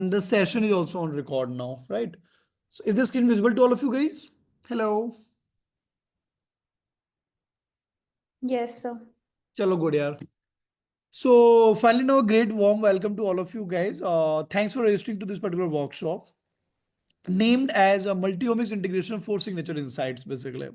The session is also on record now, right? So is the screen visible to all of you guys? Hello. Yes, sir. Chalo good yaar. So finally now a great warm welcome to all of you guys. Thanks for registering to this particular workshop named as a multi-omics integration for signature insights basically,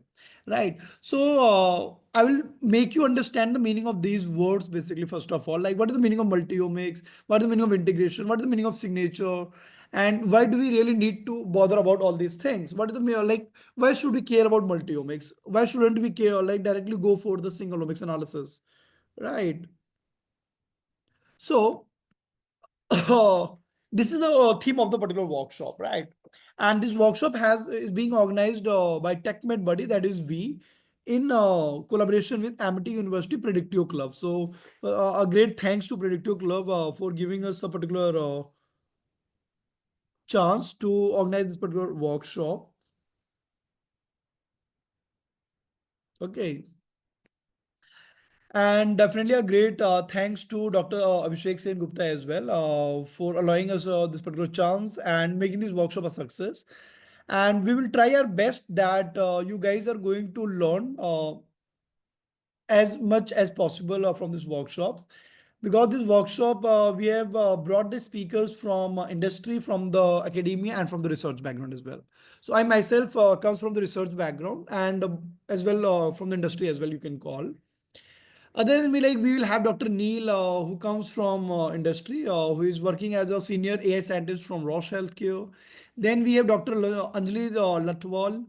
right? So I will make you understand the meaning of these words basically. First of all, like what is the meaning of multi-omics, what is the meaning of integration, what is the meaning of signature, and why do we really need to bother about all these things? What is the like why should we care about multi-omics, why shouldn't we care like directly go for the single omics analysis, right? So this is the theme of the particular workshop, right? And this workshop is being organized by TechMedBuddy, that is we, in collaboration with Amity University Predictive Club. So a great thanks to Predictive Club for giving us a particular chance to organize this particular workshop. Okay. And definitely a great thanks to Dr. Abhishek Sen Gupta as well for allowing us this particular chance and making this workshop a success. And we will try our best that you guys are going to learn as much as possible from these workshops, because this workshop we have brought the speakers from industry, from the academia, and from the research background as well. So I myself comes from the research background, and as well from the industry as well, you can call. Other than me, like we will have Dr. Neil, who comes from industry, who is working as a senior AI scientist from Roche Healthcare. Then we have Dr. Anjali Latwal,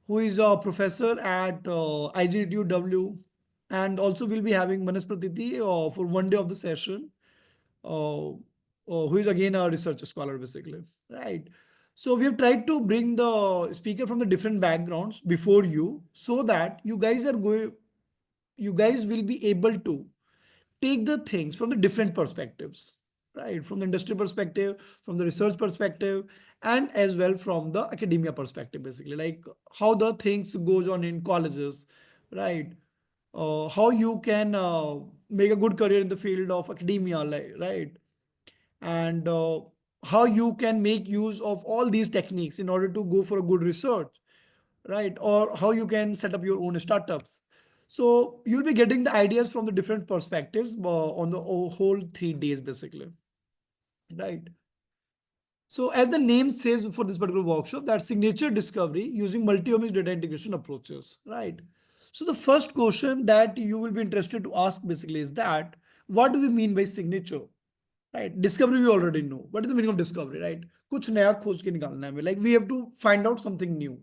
who is a professor at IGTUW, and also we'll be having Manas Pratiti for one day of the session, who is again a research scholar basically, right? So we have tried to bring the speaker from the different backgrounds before you, so that you guys will be able to take the things from the different perspectives, right? From the industry perspective, from the research perspective, and as well from the academia perspective, basically, like how the things goes on in colleges, right? How you can make a good career in the field of academia, like, right? And how you can make use of all these techniques in order to go for a good research, right? Or how you can set up your own startups. So you'll be getting the ideas from the different perspectives on the whole 3 days, basically, right? So as the name says for this particular workshop, that signature discovery using multi-omics data integration approaches, right? So the first question that you will be interested to ask basically is that what do we mean by signature, right? Discovery we already know. What is the meaning of discovery, right? कुछ नया खोज के निकालना है हमें. Like we have to find out something new,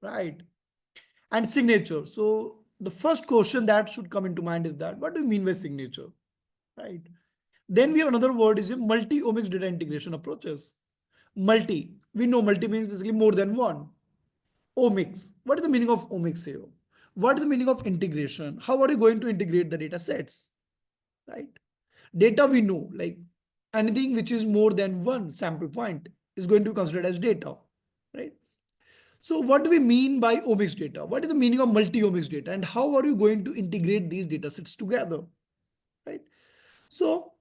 right? And signature. So the first question that should come into mind is that what do you mean by signature, right? Then we have another word is a multi-omics data integration approaches. Multi, we know multi means basically more than one. Omics, what is the meaning of omics here? What is the meaning of integration? How are you going to integrate the data sets, right? Data we know, like anything which is more than one sample point is going to be considered as data, right? So what do we mean by omics data? What is the meaning of multi-omics data, and how are you going to integrate these data sets together, right? So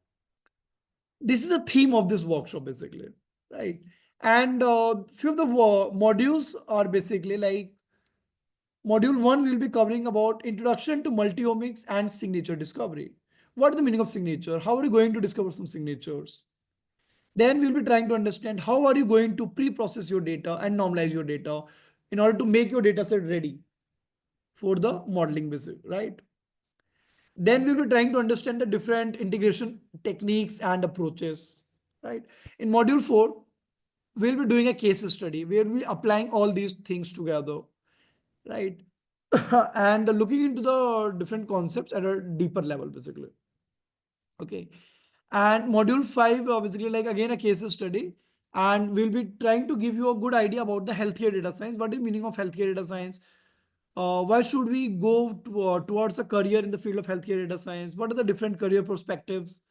this is the theme of this workshop basically, right? And few of the modules are basically like module 1 will be covering about introduction to multi-omics and signature discovery. What is the meaning of signature? How are you going to discover some signatures? Then we'll be trying to understand how are you going to pre-process your data and normalize your data in order to make your data set ready for the modeling visit, right? Then we'll be trying to understand the different integration techniques and approaches, right? In module 4, we'll be doing a case study where we'll be applying all these things together, right? And looking into the different concepts at a deeper level, basically. Okay. And module 5, basically like again a case study. And we'll be trying to give you a good idea about the healthcare data science. What is the meaning of healthcare data science? Why should we go towards a career in the field of healthcare data science? What are the different career perspectives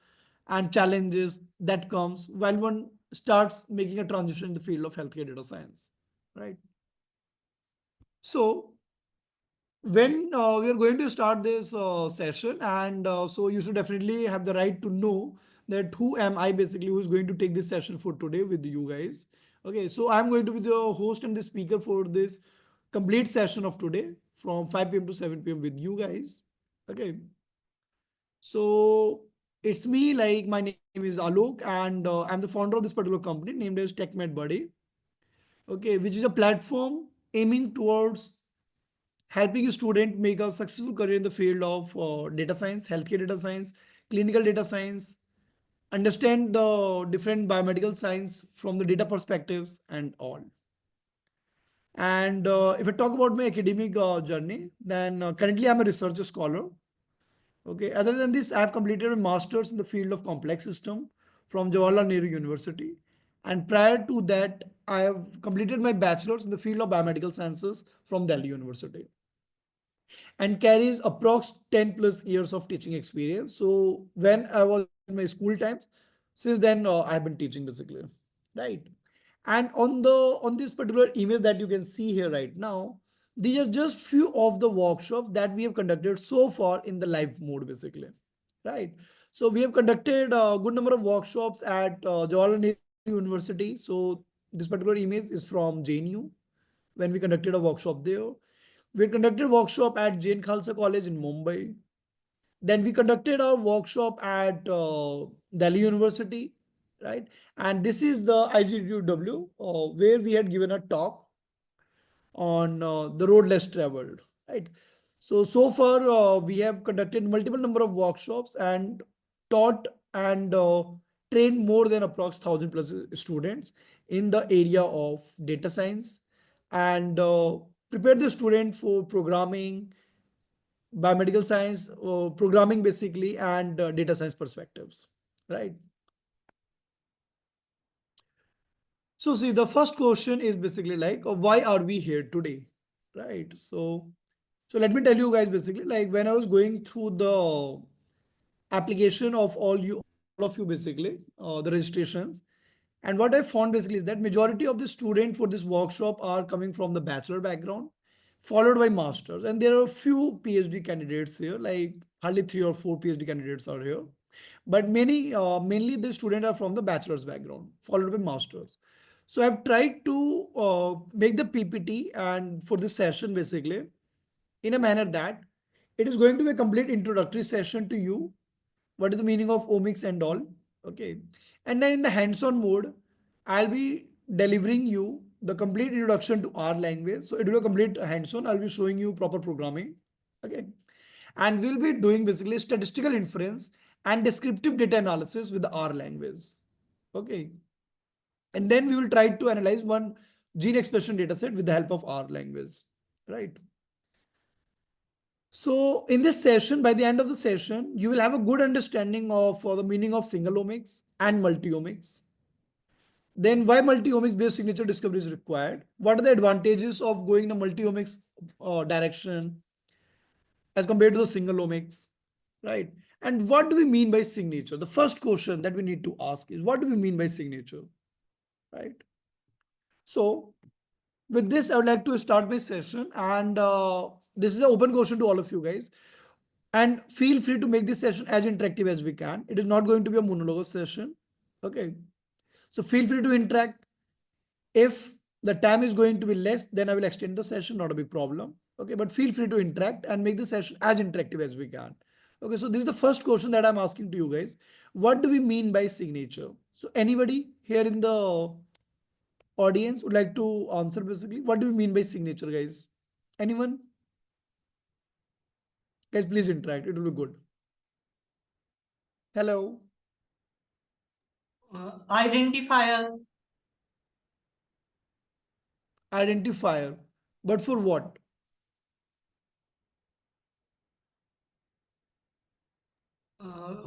and challenges that comes while one starts making a transition in the field of healthcare data science, right? So when we are going to start this session, and so you should definitely have the right to know that who am I basically who is going to take this session for today with you guys. Okay, so I'm going to be the host and the speaker for this complete session of today from 5 p.m. to 7 p.m. with you guys. Okay, so it's me, like my name is Alok, and I'm the founder of this particular company named as TechMedBuddy. Okay, which is a platform aiming towards helping a student make a successful career in the field of data science, healthcare data science, clinical data science, understand the different biomedical science from the data perspectives and all. And if I talk about my academic journey, then currently I'm a research scholar. Okay. Other than this, I have completed a master's in the field of complex system from Jawaharlal Nehru University. And prior to that, I have completed my bachelor's in the field of biomedical sciences from Delhi University and carries approx 10 plus years of teaching experience. So when I was in my school times, since then I have been teaching basically, right? And on this particular image that you can see here right now, these are just few of the workshops that we have conducted so far in the live mode basically, right? So we have conducted a good number of workshops at Jawaharlal Nehru University. So this particular image is from JNU when we conducted a workshop there. We conducted a workshop at Jain Khalsa College in Mumbai. Then we conducted our workshop at Delhi University, right? And this is the IGTW where we had given a talk on the road less traveled, right? So far we have conducted multiple number of workshops and taught and trained more than approx 1,000 plus students in the area of data science and prepared the student for programming, biomedical science, programming basically, and data science perspectives, right? So see, the first question is basically like, why are we here today, right? So let me tell you guys basically, like when I was going through the application of all of you basically, the registrations, and what I found basically is that majority of the student for this workshop are coming from the bachelor background, followed by masters, and there are a few PhD candidates here, like hardly 3 or 4 PhD candidates are here, but many mainly the students are from the bachelor's background, followed by masters. So I've tried to make the PPT and for this session basically in a manner that it is going to be a complete introductory session to you. What is the meaning of omics and all? Okay. And then in the hands-on mode, I'll be delivering you the complete introduction to R language. So it will be a complete hands-on. I'll be showing you proper programming. Okay. And we'll be doing basically statistical inference and descriptive data analysis with the R language. Okay. And then we will try to analyze one gene expression dataset with the help of R language. Right. So in this session, by the end of the session, you will have a good understanding of the meaning of single omics and multi-omics. Then why multi-omics based signature discovery is required? What are the advantages of going in a multi-omics direction as compared to the single omics, right? And what do we mean by signature? The first question that we need to ask is, what do we mean by signature, right? So with this, I would like to start my session, and this is an open question to all of you guys. And feel free to make this session as interactive as we can. It is not going to be a monologue session. Okay. So feel free to interact. If the time is going to be less, then I will extend the session, not a big problem. Okay. But feel free to interact and make the session as interactive as we can. Okay. So this is the first question that I'm asking to you guys. What do we mean by signature? So anybody here in the audience would like to answer basically? What do we mean by signature, guys? Anyone? Guys, please interact. It will be good. Hello. Identifier. Identifier. But for what?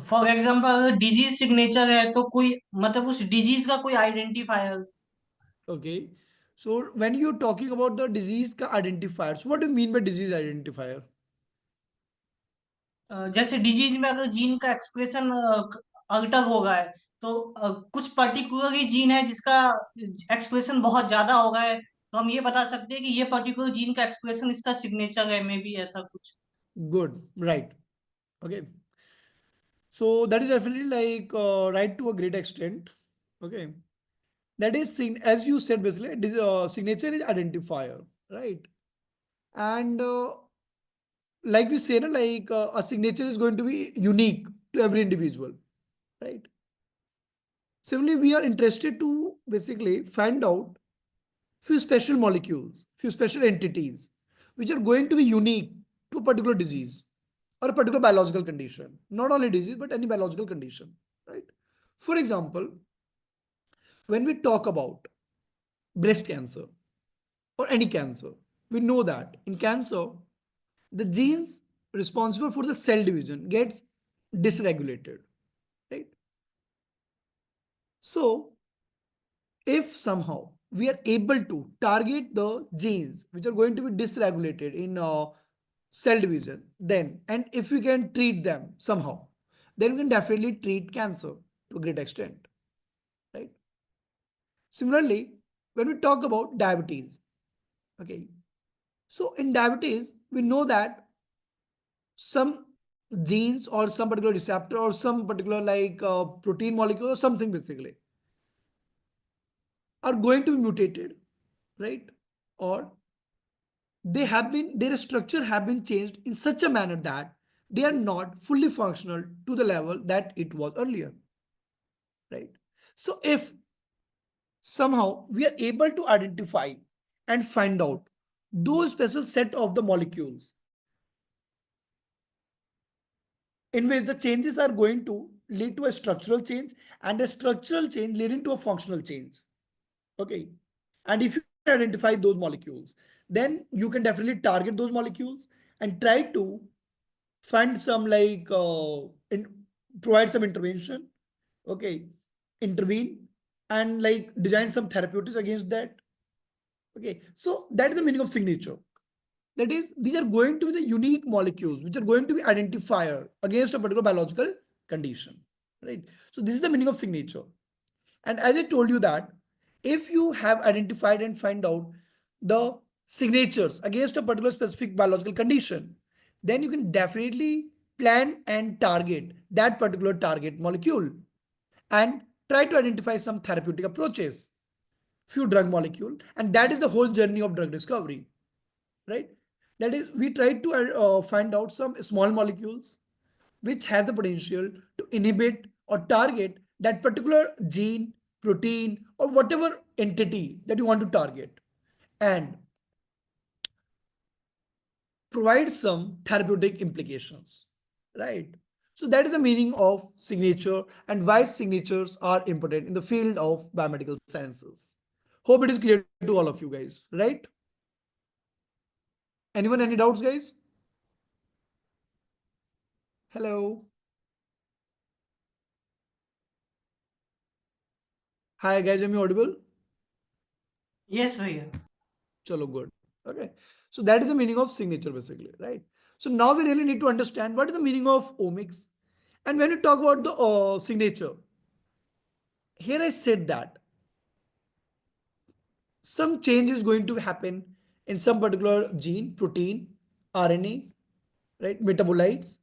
For example disease signature है तो कोई मतलब उस disease का कोई identifier. Okay. So when you're talking about the disease ka identifier, so what do you mean by disease identifier? जैसे disease में अगर जीन का एक्सप्रेशन अल्टर हो रहा है तो कुछ पर्टिकुलर ही जीन है जिसका एक्सप्रेशन बहुत ज्यादा हो रहा है तो हम ये बता सकते हैं कि ये पर्टिकुलर जीन का एक्सप्रेशन इसका सिग्नेचर है मे बी ऐसा कुछ. Good. Right. Okay. So that is definitely like right to a great extent. Okay. That is seen, as you said, basically, signature is identifier, right? And like we say, like a signature is going to be unique to every individual, right? Similarly, we are interested to basically find out few special molecules, few special entities, which are going to be unique to a particular disease or a particular biological condition. Not only disease, but any biological condition, right? For example, when we talk about breast cancer or any cancer, we know that in cancer, the genes responsible for the cell division gets dysregulated, right? So if somehow we are able to target the genes which are going to be dysregulated in cell division, then, and if we can treat them somehow, then we can definitely treat cancer to a great extent, right? Similarly, when we talk about diabetes, okay, so in diabetes, we know that some genes or some particular receptor or some particular like protein molecule or something basically are going to be mutated, right? Or their structure have been changed in such a manner that they are not fully functional to the level that it was earlier, right? So if somehow we are able to identify and find out those special set of the molecules in which the changes are going to lead to a structural change and a structural change leading to a functional change, okay, and if you can identify those molecules, then you can definitely target those molecules and try to find some like provide some intervention, okay, intervene and like design some therapeutics against that, okay. So that is the meaning of signature. That is, these are going to be the unique molecules which are going to be identifier against a particular biological condition, right? So this is the meaning of signature. And as I told you that if you have identified and find out the signatures against a particular specific biological condition, then you can definitely plan and target that particular target molecule and try to identify some therapeutic approaches, few drug molecule, and that is the whole journey of drug discovery, right? That is, we try to find out some small molecules which has the potential to inhibit or target that particular gene, protein, or whatever entity that you want to target and provide some therapeutic implications, right? So that is the meaning of signature and why signatures are important in the field of biomedical sciences. Hope it is clear to all of you guys, right? Anyone, any doubts, guys? Hello. Hi, guys. Am I audible? Yes भैया. Chalo, good. Okay. So that is the meaning of signature basically, right? So now we really need to understand what is the meaning of omics. And when you talk about the signature, here I said that some change is going to happen in some particular gene, protein, RNA, right? Metabolites,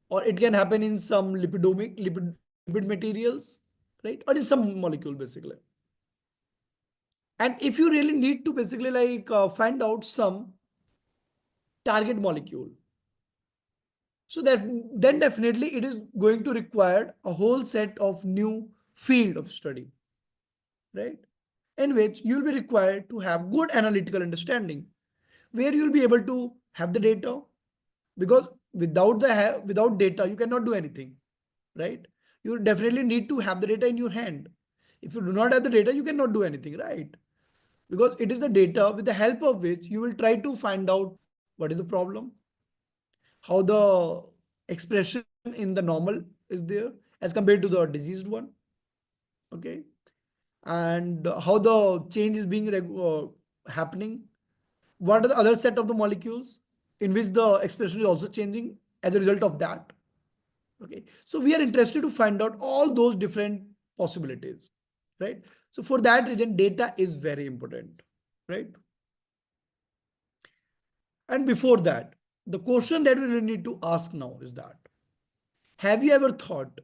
or it can happen in some lipid materials, right? Or in some molecule basically. And if you really need to basically like find out some target molecule, so that then definitely it is going to require a whole set of new field of study, right? In which you'll be required to have good analytical understanding, where you'll be able to have the data, because without data you cannot do anything, right? You definitely need to have the data in your hand. If you do not have the data, you cannot do anything, right? Because it is the data with the help of which you will try to find out what is the problem, how the expression in the normal is there as compared to the diseased one, okay, and how the change is being happening, what are the other set of the molecules in which the expression is also changing as a result of that, okay. So we are interested to find out all those different possibilities, right? So for that reason data is very important, right? And before that, the question that we really need to ask now is that have you ever thought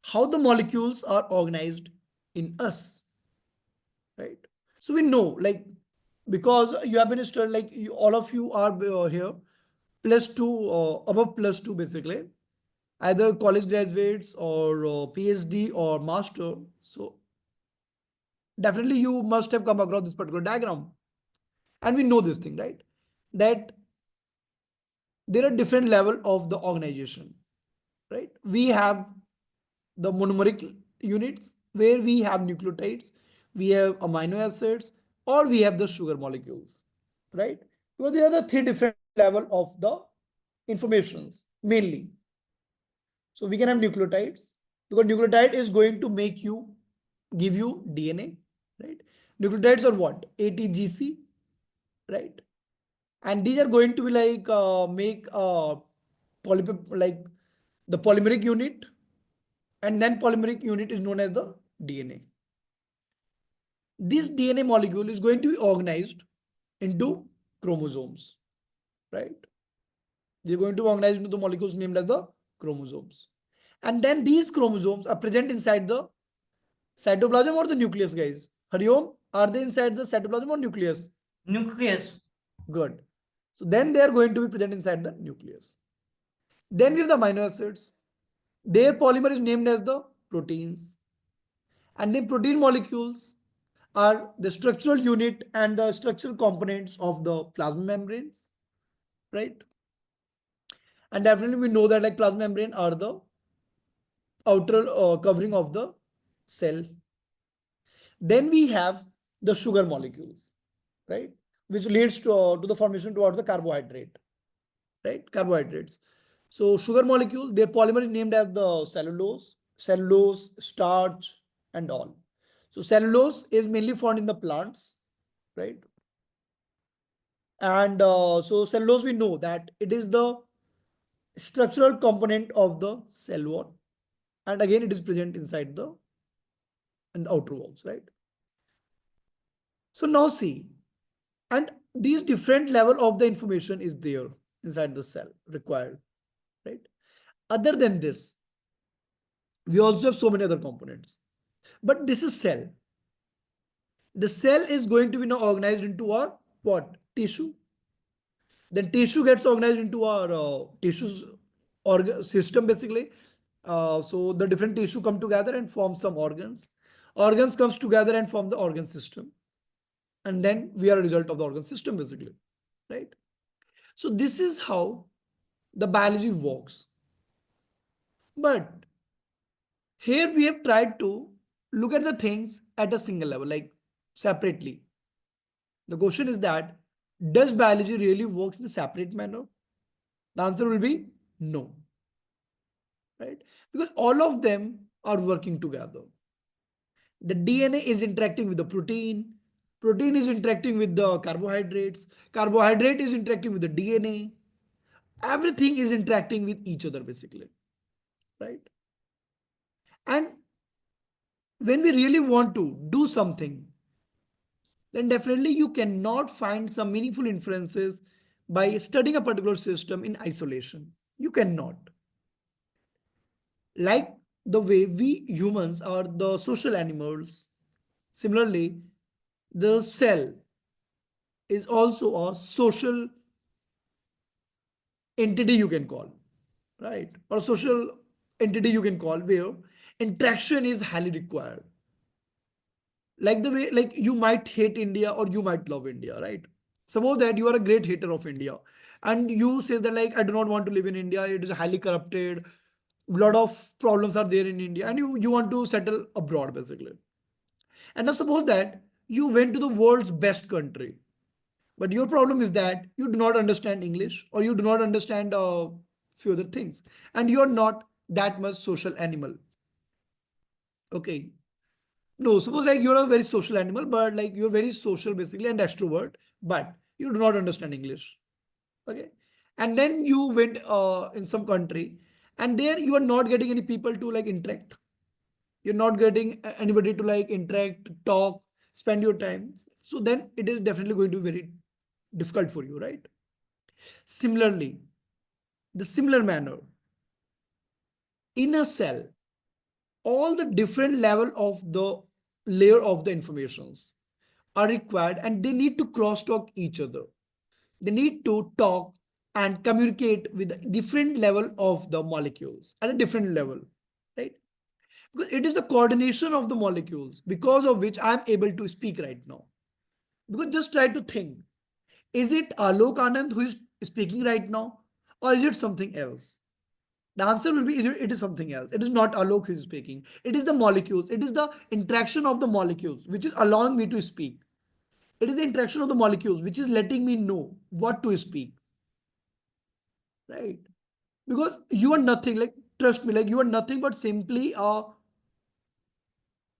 how the molecules are organized in us? Right. So we know, like, because you have been studying, like you, all of you are here +2, above +2 basically, either college graduates or PhD or master. So definitely you must have come across this particular diagram. And we know this thing, right? That there are different level of the organization, right? We have the monomeric units where we have nucleotides, we have amino acids, or we have the sugar molecules, right? Because there are the three different level of the informations mainly. So we can have nucleotides, because nucleotide is going to make you, give you DNA, right? Nucleotides are what? ATGC, right? And these are going to be like make like the polymeric unit, and then polymeric unit is known as the DNA. This DNA molecule is going to be organized into chromosomes, right? They're going to organize into the molecules named as the chromosomes. And then these chromosomes are present inside the cytoplasm or the nucleus, guys. Hariom, are they inside the cytoplasm or nucleus? Nucleus. Good. So then they are going to be present inside the nucleus. Then we have the amino acids. Their polymer is named as the proteins. And the protein molecules are the structural unit and the structural components of the plasma membranes, right? And definitely we know that like plasma membrane are the outer covering of the cell. Then we have the sugar molecules, right? Which leads to the formation towards the carbohydrate, right? Carbohydrates. So sugar molecule, their polymer is named as the cellulose, starch, and all. So cellulose is mainly found in the plants, right? And so cellulose, we know that it is the structural component of the cell wall. And again, it is present inside the and the outer walls, right? So now see, and these different level of the information is there inside the cell required, right? Other than this, we also have so many other components. But this is cell. The cell is going to be now organized into our what? Tissue. Then tissue gets organized into our tissues system basically. So the different tissue come together and form some organs. Organs comes together and form the organ system. And then we are a result of the organ system basically, right? So this is how the biology works. But here we have tried to look at the things at a single level, like separately. The question is that, does biology really works in a separate manner? The answer will be no, right? Because all of them are working together. The DNA is interacting with the protein. Protein is interacting with the carbohydrates. Carbohydrate is interacting with the DNA. Everything is interacting with each other basically, right? And when we really want to do something, then definitely you cannot find some meaningful inferences by studying a particular system in isolation. You cannot. Like the way we humans are the social animals, similarly, the cell is also a social entity, you can call, right? Or social entity, you can call, where interaction is highly required. Like the way, like you might hate India or you might love India, right? Suppose that you are a great hater of India and you say that like I do not want to live in India, it is highly corrupted, a lot of problems are there in India, and you want to settle abroad basically. And now suppose that you went to the world's best country, but your problem is that you do not understand English or you do not understand a few other things, and you are not that much social animal. Okay. No, suppose like you're a very social animal, but like you're very social basically and extrovert, but you do not understand English. Okay. And then you went in some country, and there you are not getting any people to like interact. You're not getting anybody to like interact, talk, spend your time. So then it is definitely going to be very difficult for you, right? Similarly, the similar manner, in a cell, all the different level of the layer of the informations are required, and they need to crosstalk each other. They need to talk and communicate with a different level of the molecules at a different level, right? Because it is the coordination of the molecules because of which I'm able to speak right now. Because just try to think, is it Alok Anand who is speaking right now, or is it something else? The answer will be it is something else. It is not Alok who is speaking. It is the molecules. It is the interaction of the molecules which is allowing me to speak. It is the interaction of the molecules which is letting me know what to speak. Right? Because you are nothing, like, trust me, like, you are nothing but simply a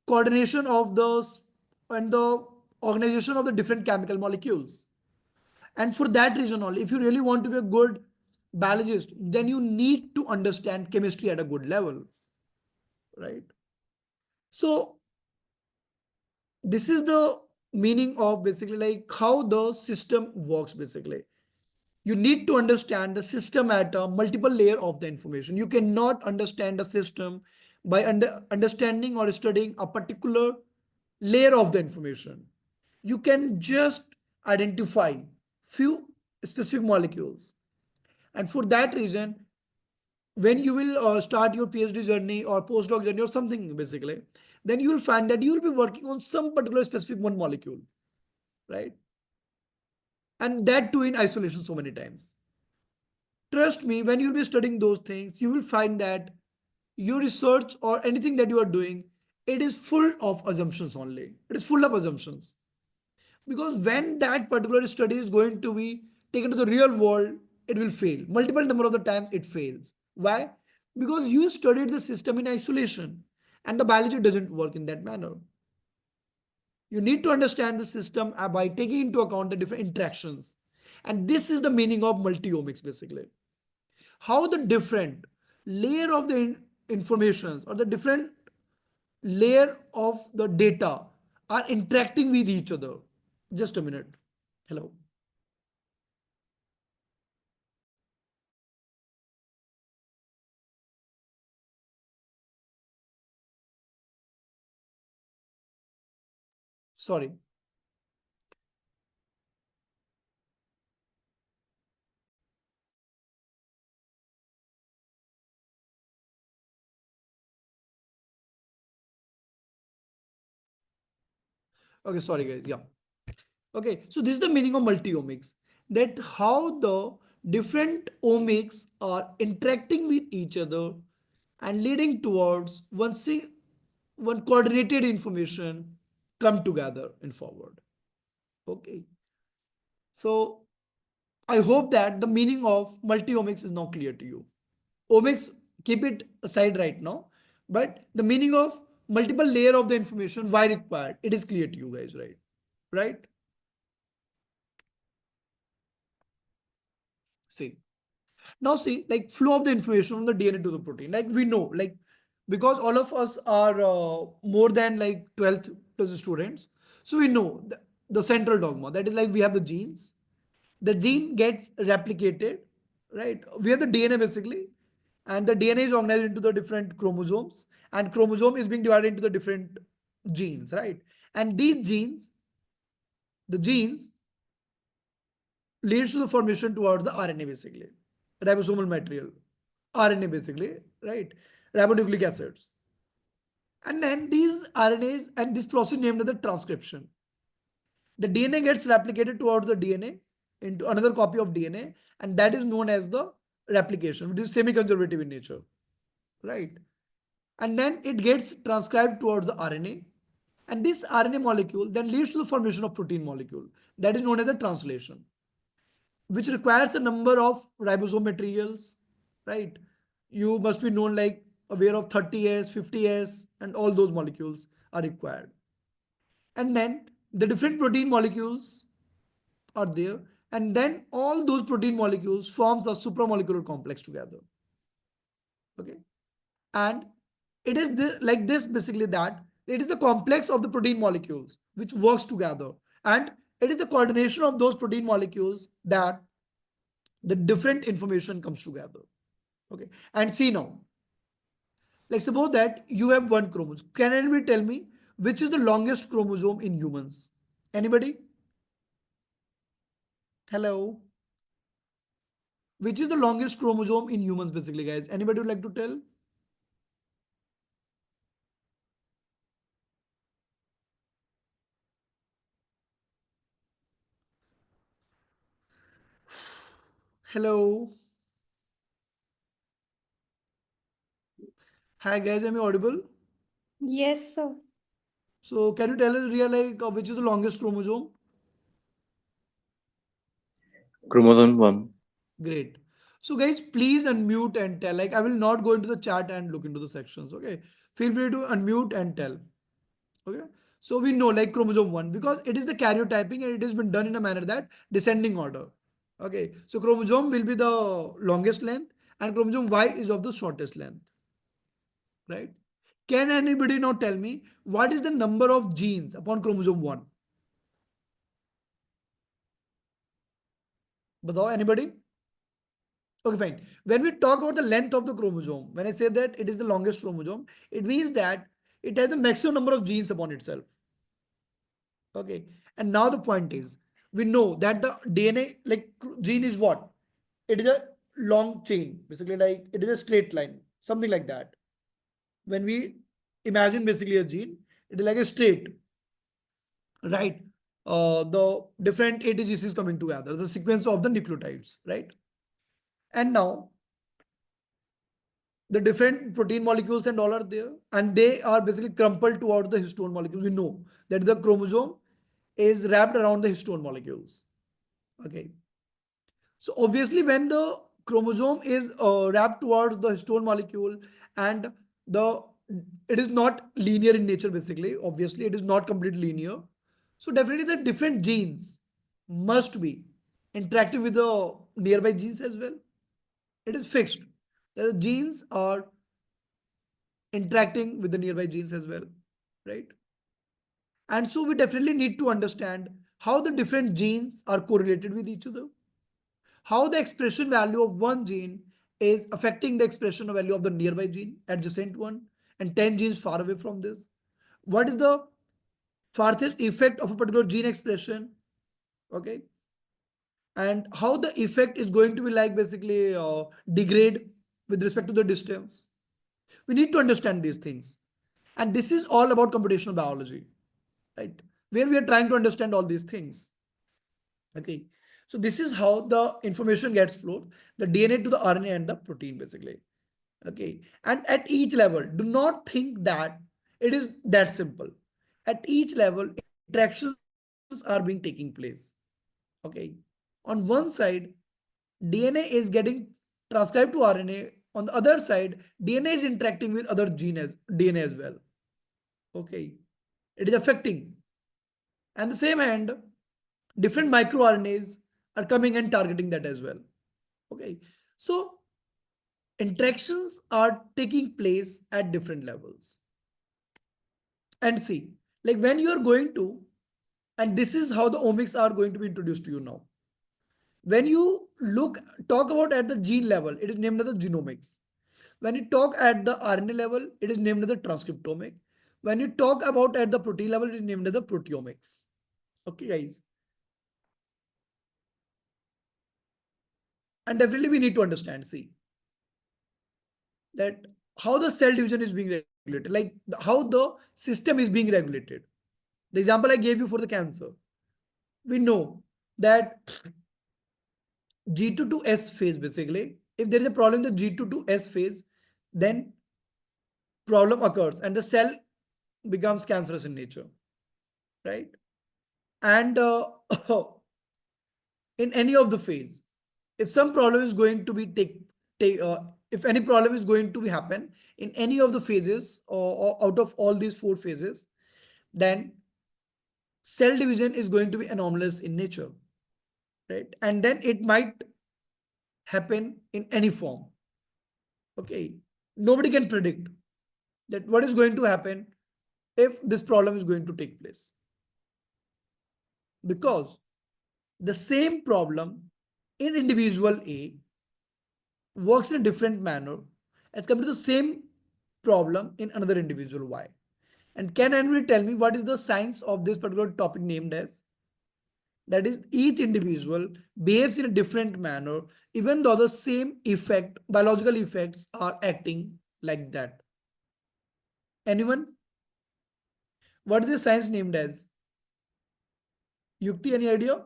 coordination of those and the organization of the different chemical molecules. And for that reason only, if you really want to be a good biologist, then you need to understand chemistry at a good level, right? So this is the meaning of basically like how the system works. Basically, you need to understand the system at a multiple layer of the information. You cannot understand the system by understanding or studying a particular layer of the information. You can just identify few specific molecules, and for that reason, when you will start your PhD journey or postdoc journey or something basically, then you will find that you will be working on some particular specific one molecule, right? And that too in isolation so many times. Trust me, when you'll be studying those things, you will find that your research or anything that you are doing, it is full of assumptions only. It is full of assumptions. Because when that particular study is going to be taken to the real world, it will fail. Multiple number of the times it fails. Why? Because you studied the system in isolation, and the biology doesn't work in that manner. You need to understand the system by taking into account the different interactions. And this is the meaning of multi-omics basically. How the different layer of the informations or the different layer of the data are interacting with each other. Just a minute. Hello. Sorry. Okay, sorry guys. Yeah. Okay, so this is the meaning of multi-omics, that how the different omics are interacting with each other and leading towards one coordinated information come together and forward. Okay, so I hope that the meaning of multi-omics is now clear to you. Omics, keep it aside right now, but the meaning of multiple layer of the information, why required, it is clear to you guys, right? Right? See. Now see, like flow of the information from the DNA to the protein. Like we know, like because all of us are more than like 12th plus students, so we know the central dogma. That is like we have the genes. The gene gets replicated, right? We have the DNA basically, and the DNA is organized into the different chromosomes, and chromosome is being divided into the different genes, right? And these genes, the genes leads to the formation towards the RNA basically, ribosomal material, RNA basically, right? Ribonucleic acids. And then these RNAs and this process named as the transcription. The DNA gets replicated towards the DNA into another copy of DNA, and that is known as the replication, which is semi-conservative in nature, right? And then it gets transcribed towards the RNA, and this RNA molecule then leads to the formation of protein molecule. That is known as a translation, which requires a number of ribosome materials, right? You must be known like aware of 30S, 50S, and all those molecules are required. And then the different protein molecules are there, and then all those protein molecules forms a supramolecular complex together. Okay, and it is this, like this basically, that it is the complex of the protein molecules which works together, and it is the coordination of those protein molecules that the different information comes together. Okay, and see now, Like suppose that you have one chromosome. Can anybody tell me which is the longest chromosome in humans? Anybody? Hello? Which is the longest chromosome in humans basically, guys? Anybody would like to tell? Hello? Hi guys, am I audible? Yes, sir. So can you tell us real like which is the longest chromosome? Chromosome 1. Great. So guys, please unmute and tell. Like I will not go into the chat and look into the sections. Okay. Feel free to unmute and tell. Okay. So we know like chromosome 1 because it is the karyotyping and it has been done in a manner that descending order. Okay. So chromosome will be the longest length and chromosome Y is of the shortest length. Right. Can anybody now tell me what is the number of genes upon chromosome 1? Batao, anybody? Okay, fine. When we talk about the length of the chromosome, when I say that it is the longest chromosome, it means that it has the maximum number of genes upon itself. Okay. And now the point is, we know that the DNA, like gene is what? It is a long chain, basically like it is a straight line, something like that. When we imagine basically a gene, it is like a straight, right? The different ATGCs coming together, the sequence of the nucleotides, right? And now the different protein molecules and all are there, and they are basically crumpled towards the histone molecules. We know that the chromosome is wrapped around the histone molecules. Okay. So obviously, when the chromosome is wrapped towards the histone molecule and the it is not linear in nature, basically. Obviously, it is not completely linear. So definitely, the different genes must be interactive with the nearby genes as well. It is fixed. The genes are interacting with the nearby genes as well, right? And so we definitely need to understand how the different genes are correlated with each other, how the expression value of one gene is affecting the expression value of the nearby gene, adjacent one, and 10 genes far away from this. What is the farthest effect of a particular gene expression? Okay. And how the effect is going to be like basically degrade with respect to the distance. We need to understand these things. And this is all about computational biology, right? Where we are trying to understand all these things. Okay. So this is how the information gets flowed, the DNA to the RNA and the protein basically. Okay. And at each level, do not think that it is that simple. At each level, interactions are being taking place. Okay. On one side, DNA is getting transcribed to RNA. On the other side, DNA is interacting with other DNA as well. Okay. It is affecting. And the same hand, different microRNAs are coming and targeting that as well. Okay. So interactions are taking place at different levels. And see, like when you are going to, and this is how the omics are going to be introduced to you now. When you talk about at the gene level, it is named as the genomics. When you talk at the RNA level, it is named as the transcriptomic. When you talk about at the protein level, it is named as the proteomics. Okay, guys. And definitely we need to understand, see, that how the cell division is being regulated, like how the system is being regulated. The example I gave you for the cancer, we know that G2 to S phase, basically, if there is a problem in the G2 to S phase, then problem occurs and the cell becomes cancerous in nature, right? And in any of the phase, if some problem is going to be if any problem is going to be happen in any of the phases or out of all these four phases, then cell division is going to be anomalous in nature, right? And then it might happen in any form. Okay. Nobody can predict that what is going to happen if this problem is going to take place. Because the same problem in individual A works in a different manner as compared to the same problem in another individual Y. And can anybody tell me what is the science of this particular topic named as? That is, each individual behaves in a different manner, even though the same effect, biological effects are acting like that. Anyone? What is the science named as? Yukti, any idea?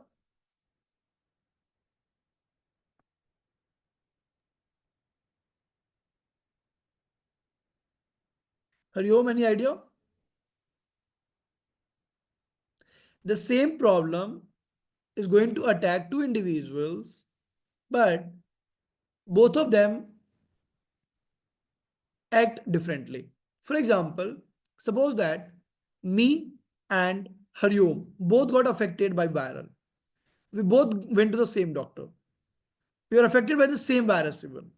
Hariom, any idea? The same problem is going to attack two individuals, but both of them act differently. For example, suppose that me and Hariom both got affected by viral. We both went to the same doctor. We were affected by the same virus even.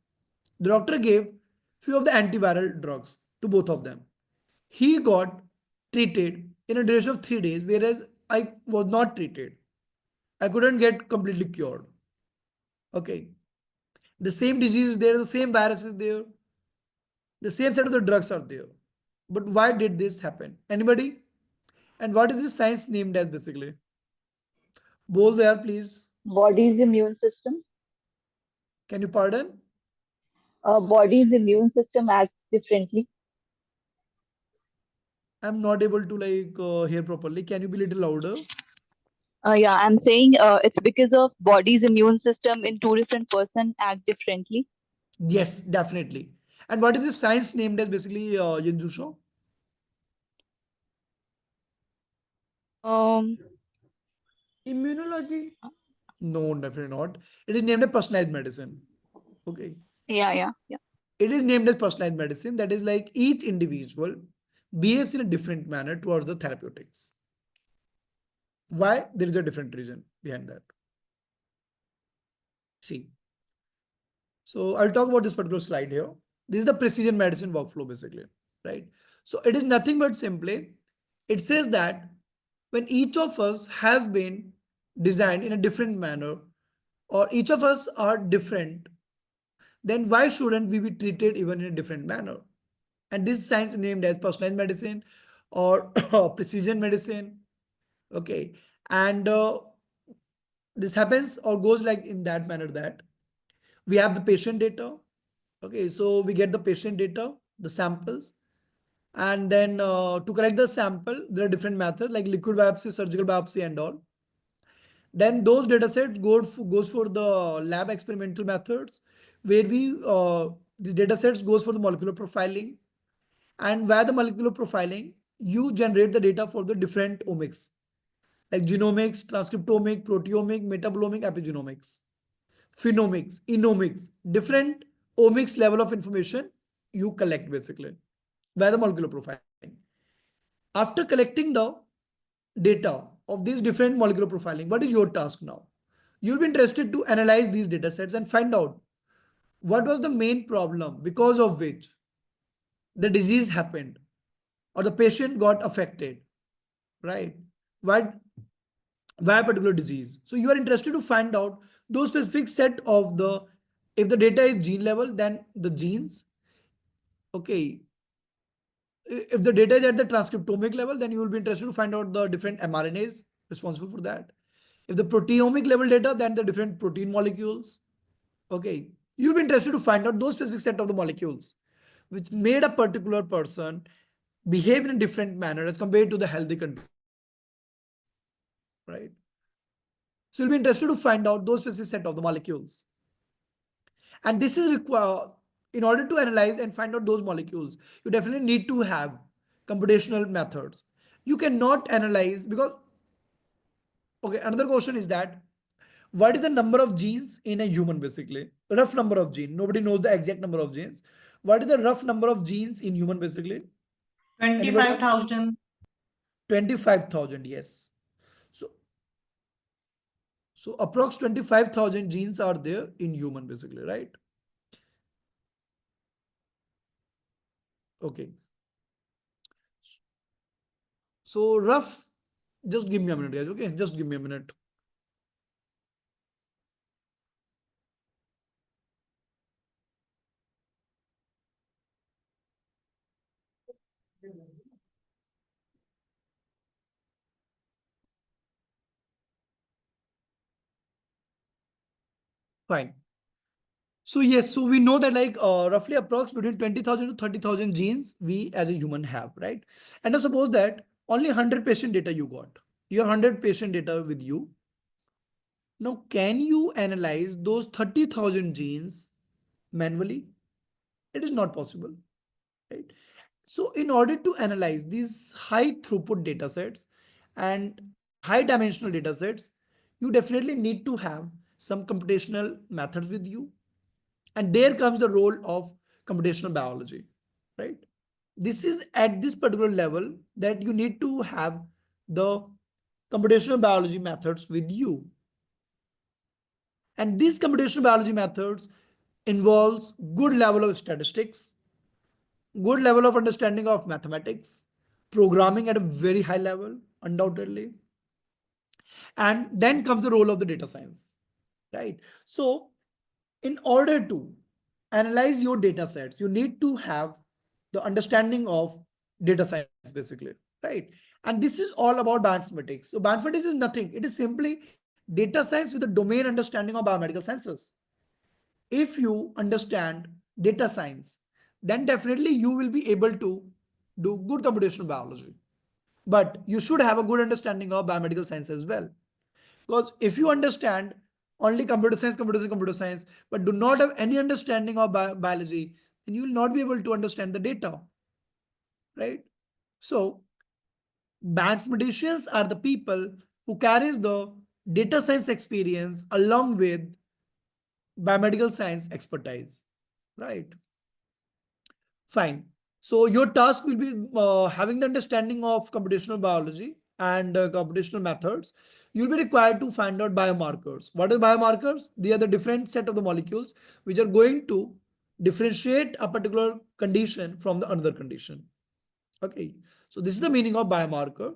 The doctor gave few of the antiviral drugs to both of them. He got treated in a duration of 3 days, whereas I was not treated. I couldn't get completely cured. Okay. The same disease is there, the same virus is there, the same set of the drugs are there. But why did this happen? Anybody? And what is this science named as basically? Bold there, please. Body's immune system. Can you pardon? Body's immune system acts differently. I'm not able to hear properly. Can you be a little louder? Yeah, I'm saying it's because of body's immune system in two different person act differently. Yes, definitely. And what is this science named as basically, Yinjusho? Um, Immunology. No, definitely not. It is named as personalized medicine. Okay. yeah. It is named as personalized medicine. That is like each individual behaves in a different manner towards the therapeutics. Why? There is a different reason behind that. See. So I'll talk about this particular slide here. This is the precision medicine workflow basically, right? So it is nothing but simply, it says that when each of us has been designed in a different manner, or each of us are different, then why shouldn't we be treated even in a different manner? And this science named as personalized medicine or precision medicine. Okay. And this happens or goes like in that manner that we have the patient data. Okay. So we get the patient data, the samples. And then to collect the sample, there are different methods like liquid biopsy, surgical biopsy, and all. Then those data sets goes for the lab experimental methods, where these data sets goes for the molecular profiling, and where the molecular profiling, you generate the data for the different omics like genomics, transcriptomic, proteomic, metabolomic, epigenomics, phenomics, enomics, different omics level of information you collect basically via the molecular profiling. After collecting the data of these different molecular profiling, what is your task now? You'll be interested to analyze these data sets and find out what was the main problem because of which the disease happened or the patient got affected, right? Why, why a particular disease? So you are interested to find out those specific set of the, if the data is gene level, then the genes. Okay. If the data is at the transcriptomic level, then you will be interested to find out the different mRNAs responsible for that. If the proteomic level data, then the different protein molecules. Okay. You'll be interested to find out those specific set of the molecules which made a particular person behave in a different manner as compared to the healthy control, right? So you'll be interested to find out those specific set of the molecules. And this is required in order to analyze and find out those molecules. You definitely need to have computational methods. You cannot analyze because, okay, another question is that what is the number of genes in a human basically? Rough number of genes. Nobody knows the exact number of genes. What is the rough number of genes in human basically? Anybody? 25,000. 25,000, yes. So, so approx 25,000 genes are there in human basically, right? Okay. So rough, just give me a minute, guys. Okay, just give me a minute. Fine. So yes, so we know that like roughly approx between 20,000 to 30,000 genes we as a human have, right? And now suppose that only 100 patient data you got. You have 100 patient data with you. Now, can you analyze those 30,000 genes manually? It is not possible, right? So in order to analyze these high throughput data sets and high dimensional data sets, you definitely need to have some computational methods with you. And there comes the role of computational biology, right? This is at this particular level that you need to have the computational biology methods with you. And these computational biology methods involves good level of statistics, good level of understanding of mathematics, programming at a very high level, undoubtedly. And then comes the role of the data science, right? So in order to analyze your data sets, you need to have the understanding of data science basically, right? And this is all about bioinformatics. So bioinformatics is nothing. It is simply data science with a domain understanding of biomedical sciences. If you understand data science, then definitely you will be able to do good computational biology. But you should have a good understanding of biomedical science as well. Because if you understand only computer science, but do not have any understanding of biology, then you will not be able to understand the data, right? So mathematicians are the people who carries the data science experience along with biomedical science expertise, right? Fine. So your task will be having the understanding of computational biology and computational methods. You'll be required to find out biomarkers. What are biomarkers? They are the different set of the molecules which are going to differentiate a particular condition from the another condition. Okay. So this is the meaning of biomarker.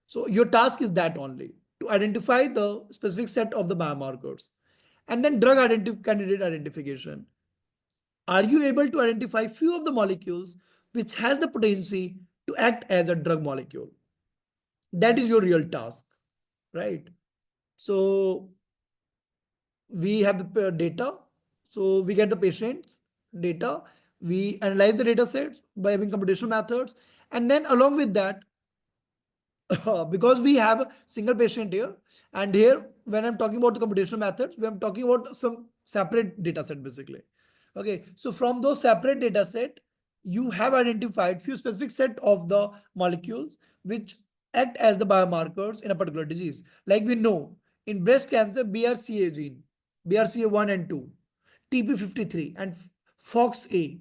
So your task is that only to identify the specific set of the biomarkers and then candidate identification. Are you able to identify few of the molecules which has the potential to act as a drug molecule? That is your real task, right? So we have the data. So we get the patient's data. We analyze the data sets by having computational methods. And then along with that, because we have a single patient here, and here when I'm talking about the computational methods, I'm talking about some separate data set basically. Okay, so from those separate data set, you have identified few specific set of the molecules which act as the biomarkers in a particular disease. Like we know in breast cancer, BRCA gene, BRCA1 and 2, TP53 and FOXA.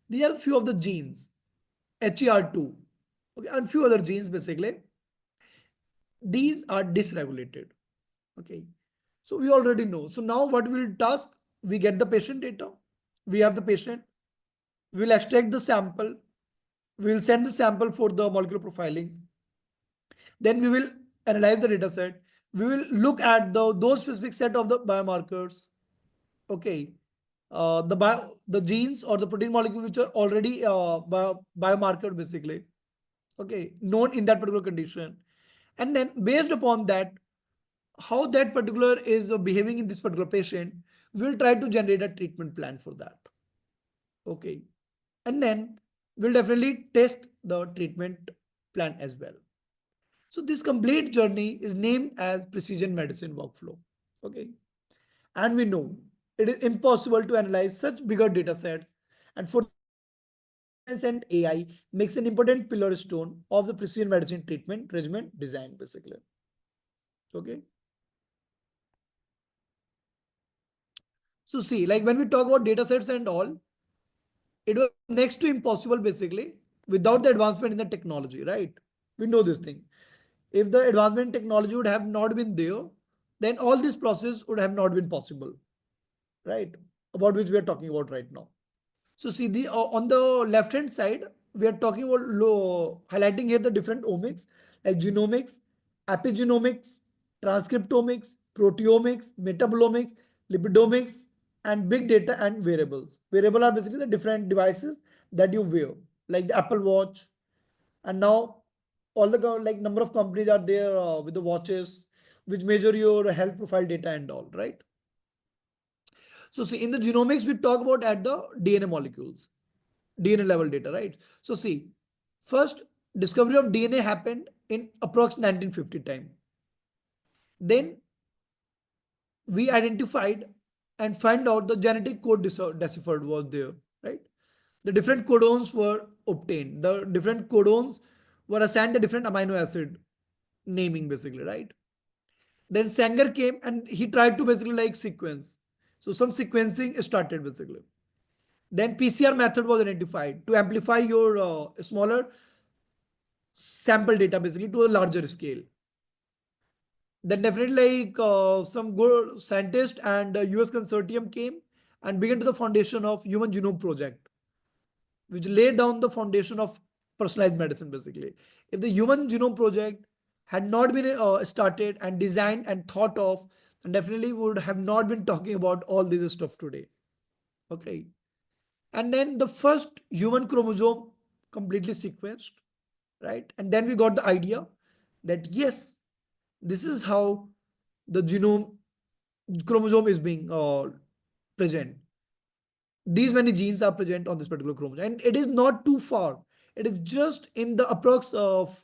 These are few of the genes, HER2, okay, and few other genes basically. These are dysregulated. Okay, so we already know. So now what we'll task, we get the patient data, we have the patient, we'll extract the sample, we'll send the sample for the molecular profiling, then we will analyze the data set, we will look at those specific set of the biomarkers. Okay, the genes or the protein molecules which are already biomarker basically, okay, known in that particular condition. And then based upon that, how that particular is behaving in this particular patient, we'll try to generate a treatment plan for that. Okay. And then we'll definitely test the treatment plan as well. So this complete journey is named as precision medicine workflow. Okay. And we know it is impossible to analyze such bigger data sets. And for that, data science and AI makes an important pillar stone of the precision medicine treatment regimen design basically. Okay. So see, like when we talk about data sets and all, it was next to impossible basically without the advancement in the technology, right? We know this thing. If the advancement in technology would have not been there, then all this process would have not been possible, right? About which we are talking about right now. So see the on the left hand side, we are talking about highlighting here the different omics like genomics, epigenomics, transcriptomics, proteomics, metabolomics, lipidomics, and big data and variables. Variable are basically the different devices that you wear, like the Apple Watch, and now all the like number of companies are there with the watches which measure your health profile data and all, right? So see, in the genomics, we talk about at the DNA molecules, DNA level data, right? So see, first discovery of DNA happened in approx 1950 time. Then we identified and find out the genetic code deciphered was there, right? The different codons were obtained. The different codons were assigned the different amino acid naming basically, right? Then Sanger came and he tried to basically like sequence. So some sequencing started basically. Then PCR method was identified to amplify your smaller sample data basically to a larger scale. Then definitely like some good scientist and US consortium came and began to the foundation of Human Genome Project, which laid down the foundation of personalized medicine basically. If the Human Genome Project had not been started and designed and thought of, then definitely would have not been talking about all this stuff today. Okay. And then the first human chromosome completely sequenced, right? And then we got the idea that yes, this is how the genome chromosome is being present. These many genes are present on this particular chromosome, and it is not too far. It is just in the approx of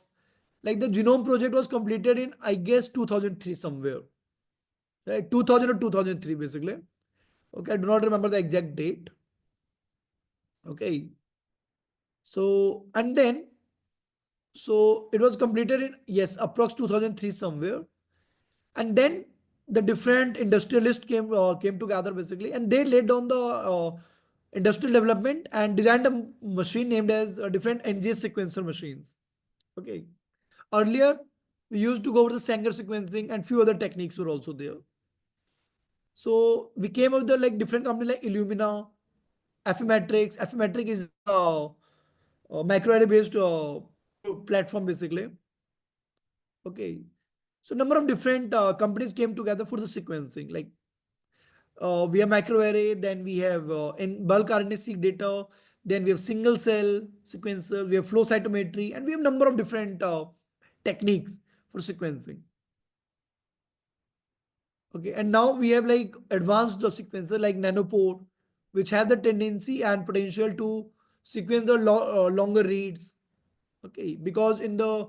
like the genome project was completed in I guess 2003 somewhere, right? 2000 or 2003 basically. Okay, I do not remember the exact date. Okay, so and then so it was completed in yes approx 2003 somewhere, and then the different industrialists came together basically, and they laid down the industrial development and designed a machine named as different NGS sequencer machines. Okay, earlier we used to go over the Sanger sequencing and few other techniques were also there. So we came up with the like different company like Illumina, Affymetrix. Affymetrix is a microarray based platform basically. Okay, so number of different companies came together for the sequencing. Like we have microarray, then we have in bulk RNA-seq data, then we have single cell sequencer, we have flow cytometry, and we have number of different techniques for sequencing. Okay, and now we have like advanced sequencer like nanopore, which has the tendency and potential to sequence the longer reads. Okay, because in the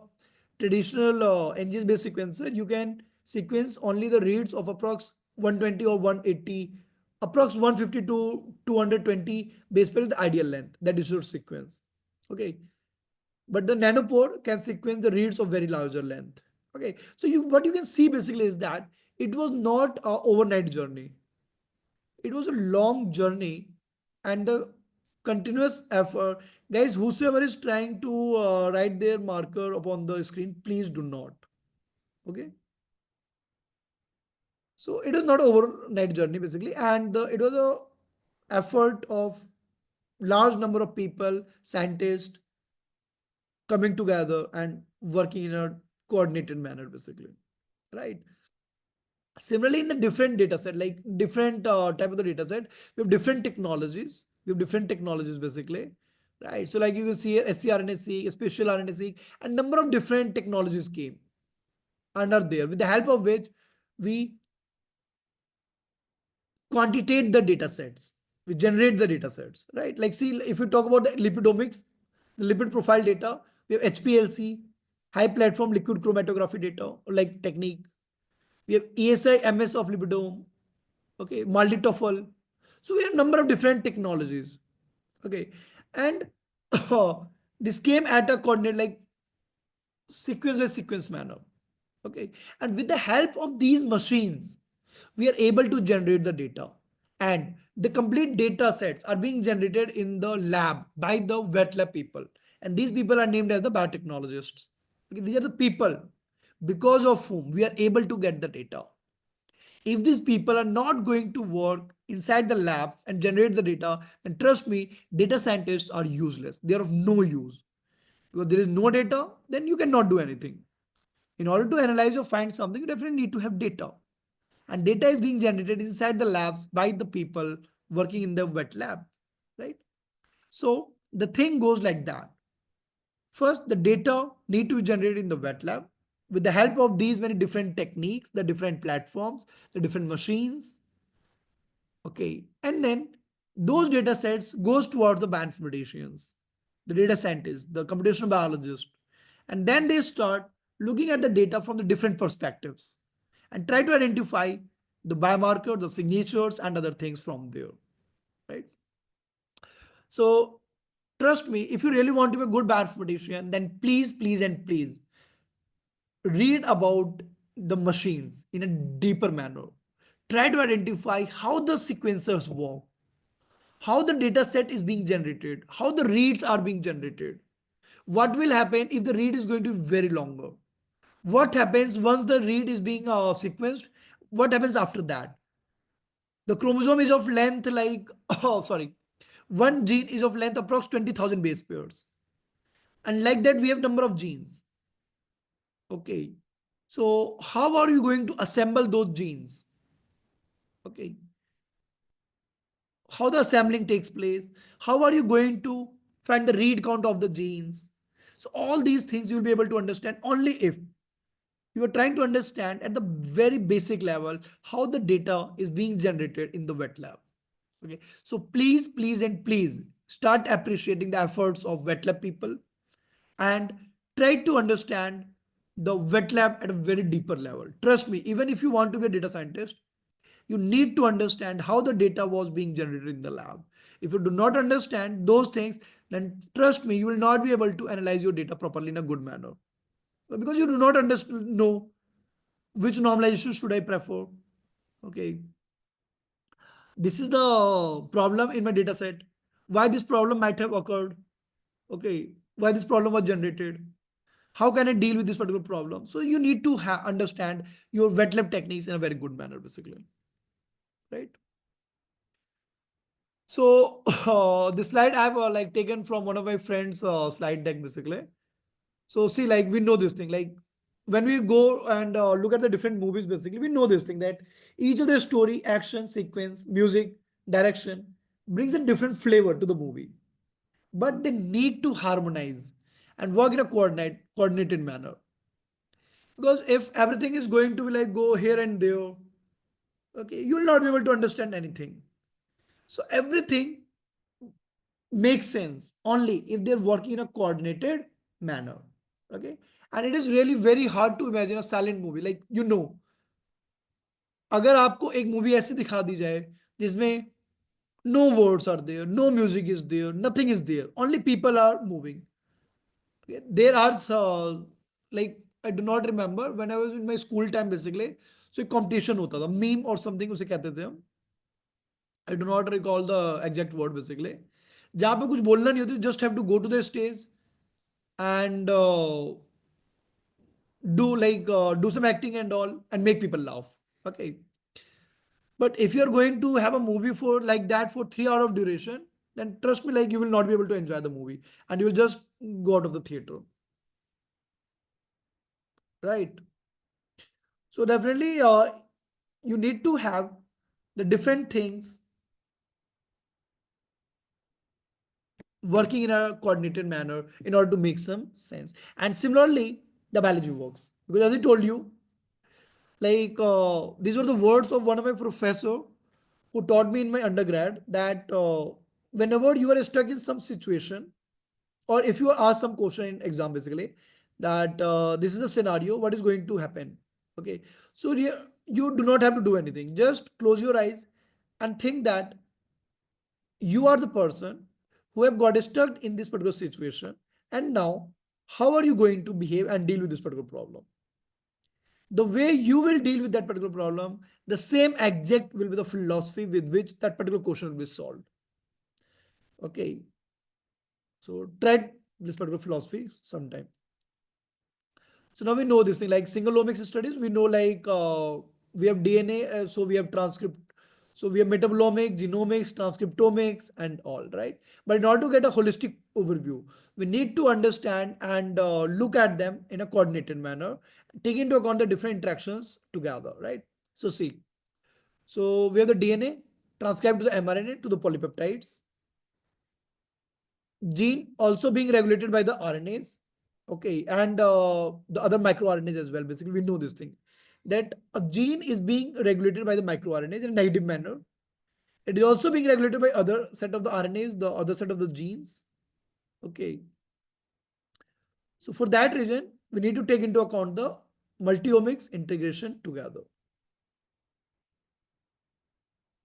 traditional NGS based sequencer, you can sequence only the reads of approx 120 or 180, approx 150 to 220 base pair is the ideal length that you should sequence. Okay, but the nanopore can sequence the reads of very larger length. Okay, so what you can see basically is that it was not an overnight journey. It was a long journey, and the continuous effort. Guys, whosoever is trying to write their marker upon the screen, please do not. Okay. So it was not overnight journey basically, and it was a effort of large number of people, scientists coming together and working in a coordinated manner basically, right? Similarly, in the different data set, like different type of the data set, we have different technologies. We have different technologies basically, right? So like you can see here, scRNA-seq, spatial RNA-seq, and number of different technologies came and are there with the help of which we quantitate the data sets, we generate the data sets, right? Like see, if you talk about the lipidomics, the lipid profile data, we have HPLC, high platform liquid chromatography data, like technique. We have ESI MS of lipidome, okay, multi-TOEFL. So we have a number of different technologies, okay, and this came at a coordinate like sequence by sequence manner, okay, and with the help of these machines, we are able to generate the data, and the complete data sets are being generated in the lab by the wet lab people, and these people are named as the biotechnologists. Okay, these are the people because of whom we are able to get the data. If these people are not going to work inside the labs and generate the data, then trust me, data scientists are useless. They are of no use. Because there is no data, then you cannot do anything. In order to analyze or find something, you definitely need to have data. And data is being generated inside the labs by the people working in the wet lab, right? So the thing goes like that. First, the data need to be generated in the wet lab with the help of these many different techniques, the different platforms, the different machines. Okay. And then those data sets goes towards the mathematicians, the data scientists, the computational biologists. And then they start looking at the data from the different perspectives and try to identify the biomarker, the signatures, and other things from there. Right. So trust me, if you really want to be a good mathematician, then please, please, and please read about the machines in a deeper manner. Try to identify how the sequencers work, how the data set is being generated, how the reads are being generated. What will happen if the read is going to be very longer? What happens once the read is being sequenced? What happens after that? The chromosome is of length like, oh, sorry, one gene is of length approx 20,000 base pairs. And like that, we have number of genes. Okay. So how are you going to assemble those genes? Okay. How the assembling takes place, how are you going to find the read count of the genes. So all these things you'll be able to understand only if you are trying to understand at the very basic level how the data is being generated in the wet lab. Okay, so please, please, and please start appreciating the efforts of wet lab people and try to understand the wet lab at a very deeper level. Trust me, even if you want to be a data scientist, you need to understand how the data was being generated in the lab. If you do not understand those things, then trust me, you will not be able to analyze your data properly in a good manner. Because you do not understand, know which normalization should I prefer. Okay. This is the problem in my data set. Why this problem might have occurred. Okay. Why this problem was generated. How can I deal with this particular problem? So you need to understand your wet lab techniques in a very good manner, basically. Right. So the slide I've like taken from one of my friends' slide deck basically. So see, like we know this thing. Like when we go and look at the different movies, basically we know this thing that each of their story, action, sequence, music, direction brings a different flavor to the movie. But they need to harmonize and work in a coordinated manner. Because if everything is going to be like go here and there, okay, you will not be able to understand anything. So everything makes sense only if they're working in a coordinated manner. Okay. And it is really very hard to imagine a silent movie. Like, अगर आपको एक movie ऐसे दिखा दी जाए जिसमें no words are there, no music is there, nothing is there, only people are moving. Okay? There are like I do not remember when I was in my school time basically. So एक competition होता था, meme or something उसे कहते थे हम. I do not recall the exact word basically. जहाँ पे कुछ बोलना नहीं होती, just have to go to the stage and do some acting and all and make people laugh. Okay. But if you're going to have a movie for like that for 3 hours of duration, then trust me, like you will not be able to enjoy the movie and you will just go out of the theater. Right. So definitely you need to have the different things working in a coordinated manner in order to make some sense. And similarly, the biology works. Because as I told you, like these were the words of one of my professor who taught me in my undergrad that whenever you are stuck in some situation or if you are asked some question in exam basically that this is the scenario, what is going to happen. Okay. So you do not have to do anything. Just close your eyes and think that you are the person who have got stuck in this particular situation. And now, how are you going to behave and deal with this particular problem? The way you will deal with that particular problem, the same exact will be the philosophy with which that particular question will be solved. Okay. So try this particular philosophy sometime. So now we know this thing like single omics studies. We know like we have DNA, so we have transcript. So we have metabolomics, genomics, transcriptomics, and all, right? But in order to get a holistic overview, we need to understand and look at them in a coordinated manner, take into account the different interactions together, right? So see, so we have the DNA transcribed to the mRNA to the polypeptides, gene also being regulated by the RNAs, okay, and the other microRNAs as well. Basically, we know this thing that a gene is being regulated by the microRNAs in a negative manner, It is also being regulated by other set of the RNAs, the other set of the genes. Okay. So for that reason, we need to take into account the multi-omics integration together.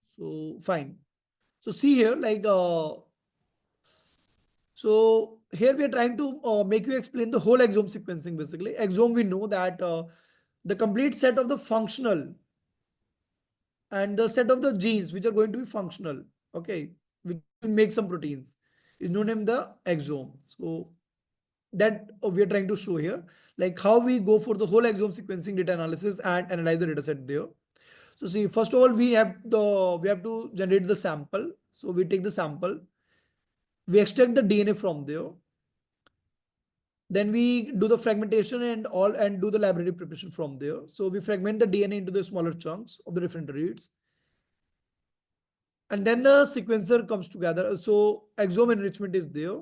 So fine. So see here, like, so here we are trying to make you explain the whole exome sequencing. Basically, exome, we know that the complete set of the functional and the set of the genes which are going to be functional, okay, which will make some proteins, is known as the exome. So that we are trying to show here, like how we go for the whole exome sequencing data analysis and analyze the data set there. So see, first of all, we have to generate the sample. So we take the sample, we extract the DNA from there, then we do the fragmentation and all and do the library preparation from there. So we fragment the DNA into the smaller chunks of the different reads, and then the sequencer comes together. So exome enrichment is there.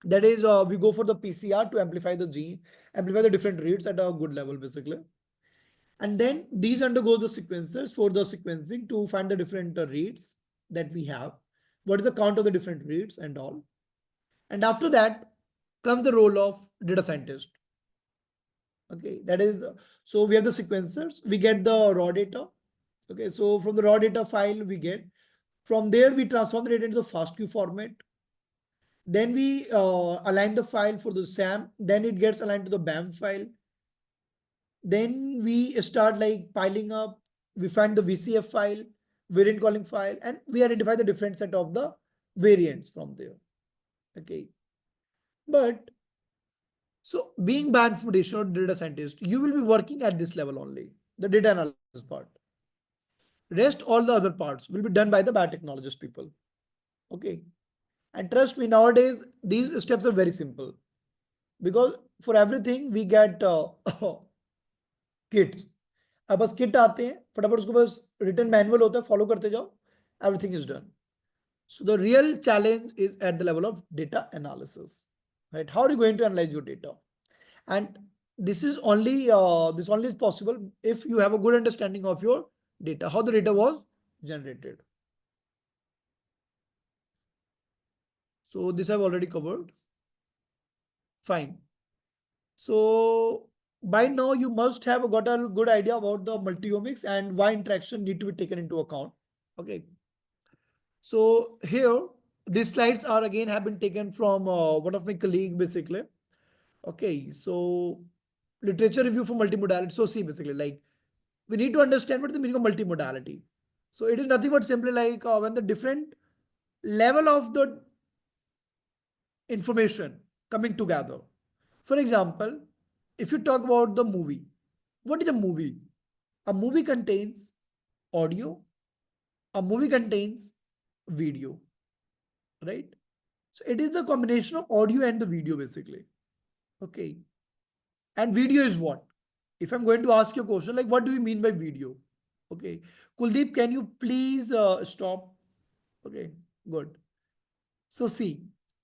That is, we go for the PCR to amplify the gene, amplify the different reads at a good level, basically. And then these undergo the sequencers for the sequencing to find the different reads that we have. What is the count of the different reads and all. And after that comes the role of data scientist. Okay, that is, so we have the sequencers, we get the raw data. Okay, so from the raw data file we get, from there we transform the data into the FASTQ format. Then we align the file for the SAM, then it gets aligned to the BAM file. Then we start like piling up, we find the VCF file, variant calling file, and we identify the different set of the variants from there. Okay, but so being bioinformatician or data scientist, you will be working at this level only, the data analysis part. Rest all the other parts will be done by the biotechnologist people. Okay, and trust me, nowadays these steps are very simple, because for everything we get kits. अब बस kit आते हैं, फटाफट उसको बस return manual होता है, follow करते जाओ, everything is done. So the real challenge is at the level of data analysis, right? How are you going to analyze your data? And this is only this only is possible if you have a good understanding of your data, how the data was generated. So this I've already covered. Fine. So by now you must have got a good idea about the multi-omics and why interaction need to be taken into account. Okay. So here, these slides are again have been taken from one of my colleague, basically. Okay. So literature review for multimodality. So see, basically, like we need to understand what is the meaning of multimodality. So it is nothing but simply like when the different level of the information coming together. For example, if you talk about the movie, what is a movie? A movie contains audio, a movie contains video, right? So it is the combination of audio and the video, basically. Okay. And video is what? If I'm going to ask you a question, like, what do you mean by video? Okay. Kuldeep, can you please stop? Okay, good. So see,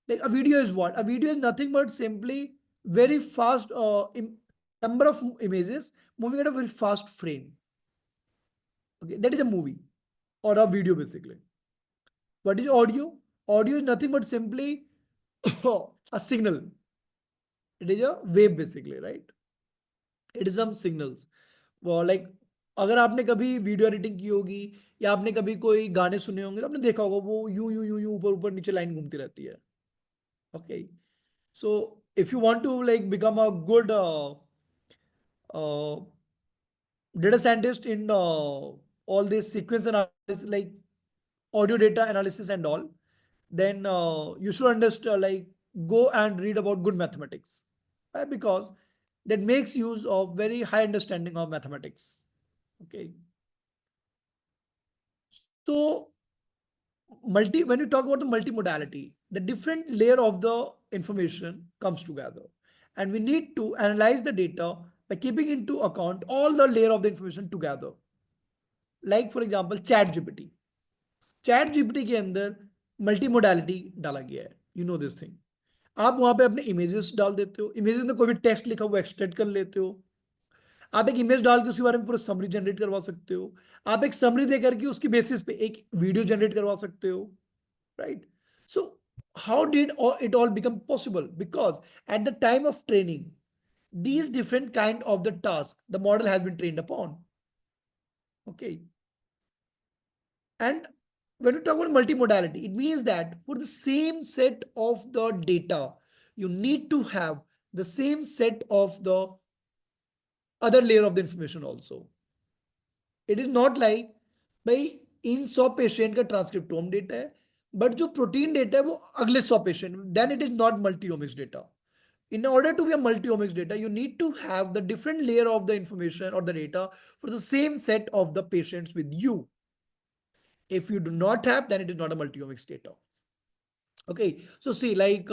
like a video is what? A video is nothing but simply very fast number of images moving at a very fast frame. Okay, that is a movie or a video, basically. What is audio? Audio is nothing but simply a signal. It is a wave, basically, right? It is some signals. Like अगर आपने कभी video editing की होगी या आपने कभी कोई गाने सुने होंगे तो आपने देखा होगा वो यूं यूं यूं यूं ऊपर ऊपर नीचे लाइन घूमती रहती है. Okay, so if you want to like become a good data scientist in all this sequence analysis, like audio data analysis and all, then you should understand, like go and read about good mathematics, because that makes use of very high understanding of mathematics. Okay. So when you talk about the multimodality, the different layer of the information comes together, and we need to analyze the data by keeping into account all the layer of the information together. Like for example, ChatGPT. ChatGPT के अंदर multimodality डाला गया है. You know this thing. आप वहां पे अपने images डाल देते हो, images में कोई भी text लिखा हुआ extract कर लेते हो. आप एक इमेज डाल के उसके बारे में पूरा समरी जनरेट करवा सकते हो, आप एक समरी दे करके उसकी बेसिस पे एक वीडियो जनरेट करवा सकते हो, right? So how did it all become possible? Because at the time of training, these different kind of the task the model has been trained upon. Okay. And when we talk about multimodality, it means that for the same set of the data, you need to have the same set of the other layer of the information also. It is not like भाई इन 100 patient का transcriptome data है, but जो protein data है वो अगले 100 patient, then it is not multiomics data. In order to be a multi-omics data, you need to have the different layer of the information or the data for the same set of the patients with you. If you do not have, then it is not a multi-omics data. Okay, so see, like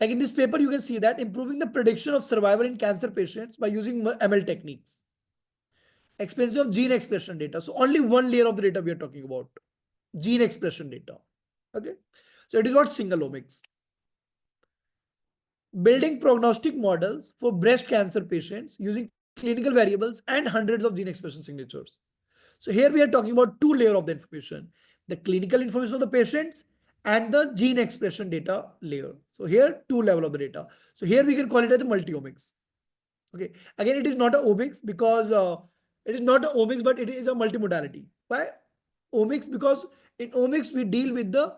in this paper, you can see that improving the prediction of survival in cancer patients by using ML techniques. Expensive of gene expression data. So only one layer of the data we are talking about, gene expression data. Okay, so it is what single omics. Building prognostic models for breast cancer patients using clinical variables and hundreds of gene expression signatures. So here we are talking about two layers of the information, the clinical information of the patients and the gene expression data layer. So here two level of the data. So here we can call it as the multi-omics. Okay, again it is not a omics because it is not a omics, but it is a multimodality. Why omics? Because in omics we deal with the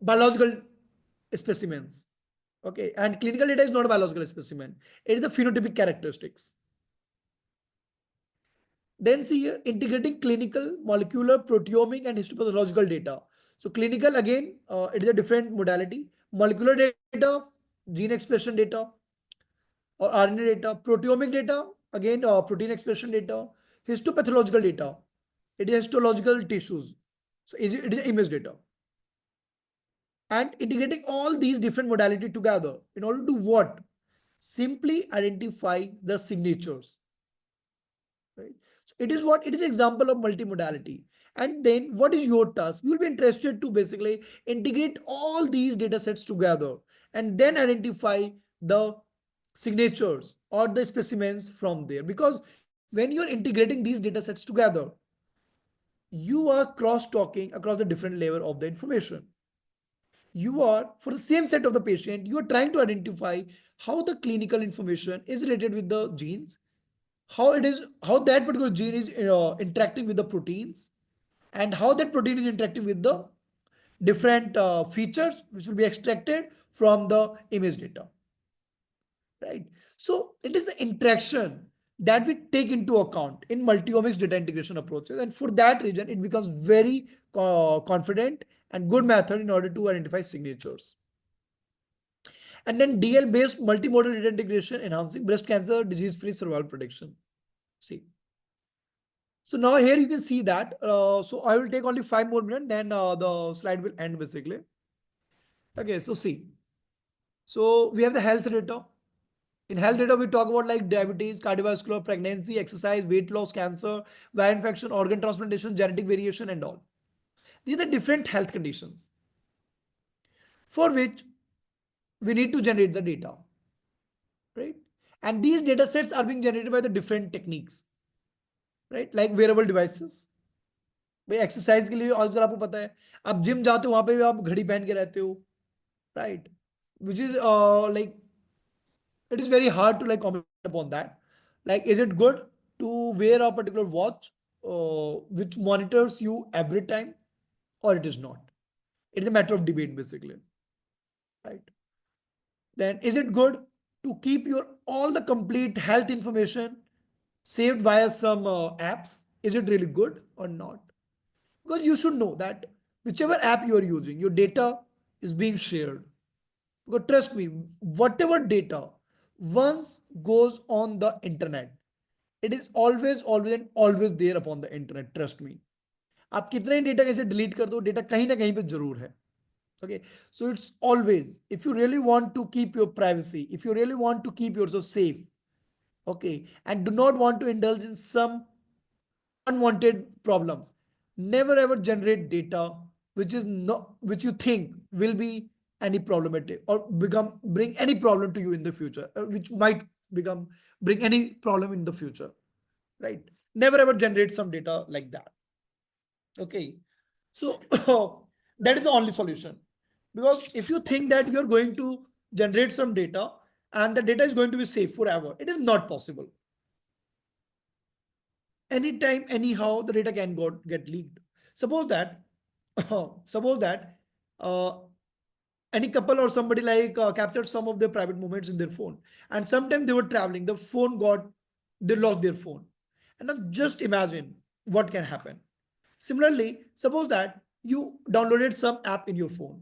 biological specimens. Okay, and clinical data is not a biological specimen. It is the phenotypic characteristics. Then see here, integrating clinical, molecular, proteomic, and histopathological data. So clinical, again, it is a different modality. Molecular data, gene expression data, or RNA data. Proteomic data, again, protein expression data. Histopathological data, it is histological tissues. So it is image data. And integrating all these different modalities together in order to what? Simply identify the signatures, right? So it is what? It is example of multimodality. And then what is your task? You will be interested to basically integrate all these data sets together and then identify the signatures or the specimens from there. Because when you are integrating these data sets together, you are cross-talking across the different layer of the information. You are, for the same set of the patient, you are trying to identify how the clinical information is related with the genes, how that particular gene is interacting with the proteins, and how that protein is interacting with the different features which will be extracted from the image data, right? So it is the interaction that we take into account in multi-omics data integration approaches, and for that reason it becomes very confident and good method in order to identify signatures. And then DL based multimodal data integration enhancing breast cancer disease free survival prediction. See, so now here you can see that so I will take only 5 more minutes, then the slide will end basically. Okay, so see, so we have the health data. In health data, we talk about like diabetes, cardiovascular, pregnancy, exercise, weight loss, cancer, viral infection, organ transplantation, genetic variation, and all. These are different health conditions for which we need to generate the data, right? And these data sets are being generated by the different techniques, right? Like wearable devices. भाई exercise के लिए आजकल आपको पता है, आप gym जाते हो वहां पे भी आप घड़ी पहन के रहते हो, right? Which is like it is very hard to like comment upon that. Like, is it good to wear a particular watch which monitors you every time, or it is not? It is a matter of debate basically, right? Then is it good to keep your all the complete health information saved via some apps? Is it really good or not? Because you should know that whichever app you are using, your data is being shared. Because trust me, whatever data once goes on the internet, it is always and always there upon the internet. Trust me. आप कितना ही data कैसे delete कर दो, data कहीं ना कहीं पे जरूर है. Okay, so it's always, if you really want to keep your privacy, if you really want to keep yourself safe, okay, and do not want to indulge in some unwanted problems, never ever generate data which is not, which you think will be any problematic or bring any problem to you in the future, which might bring any problem in the future, right? Never ever generate some data like that. Okay, so that is the only solution. Because if you think that you're going to generate some data and the data is going to be safe forever, it is not possible. Anytime, anyhow, the data can get leaked. Suppose that, suppose that uh, any couple or somebody like captured some of their private moments in their phone, and sometime they were traveling, the phone they lost their phone. And now just imagine what can happen. Similarly, suppose that you downloaded some app in your phone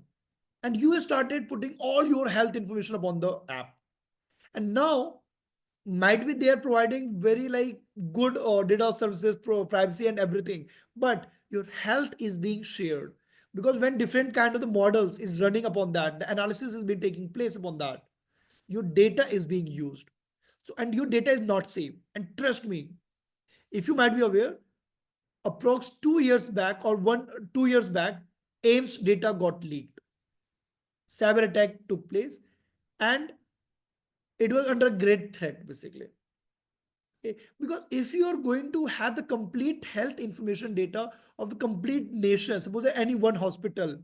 and you started putting all your health information upon the app. And now might be they are providing very like good data services, privacy and everything, but your health is being shared, because when different kind of the models is running upon that, the analysis is being taking place upon that, your data is being used. So, and your data is not safe. And trust me, if you might be aware, approx 2 years back or 2 years back, AIMS data got leaked. Cyber attack took place and it was under great threat basically. Okay. Because if you are going to have the complete health information data of the complete nation, suppose any one hospital,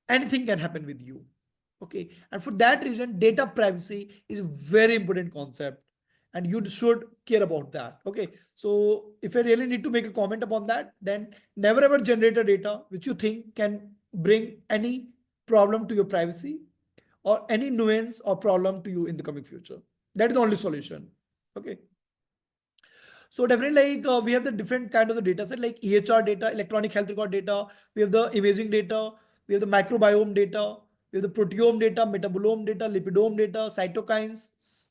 anything can happen with you. Okay. And for that reason, data privacy is a very important concept and you should care about that. Okay. So if I really need to make a comment upon that, then never ever generate a data which you think can bring any problem to your privacy or any nuance or problem to you in the coming future. That is the only solution. Okay. So definitely like we have the different kind of the data set like EHR data, electronic health record data. We have the imaging data. We have the microbiome data. We have the proteome data, metabolome data, lipidome data, cytokines.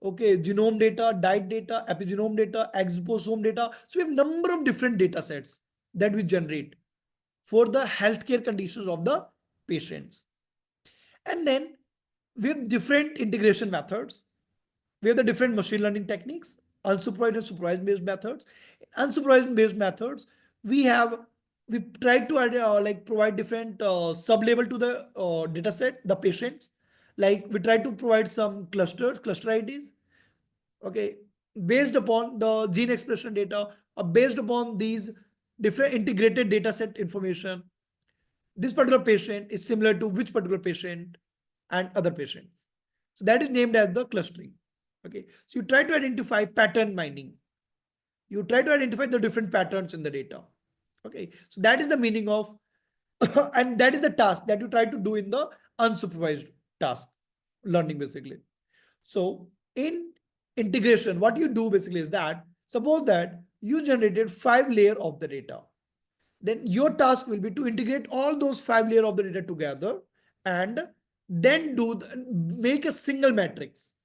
Okay, genome data, diet data, epigenome data, exposome data. So we have number of different data sets that we generate for the healthcare conditions of the patients. And then we have different integration methods. We have the different machine learning techniques, unsupervised and supervised based methods. Unsupervised based methods, we have we try to like provide different sub-level to the data set, the patients. Like we try to provide some cluster IDs, okay, based upon the gene expression data, or based upon these different integrated data set information. This particular patient is similar to which particular patient and other patients. So that is named as the clustering. Okay, so you try to identify pattern mining. You try to identify the different patterns in the data. Okay, so that is the meaning of, and that is the task that you try to do in the unsupervised task learning basically. So in integration, what you do basically is that suppose that you generated 5 layer of the data, then your task will be to integrate all those 5 layer of the data together and then make a single matrix.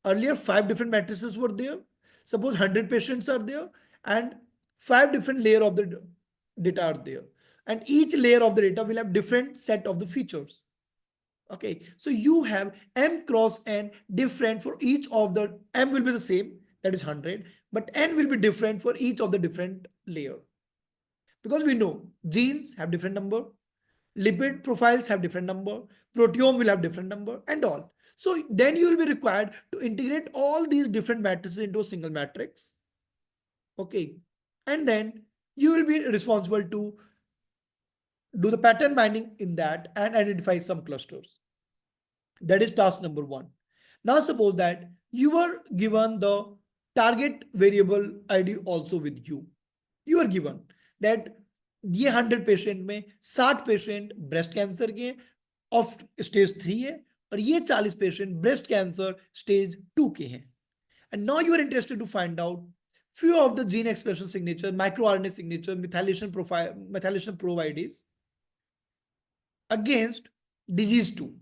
Earlier 5 different matrices were there. Suppose 100 patients are there and 5 different layer of the data are there, and each layer of the data will have different set of the features. Okay, so you have m cross n different for each of the, m will be the same, that is 100, but n will be different for each of the different layer. Because we know genes have different number, lipid profiles have different number, proteome will have different number and all. So then you will be required to integrate all these different matrices into a single matrix. Okay. And then you will be responsible to do the pattern mining in that and identify some clusters. That is task number 1. Now suppose that you were given the target variable ID also with you. You are given that ये 100 patient में 60 patient breast cancer के of stage 3 है और ये 40 patient breast cancer stage 2 के हैं. And now you are interested to find out few of the gene expression signature, microRNA signature, methylation profile, methylation profiles against disease 2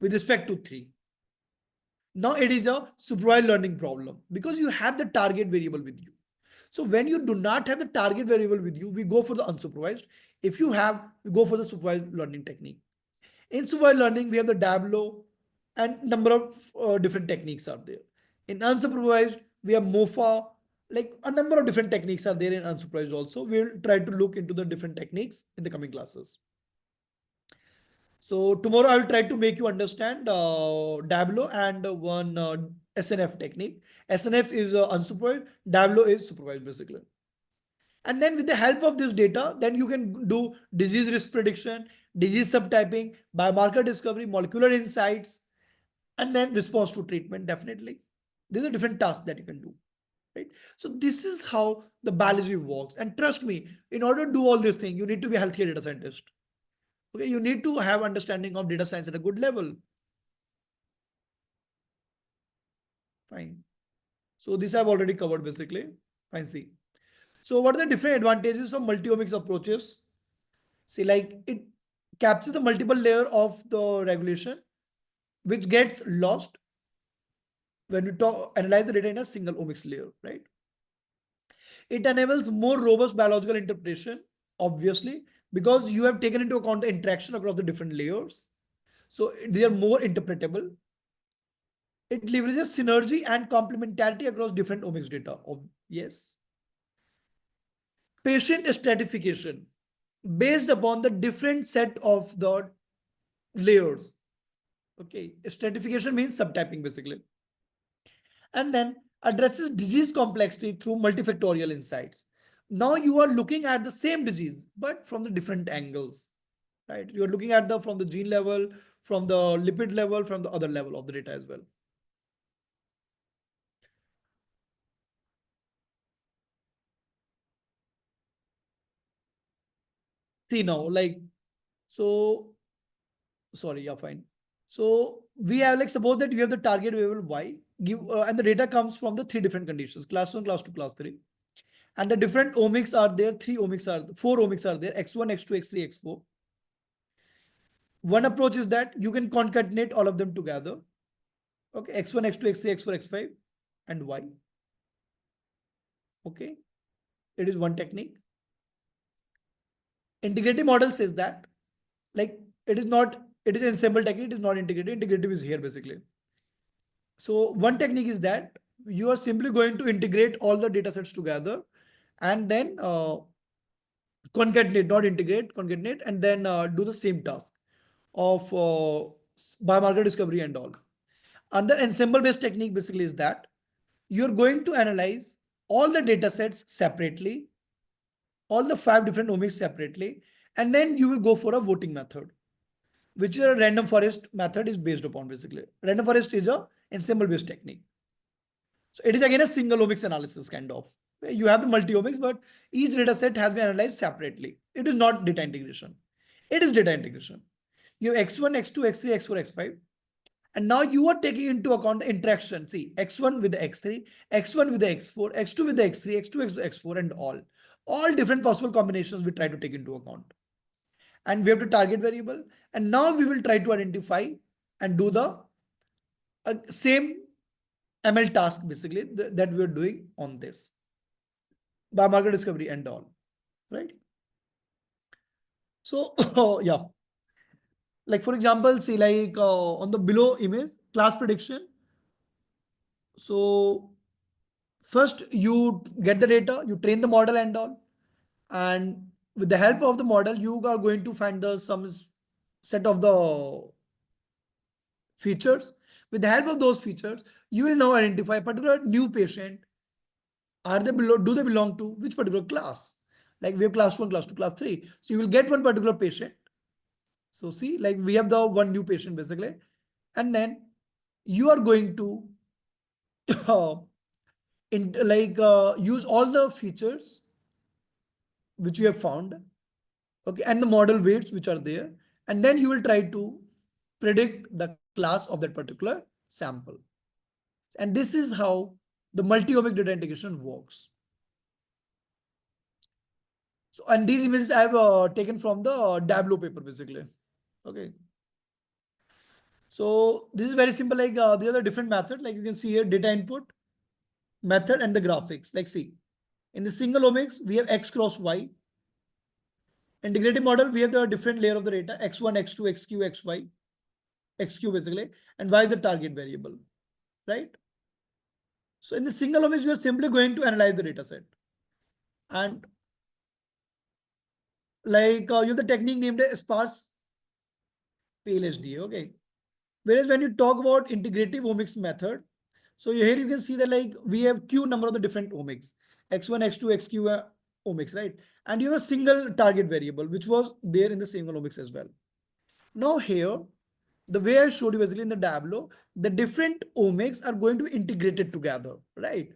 with respect to 3. Now it is a supervised learning problem because you have the target variable with you. So when you do not have the target variable with you, we go for the unsupervised. If you have, we go for the supervised learning technique. In supervised learning, we have the Dablo and number of different techniques are there. In unsupervised, we have MOFA, like a number of different techniques are there in unsupervised also. We'll try to look into the different techniques in the coming classes. So tomorrow I will try to make you understand Tableau and one SNF technique. SNF is unsupervised, Tableau is supervised basically. And then with the help of this data, then you can do disease risk prediction, disease subtyping, biomarker discovery, molecular insights, and then response to treatment, definitely. These are different tasks that you can do, right? So this is how the biology works. And trust me, in order to do all these things, you need to be a healthcare data scientist. Okay, you need to have understanding of data science at a good level. Fine. So this I've already covered basically. Fine, see. So what are the different advantages of multi-omics approaches? See, like it captures the multiple layer of the regulation, which gets lost when we analyze the data in a single omics layer, right? It enables more robust biological interpretation, obviously, because you have taken into account the interaction across the different layers. So they are more interpretable. It leverages synergy and complementarity across different omics data. Yes. Patient stratification based upon the different set of the layers. Okay. Stratification means subtyping basically. And then addresses disease complexity through multifactorial insights. Now you are looking at the same disease, but from the different angles, right? You're looking at from the gene level, from the lipid level, from the other level of the data as well. See now, like, so, sorry, yeah, fine. So we have like, suppose that you have the target variable Y, and the data comes from the three different conditions, class 1, class 2, class 3. And the different omics are there, four omics are there, X1, X2, X3, X4. One approach is that you can concatenate all of them together. Okay, X1, X2, X3, X4, X5, and Y. Okay, it is one technique. Integrative model says that, like, it is ensemble technique, it is not integrative. Integrative is here basically. So one technique is that you are simply going to integrate all the data sets together and then concatenate, not integrate, concatenate, and then do the same task of biomarker discovery and all. Another ensemble based technique basically is that you're going to analyze all the data sets separately, all the 5 different omics separately, and then you will go for a voting method, which is a random forest method is based upon basically. Random forest is a ensemble based technique. So it is again a single omics analysis kind of. You have the multi-omics, but each data set has been analyzed separately. It is not data integration. It is data integration. You have X1, X2, X3, X4, X5. And now you are taking into account the interaction. See, X1 with the X3, X1 with the X4, X2 with the X3, X2 with the X4, and all different possible combinations we try to take into account. And we have to target variable. And now we will try to identify and do the same ML task basically that we are doing on this biomarker discovery and all, right? So yeah, like for example, see like on the below image class prediction. So first you get the data, you train the model and all, and with the help of the model, you are going to find some set of the features. With the help of those features, you will now identify a particular new patient. Do they belong to which particular class? Like we have class 1, class 2, class 3. So you will get one particular patient. So see, like we have the one new patient basically. And then you are going to use all the features which you have found. Okay, and the model weights which are there. And then you will try to predict the class of that particular sample. And this is how the multi-omic data integration works. So, and these images I have taken from the Tableau paper basically. Okay. So this is very simple. Like the other different method, like you can see here, data input method and the graphics. Like see, in the single omics, we have X cross Y. Integrative model, we have the different layer of the data, X1, X2, XQ, XY, XQ basically, and Y is the target variable, right? So in the single omics, you are simply going to analyze the data set. And like you have the technique named as sparse PLHD. Okay. Whereas when you talk about integrative omics method, so here you can see that like we have q number of the different omics, x1, x2, xq omics, right? And you have a single target variable which was there in the single omics as well. Now here, the way I showed you basically in the Tableau, the different omics are going to be integrated together, right?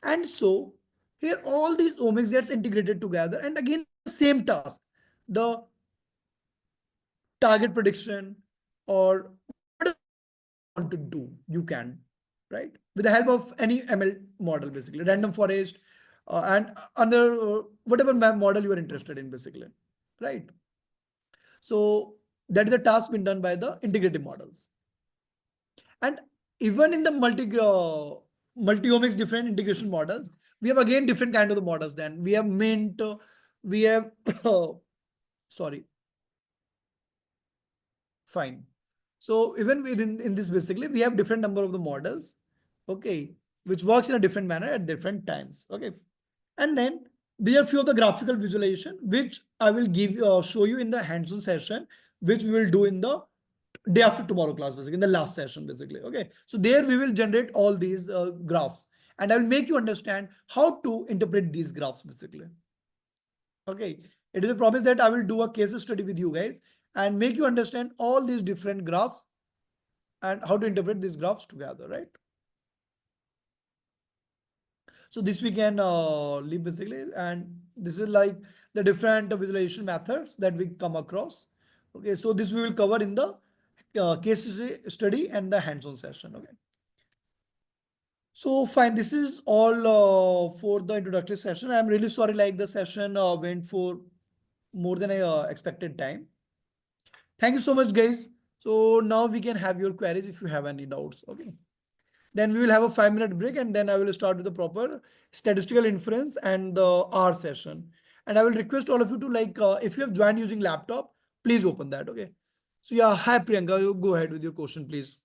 And so here all these omics gets integrated together, and again the same task, the target prediction or want to do, you can, right? With the help of any ML model, basically random forest and other whatever model you are interested in, basically, right? So that is the task being done by the integrative models. And even in the multi-omics different integration models, we have again different kind of the models. Then we have mint, we have sorry, fine. So even within in this, basically we have different number of the models, okay, which works in a different manner at different times, okay. And then there are few of the graphical visualization which I will give show you in the hands-on session, which we will do in the day after tomorrow class, basically in the last session, basically, okay. So there we will generate all these graphs, and I will make you understand how to interpret these graphs, basically, okay. It is a promise that I will do a case study with you guys and make you understand all these different graphs and how to interpret these graphs together, right? So this we can leave basically, and this is like the different visualization methods that we come across. Okay, so this we will cover in the case study and the hands-on session. Okay. So fine, this is all for the introductory session. I'm really sorry, like the session went for more than I expected time. Thank you so much, guys. So now we can have your queries if you have any doubts. Okay. Then we will have a 5-minute break, and then I will start with the proper statistical inference and the R session. And I will request all of you to like, if you have joined using laptop, please open that. Okay. So yeah, hi Priyanka, you go ahead with your question, please.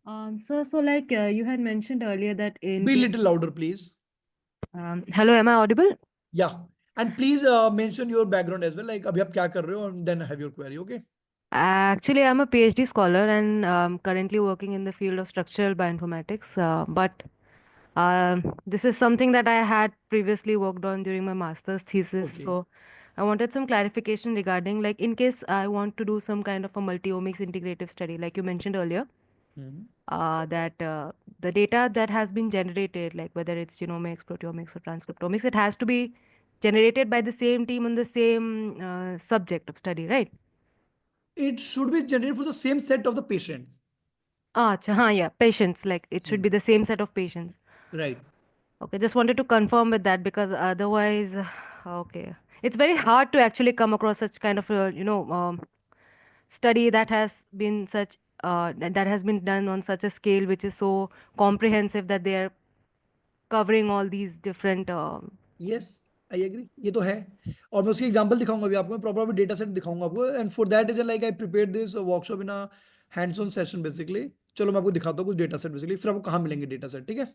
So like you had mentioned earlier that in Be a little louder, please. hello, am I audible? Yeah. And please mention your background as well. Like, abhi aap kya kar rahe ho, and then have your query. Okay. Actually, I'm a PhD scholar and currently working in the field of structural bioinformatics. But this is something that I had previously worked on during my master's thesis. Okay. So I wanted some clarification regarding like in case I want to do some kind of a multi-omics integrative study, like you mentioned earlier. Mhm. That the data that has been generated, like whether it's genomics, proteomics, or transcriptomics, it has to be generated by the same team on the same subject of study, right? It should be generated for the same set of the patients. Acha, yeah, patients, like it should Hmm. be the same set of patients. Right. Okay, just wanted to confirm with that because otherwise, okay, it's very hard to actually come across such kind of study that has been such that has been done on such a scale which is so comprehensive that they are covering all these different Yes, I agree. ये तो है. और मैं उसकी example दिखाऊंगा अभी आपको, मैं प्रॉपर डेटा सेट दिखाऊंगा आपको, and for that is like I prepare this workshop in a hands on session basically. चलो मैं आपको दिखाता हूँ कुछ डेटा सेट बेसिकली, फिर आपको कहाँ मिलेंगे डेटा सेट, ठीक है?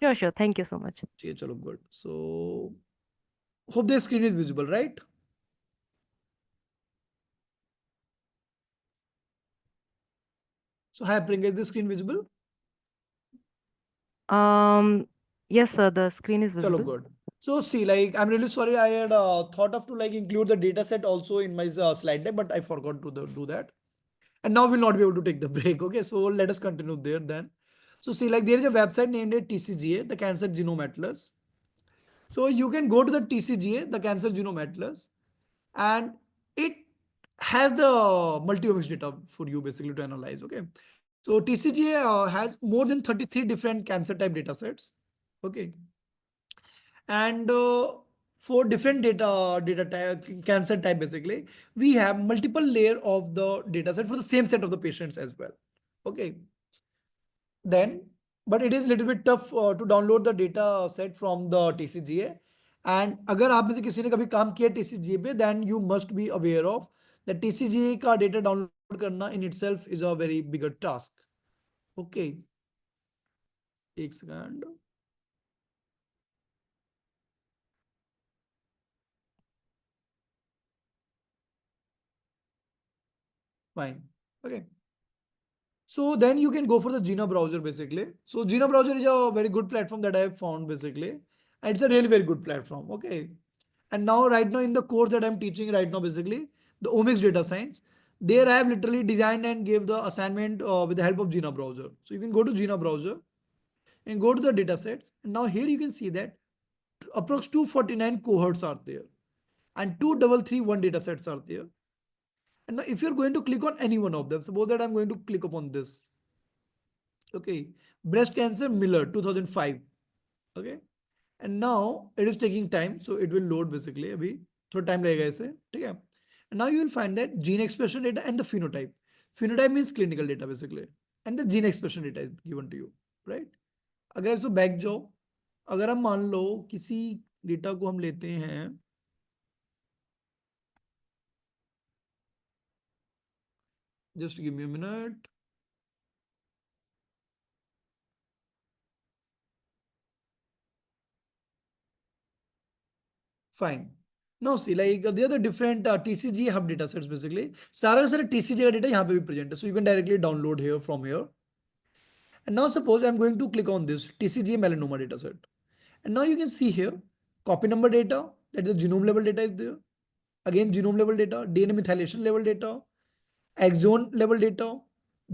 Sure. Thank you so much. ठीक है, चलो good. So hope the screen is visible, right? So hi Priyanka, is the screen visible? Um, yes, sir, the screen is Chalo, visible. good. So see, like I'm really sorry, I had thought of to like include the data set also in my slide deck, but I forgot to do that. And now we'll not be able to take the break. Okay, so let us continue there then. So see, like there is a website named TCGA, the Cancer Genome Atlas. So you can go to the TCGA, the Cancer Genome Atlas, and it has the multi-omics data for you basically to analyze. Okay, so TCGA has more than 33 different cancer type data sets. Okay, and for different data type, cancer type basically, we have multiple layer of the data set for the same set of the patients as well. Okay, then but it is a little bit tough to download the data set from the TCGA. And अगर आप में से किसी ने कभी काम किया TCGA पे, then you must be aware of that TCGA का data download करना in itself is a very bigger task. Okay, एक second. Fine. Okay. So then you can go for the Gina browser basically. So Gina browser is a very good platform that I have found basically. And it's a really very good platform. Okay. And now right now in the course that I'm teaching right now basically, the omics data science, there I have literally designed and gave the assignment with the help of Gina browser. So you can go to Gina browser and go to the data sets. And now here you can see that approx 249 cohorts are there and 2331 data sets are there. And now if you're going to click on any one of them, suppose that I'm going to click upon this. Okay, breast cancer Miller 2005. Okay, and now it is taking time, so it will load basically. अभी थोड़ा time लगेगा इसे, ठीक है? And now you will find that gene expression data and the phenotype. Phenotype means clinical data basically, and the gene expression data is given to you, right? अगर आप इसको back जाओ, अगर हम मान लो किसी डेटा को हम लेते हैं, just give me a minute. Fine. Now see, like there are the different TCG hub data sets basically. सारा सारा TCG का data यहाँ पे भी present है, so you can directly download here from here. And now suppose I'm going to click on this TCG melanoma data set, and now you can see here copy number data, that is the genome level data is there. Again genome level data, DNA methylation level data, exon level data,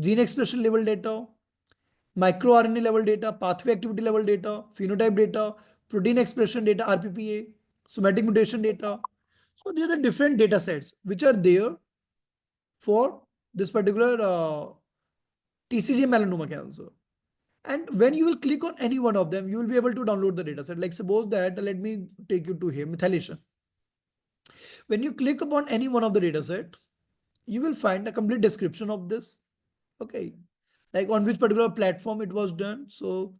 gene expression level data, microRNA level data, pathway activity level data, phenotype data, protein expression data, RPPA, somatic mutation data. So these are the different data sets which are there for this particular TCG melanoma cancer. And when you will click on any one of them, you will be able to download the data set. Like suppose that, let me take you to here, methylation. When you click upon any one of the data set, you will find a complete description of this. Okay, like on which particular platform it was done. So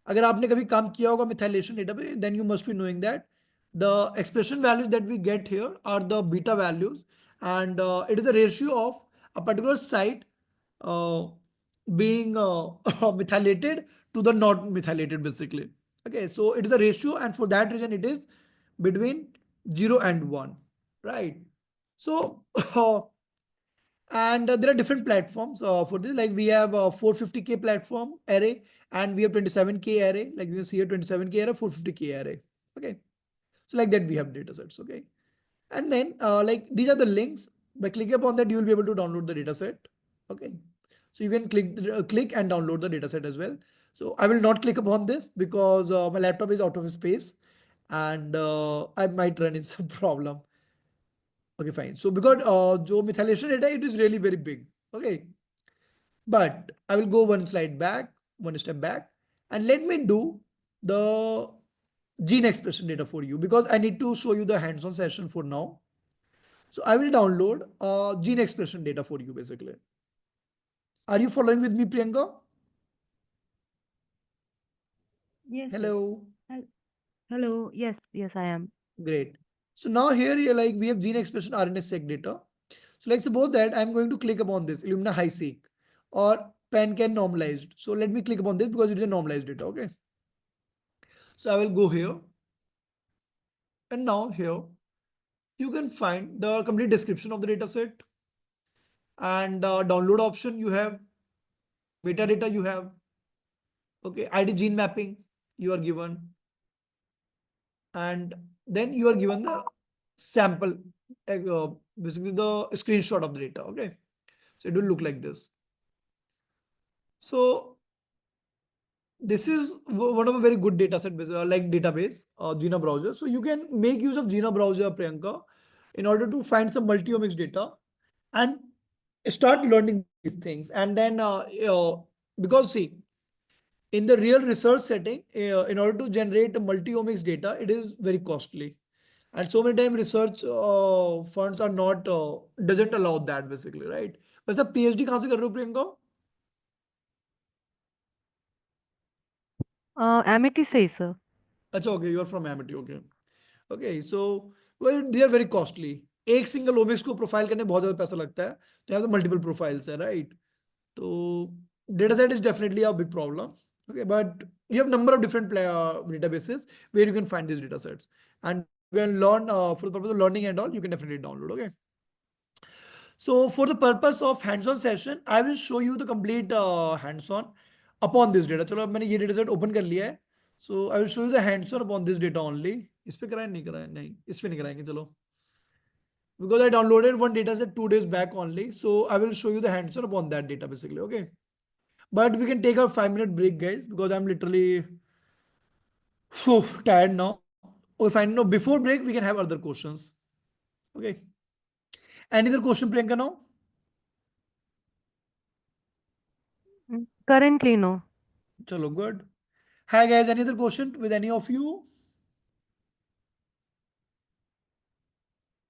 अगर आपने कभी काम किया होगा methylation data पे, then you must be knowing that the expression values that we get here are the beta values, and it is a ratio of a particular site being methylated to the not methylated basically. Okay, so it is a ratio, and for that reason it is between 0 and 1, right? So and there are different platforms for this, like we have a 450k platform array, and we have 27k array, like you can see here 27k array, 450k array. Okay, so like that we have data sets. Okay, and then like these are the links. By clicking upon that, you will be able to download the data set. Okay, so you can click and download the data set as well. So I will not click upon this because my laptop is out of space, and I might run into some problem. Okay, fine. So because जो methylation data, it is really very big. Okay, but I will go one slide back, one step back, and let me do the gene expression data for you, because I need to show you the hands-on session for now. So I will download gene expression data for you basically. Are you following with me, Priyanka? Yes. Sir. Hello. Hello. Yes, I am. Great. So now here like we have gene expression RNA-seq data. So like suppose that I'm going to click upon this Illumina high-seq or PanCan normalized. So let me click upon this because it is a normalized data. Okay. So I will go here, and now here you can find the complete description of the data set, and download option you have, metadata you have. Okay, ID gene mapping you are given, and then you are given the sample, basically the screenshot of the data. Okay, so it will look like this. So this is one of a very good data set, like database, Gina browser. So you can make use of Gina browser, Priyanka, in order to find some multi-omics data and start learning these things. And then because see, in the real research setting, in order to generate multi-omics data, it is very costly. And so many times research funds are not, doesn't allow that basically, right? वैसे PhD कहाँ से कर रहे हो Priyanka? Amity says, sir. अच्छा, okay, you are from Amity, okay. Okay, so well, they are very costly. एक single omics को profile करने बहुत ज़्यादा पैसा लगता है. तो यहाँ तो multiple profiles है, right? तो data set is definitely a big problem. Okay, but you have number of different databases where you can find these data sets, and you can learn for the purpose of learning and all. You can definitely download. Okay. So for the purpose of hands-on session, I will show you the complete hands-on upon this data. चलो अब मैंने ये data set open कर लिया है. So I will show you the hands-on upon this data only. इस पे कराएं नहीं कराएं नहीं इस पे नहीं कराएंगे चलो. Because I downloaded one data set 2 days back only. So I will show you the hands-on upon that data basically. Okay. But we can take a 5-minute break, guys, because I'm literally tired now. Okay, fine. No, before break, we can have other questions. Okay. Any other question, Priyanka, now? Currently, no. Chalo, good. Hi, guys. Any other question with any of you?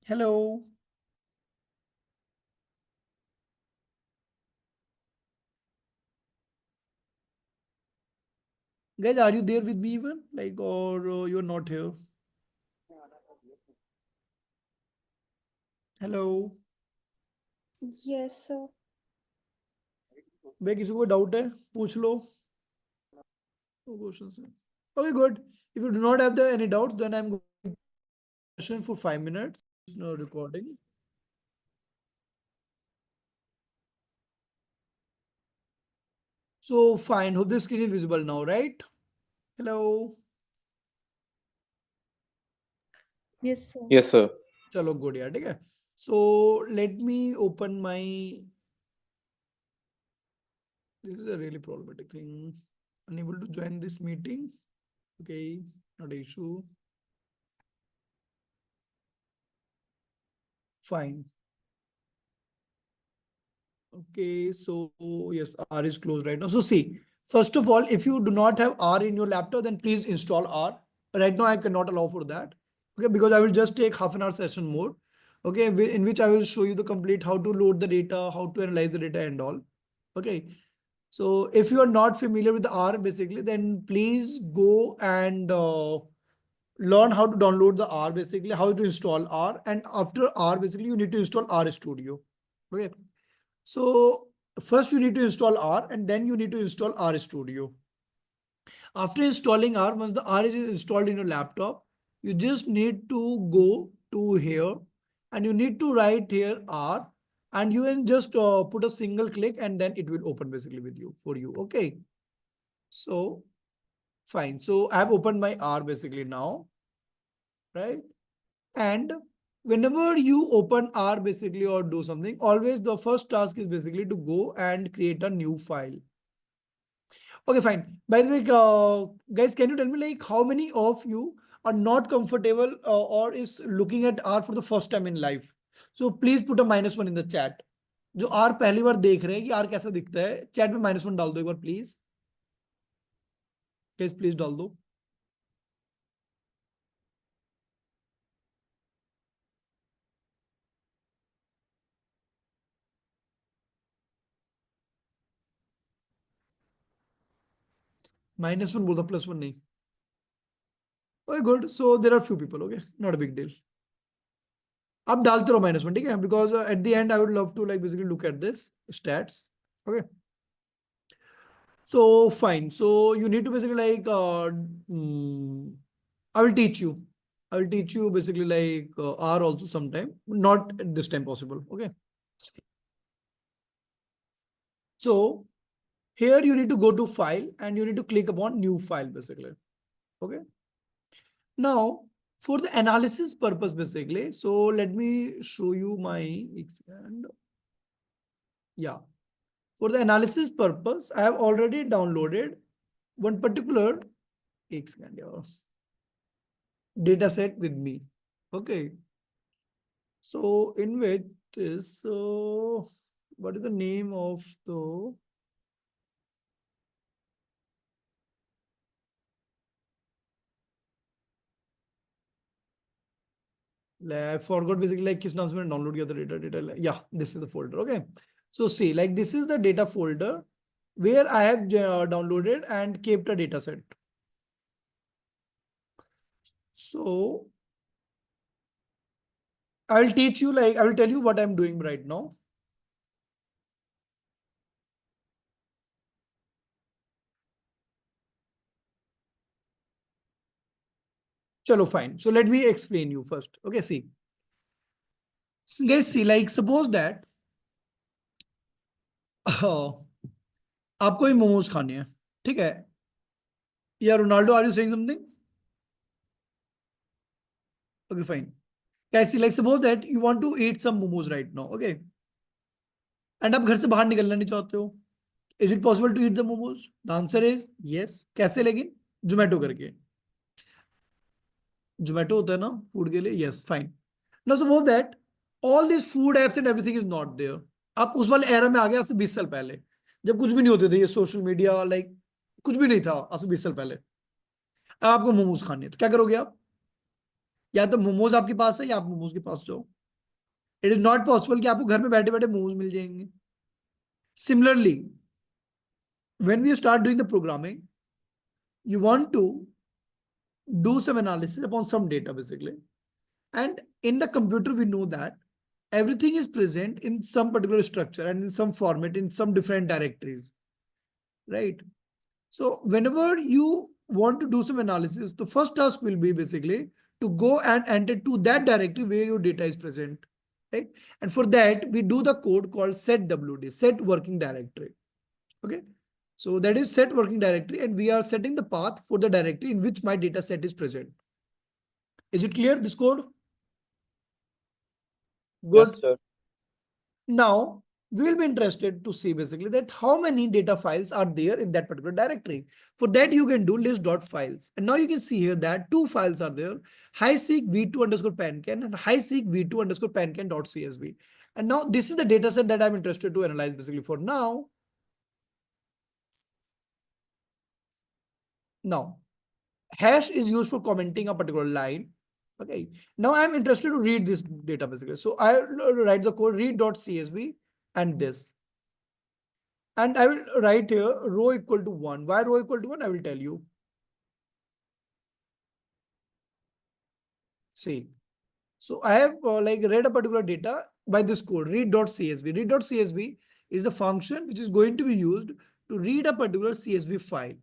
Hello. Guys, are you there with me even? Like, or you're not here? Hello. Yes, sir. भाई किसी को doubt है पूछ लो. No questions. Okay, good. If you do not have any doubts, then I'm going to session for 5 minutes. No recording. So fine. Hope the screen is visible now, right? Hello. Yes, sir. Yes, sir. Chalo good यार ठीक है. So let me open my. This is a really problematic thing. Unable to join this meeting. Okay, not an issue. Fine. Okay, so yes, R is closed right now. So see, first of all, if you do not have R in your laptop, then please install R. Right now, I cannot allow for that. Okay, because I will just take half an hour session more. Okay, in which I will show you the complete how to load the data, how to analyze the data and all. Okay, so if you are not familiar with the R basically, then please go and learn how to download the R basically, how to install R. And after R, basically, you need to install R Studio. Okay. So first you need to install R and then you need to install R Studio. After installing R, once the R is installed in your laptop, you just need to go to here and you need to write here R and you can just put a single click and then it will open basically with you for you. Okay. So fine. So I have opened my R basically now, right? And whenever you open R basically or do something, always the first task is basically to go and create a new file. Okay, fine. By the way, guys, can you tell me like how many of you are not comfortable or is looking at R for the first time in life? So please put a -1 in the chat. जो R पहली बार देख रहे हैं कि R कैसा दिखता है, chat में -1 डाल दो एक बार प्लीज. Guys, प्लीज डाल दो. -1 बोलता +1 नहीं. Okay, good. So there are few people. Okay, not a big deal. आप डालते रहो -1 ठीक है, because at the end I would love to like basically look at this stats. Okay. So fine. So you need to basically like I will teach you. I will teach you basically like R also sometime, not at this time possible. Okay. So here you need to go to file and you need to click upon new file basically. Okay. Now for the analysis purpose basically, so let me show you my expand. Yeah. For the analysis purpose, I have already downloaded one particular data set with me. Okay. So in which is, what is the name of the I forgot basically like किस नाम से मैंने download किया था data. Yeah, this is the folder. Okay. So see, like this is the data folder where I have downloaded and kept a data set. So I will teach you like, I will tell you what I'm doing right now. Chalo, fine. So let me explain you first. Okay, see. Guys, see, like suppose that आपको ही मोमोज खाने हैं, ठीक है? या Ronaldo, are you saying something? Okay fine. कैसी, like suppose that you want to eat some momos right now, okay, and आप घर से बाहर निकलना नहीं चाहते हो, is it possible to eat the momos? The answer is yes. कैसे? लेकिन जोमेटो करके, जोमेटो होता है ना फूड के लिए, yes fine. Now suppose that all this food apps and everything is not there. आप उस वाले एरा में आ गए आज से 20 साल पहले, जब कुछ भी नहीं होते थे ये सोशल मीडिया, लाइक कुछ भी नहीं था आज से 20 साल पहले। अब आपको मोमोज खाने हैं तो क्या करोगे आप? या तो मोमोज आपके पास है या आप मोमोज के पास जाओ। इट इज नॉट पॉसिबल कि आपको घर में बैठे बैठे मोमोज मिल जाएंगे। Similarly, when we start doing the programming, you want to do some analysis upon some data basically, and in the computer we know that everything is present in some particular structure and in some format in some different directories, right? So whenever you want to do some analysis, the first task will be basically to go and enter to that directory where your data is present, right? And for that we do the code called setwd, set working directory. Okay, so that is set working directory, and we are setting the path for the directory in which my data set is present. Is it clear, this code? Good. Yes, sir. Now we will be interested to see basically that how many data files are there in that particular directory. For that you can do list.files, and now you can see here that two files are there, highseq v2 underscore pancan and highseq v2 underscore pancan.csv. And now this is the data set that I'm interested to analyze basically for now. Now hash is used for commenting a particular line. Okay, now I'm interested to read this data basically. So I write the code read.csv and this. And I will write here row equal to 1. Why row equal to 1? I will tell you. See, so I have like read a particular data by this code read.csv. Read.csv is the function which is going to be used to read a particular CSV file.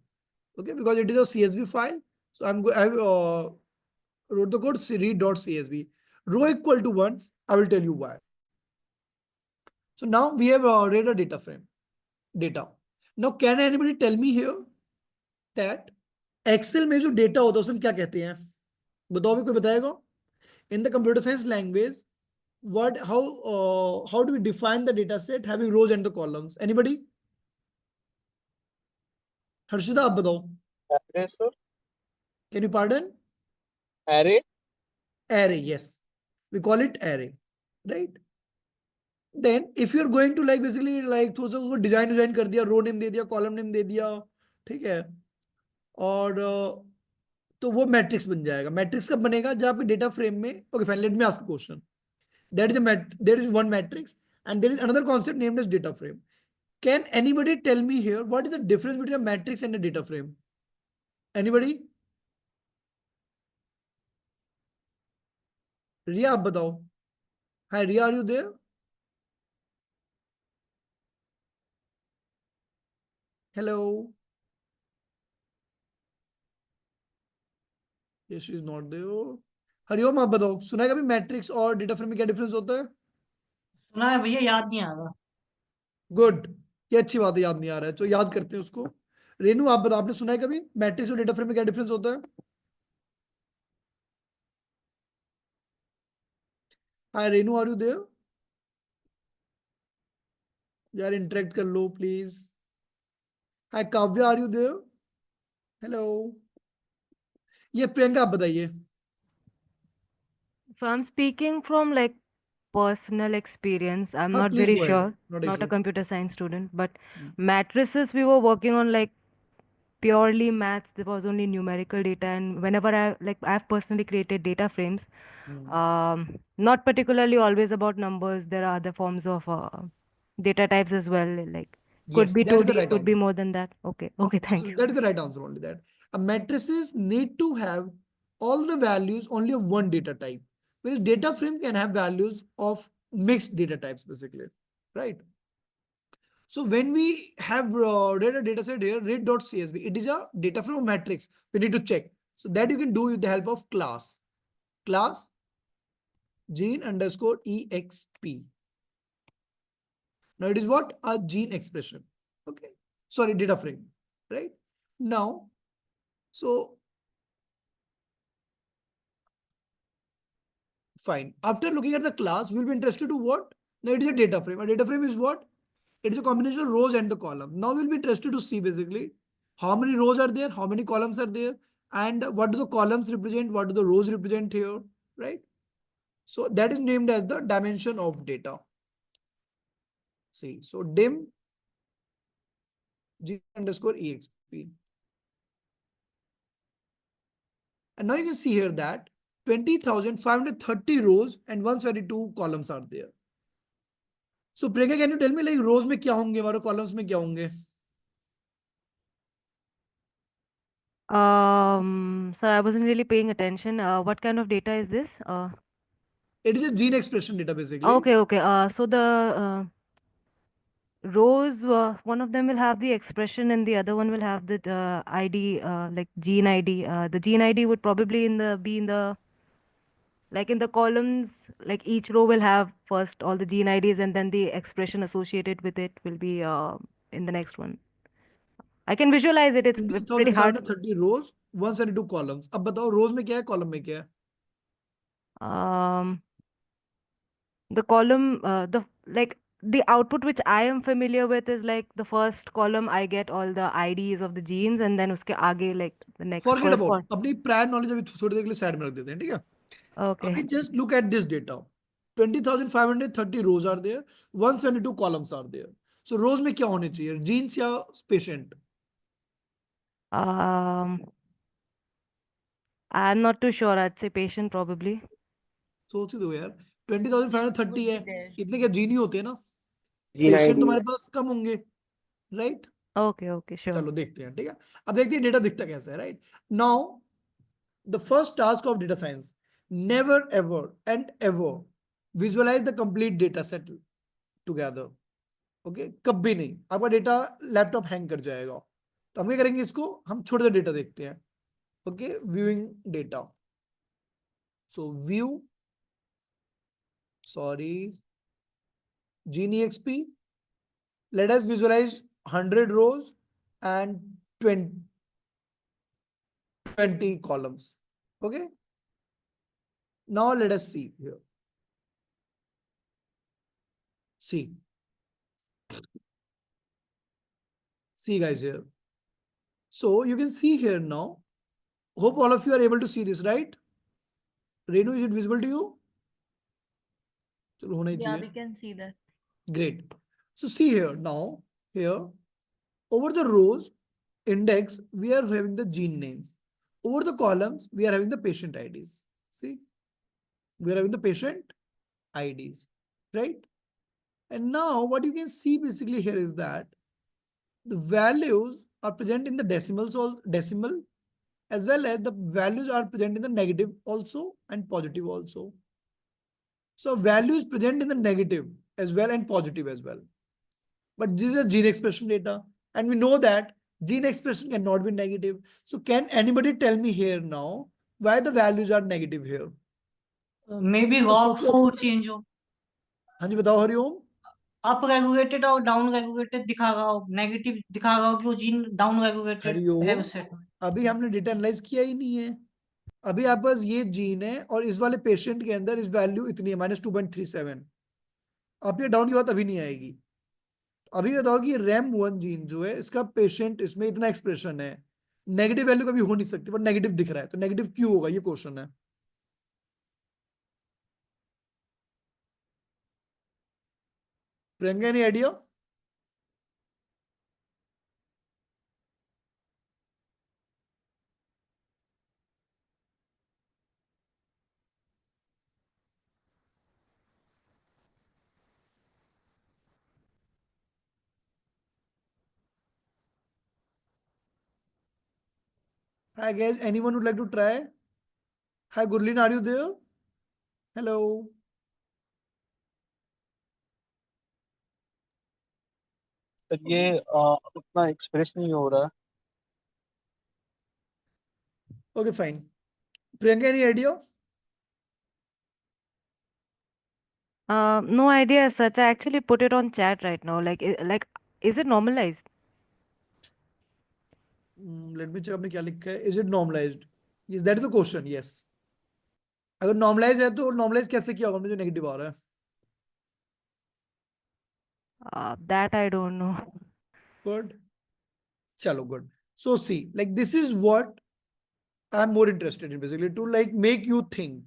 Okay, because it is a CSV file. So I wrote the code read.csv. Row equal to 1. I will tell you why. So now we have read a data frame. Data. Now can anybody tell me here that Excel में जो data होता है उसमें क्या कहते हैं? बताओ भी, कोई बताएगा? In the computer science language, how do we define the data set having rows and the columns? Anybody? Harshita, आप बताओ. Array, sir. Can you pardon? Array. Array, yes. We call it array, right? Then if you're going to like basically like थोड़ा सा उसको design कर दिया, रो name दे दिया, column name दे दिया, ठीक है, और तो वो मैट्रिक्स बन जाएगा. मैट्रिक्स कब बनेगा? जब आपके डेटा फ्रेम में, okay fine, let me ask question. There is one matrix and there is another concept named as data frame. Can anybody tell me here what is the difference between a matrix and a data frame? Anybody? Riya, आप बताओ. Hi Riya, are you there? Hello. Yes, she is not there. Hariom, आप बताओ, सुना है कभी matrix और data frame में क्या डिफरेंस होता है? सुना है भैया, याद नहीं आ रहा। गुड, ये अच्छी बात है, याद नहीं आ रहा है तो याद करते हैं उसको. रेनू, आप बताओ, आपने सुना है कभी मैट्रिक्स और डेटा फ्रेम में क्या डिफरेंस होता है? Hi Renu, are you there? यार इंटरेक्ट कर लो please. Hi Kavya, are you there? Hello. ये प्रियंका, आप बताइए. So I'm speaking from like personal experience. I'm हाँ not please very go ahead, sure, not not a issue. computer science student, but matrices we were working on like purely maths. There was only numerical data, and whenever I've personally created data frames, not particularly always about numbers. There are other forms of data types as well. Like could Yes, be that is the 2D, right could be answer. more than that. Okay, okay, thank So you. that is the right answer, only that. A matrices need to have all the values only of one data type, whereas data frame can have values of mixed data types basically, right? So when we have read a data set here, read.csv, it is a data frame matrix. We need to check. So that you can do with the help of class gene underscore exp. Now it is what? A gene expression. Okay. Sorry, data frame. Right? Now, so fine. After looking at the class, we'll be interested to what? Now it is a data frame. A data frame is what? It is a combination of rows and the column. Now we'll be interested to see basically how many rows are there, how many columns are there, and what do the columns represent, what do the rows represent here, right? So that is named as the dimension of data. See, so dim g underscore exp. And now you can see here that 20,530 rows and 172 columns are there. So Priyanka, can you tell me like rows में क्या होंगे हमारे columns में क्या होंगे? So I wasn't really paying attention. What kind of data is this? It is a gene expression data basically. Okay. So the rows, one of them will have the expression and the other one will have the ID, like gene ID. The gene ID would probably be in the like in the columns, like each row will have first all the gene IDs and then the expression associated with it will be in the next one. I can visualize it. It's pretty hard. 20,530 rows, 172 columns. अब बताओ rows में क्या है, column में क्या है? The column, the output which I am familiar with is like the first column I get all the IDs of the genes and then uske aage like the next Forget about correspond. अपनी prior knowledge अभी थोड़ी देर के लिए side में रख देते हैं, ठीक है? Okay. अभी just look at this data. 20,530 rows are there, 172 columns are there. So rows में क्या होने चाहिए? Genes या patient? I'm not too sure. I'd say patient probably. सोच ही दो यार. 20,530 है. इतने क्या gene ही होते हैं ना? Gene Patient ID. तुम्हारे पास कम होंगे, right? Okay, sure. चलो देखते हैं, ठीक है? अब देखते हैं डेटा दिखता कैसा है, right? Now, the first task of data science, never ever and ever visualize the complete data set together. Okay कभी नहीं. आपका डेटा लैपटॉप हैंग कर जाएगा. तो हम क्या करेंगे, इसको हम छोटे छोटे डेटा देखते हैं. Okay viewing data. So view sorry gene exp. Let us visualize 100 rows and 20 columns. Okay, now let us see here. See guys here. So you can see here now. Hope all of you are able to see this, right? Renu, is it visible to you? चलो होना ही Yeah, चाहिए. we can see that. Great. So see here now, here over the rows index, we are having the gene names. Over the columns, we are having the patient IDs. See, we are having the patient IDs, right? And now what you can see basically here is that the values are present in the decimals or decimal, as well as the values are present in the negative also and positive also. So value is present in the negative as well and positive as well. But this is a gene expression data. And we know that gene expression cannot be negative. So can anybody tell me here now why the values are negative here? Maybe तो raw सोचो. flow change हो. हाँ जी बताओ Hariom. Up regulated और down regulated दिखा रहा हो, negative दिखा रहा हो कि वो जीन डाउन रेगुलेटेड है हरिओम. उस सेट में. अभी हमने डेटा एनालाइज किया ही नहीं है. अभी आप पास ये जीन है और इस वाले पेशेंट के अंदर इस वैल्यू इतनी है -2.37. आप ये डाउन की बात अभी नहीं आएगी. अभी बताओ कि रैम 1 जीन जो है इसका पेशेंट इसमें इतना एक्सप्रेशन है, नेगेटिव वैल्यू कभी हो नहीं सकती, बट नेगेटिव दिख रहा है. तो नेगेटिव क्यों होगा, ये क्वेश्चन है. Priyanka any idea? Hi guys, anyone would like to try? Hi Gurleen, are you there? Hello. तो ये उतना एक्सप्रेस नहीं हो रहा. Okay, fine. Priyanka, any idea? No idea as such. I actually put it on chat right now. Like, is it normalized? Let me check आपने क्या लिखा है. Is it normalized? Yes, that is the question. Yes. अगर normalize है तो normalize कैसे किया होगा, मुझे नेगेटिव आ रहा है. That I don't know. Good. Chalo, good. So see, like this is what I'm more interested in, basically to like make you think.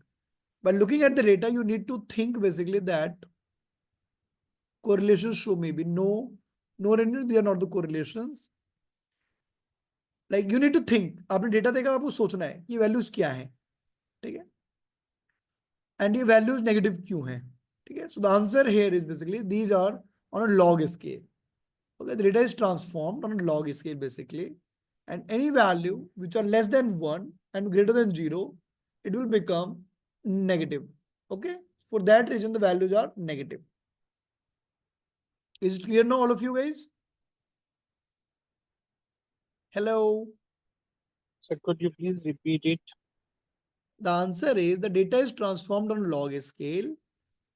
By looking at the data, you need to think basically that correlations show maybe no, they are not the correlations. Like you need to think. आपने data देखा, आपको सोचना है कि values क्या है, ठीक है, एंड ये वैल्यूज नेगेटिव क्यों हैं, ठीक है. So the answer here is basically these are on a log scale. Okay, the data is transformed on a log scale basically, and any value which are less than 1 and greater than 0, it will become negative. Okay, for that reason the values are negative. Is it clear now, all of you guys? Hello. So could you please repeat it? The answer is the data is transformed on log scale.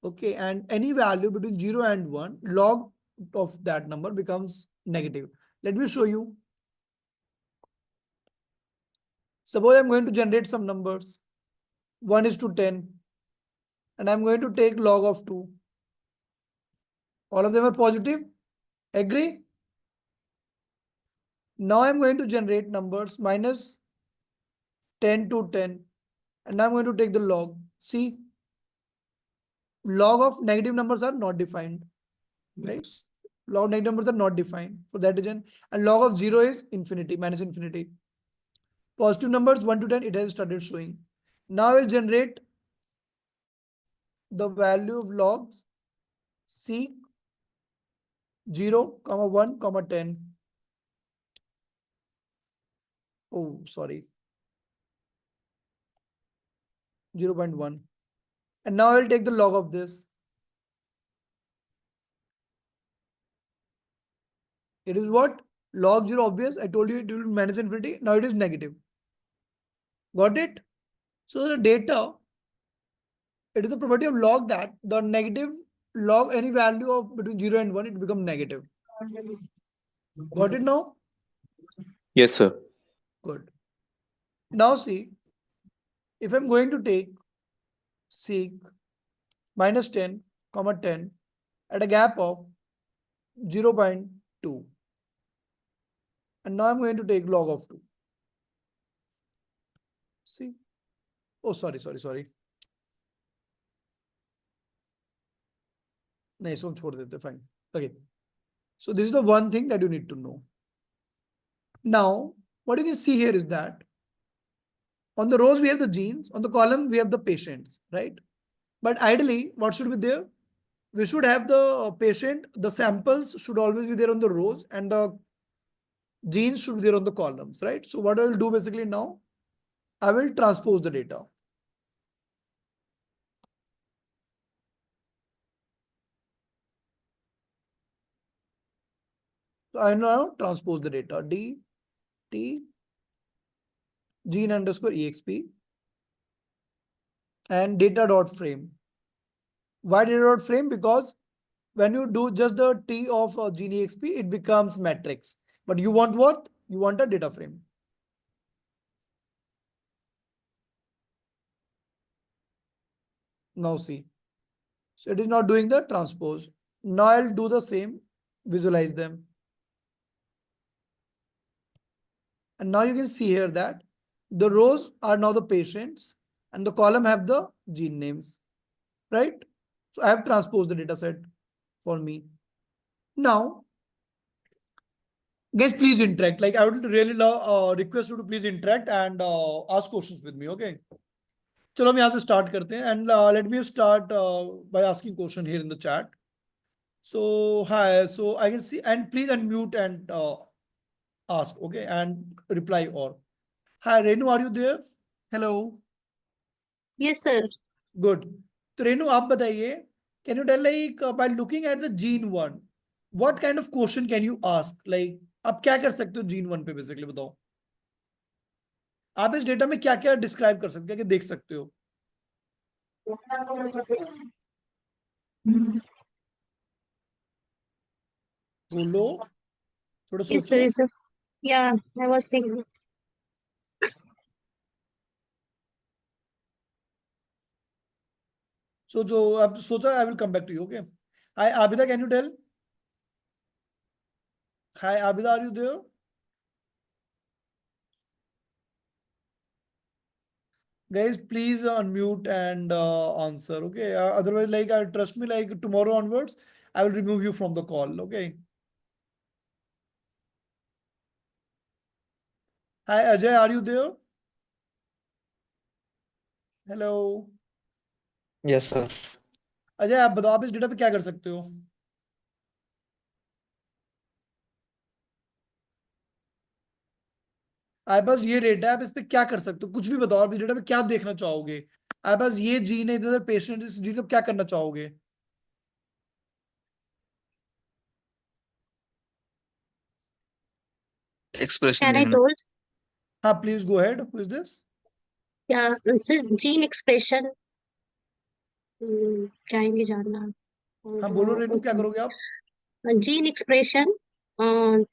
Okay, and any value between 0 and 1, log of that number becomes negative. Let me show you. Suppose I'm going to generate some numbers 1 is to 10, and I'm going to take log of 2. All of them are positive. Agree? Now I'm going to generate numbers minus 10 to 10, and I'm going to take the log. See, log of negative numbers are not defined, right? Log of negative numbers are not defined for that reason, and log of 0 is infinity, minus infinity. Positive numbers 1 to 10, it has started showing. Now I will generate the value of logs. See, 0, 1, 10. Oh, sorry. 0.1. And now I will take the log of this. It is what? Log 0, obvious. I told you it will be minus infinity. Now it is negative. Got it? So the data, it is the property of log that the negative log any value of between 0 and 1, it becomes negative. Got it now? Yes, sir. Good. Now see, if I'm going to take seek minus 10, 10 at a gap of 0.2. And now I'm going to take log of 2. See? Oh, sorry. No, इसको छोड़ देते, fine. Okay. So this is the one thing that you need to know. Now, what you can see here is that on the rows we have the genes, on the column we have the patients, right? But ideally, what should be there? We should have the patient, the samples should always be there on the rows, and the genes should be there on the columns, right? So what I will do basically now, I will transpose the data. So I now transpose the data. D T gene underscore exp and data dot frame. Why data dot frame? Because when you do just the T of gene exp, it becomes matrix. But you want what? You want a data frame. Now see. So it is not doing the transpose. Now I'll do the same. Visualize them. And now you can see here that the rows are now the patients and the column have the gene names, right? So I have transposed the data set for me. Now, guys, please interact. Like I would really love, request you to please interact and ask questions with me. Okay. चलो हम यहाँ से start करते हैं and let me start by asking question here in the chat. So hi, so I can see and please unmute and ask, okay, and reply or. Hi, Renu, are you there? Hello. Yes, sir. Good. तो रेनू आप बताइए, can you tell like by looking at the gene one, what kind of question can you ask? Like आप क्या कर सकते हो gene one पे basically बताओ. आप इस डेटा में क्या क्या डिस्क्राइब कर सकते हो, क्या क्या देख सकते हो? बोलो, थोड़ा Yes, sir. सोचो. Yes, sir. Yeah, I was thinking. So जो आप सोचा, I will come back to you. Okay. Hi Abida, can you tell? Hi Abida, are you there? Guys, please unmute and answer. Okay. Otherwise, like, trust me, like tomorrow onwards, I will remove you from the call. Okay. Hi Ajay, are you there? Hello. Yes sir. Ajay, आप बताओ, आप इस data पे क्या कर सकते हो? आपके पास ये डेटा है, आप इस पे क्या कर सकते हो? कुछ भी बताओ, आप इस डेटा पे क्या देखना चाहोगे? आपके पास ये जीन है, इधर पेशेंट, इस जीन को क्या करना चाहोगे? एक्सप्रेशन Can I देखना। told? हाँ, please go head. Who is this? Yeah, sir. Gene expression. चाहेंगे जानना. हाँ, बोलो रेनू, क्या करोगे आप? जीन एक्सप्रेशन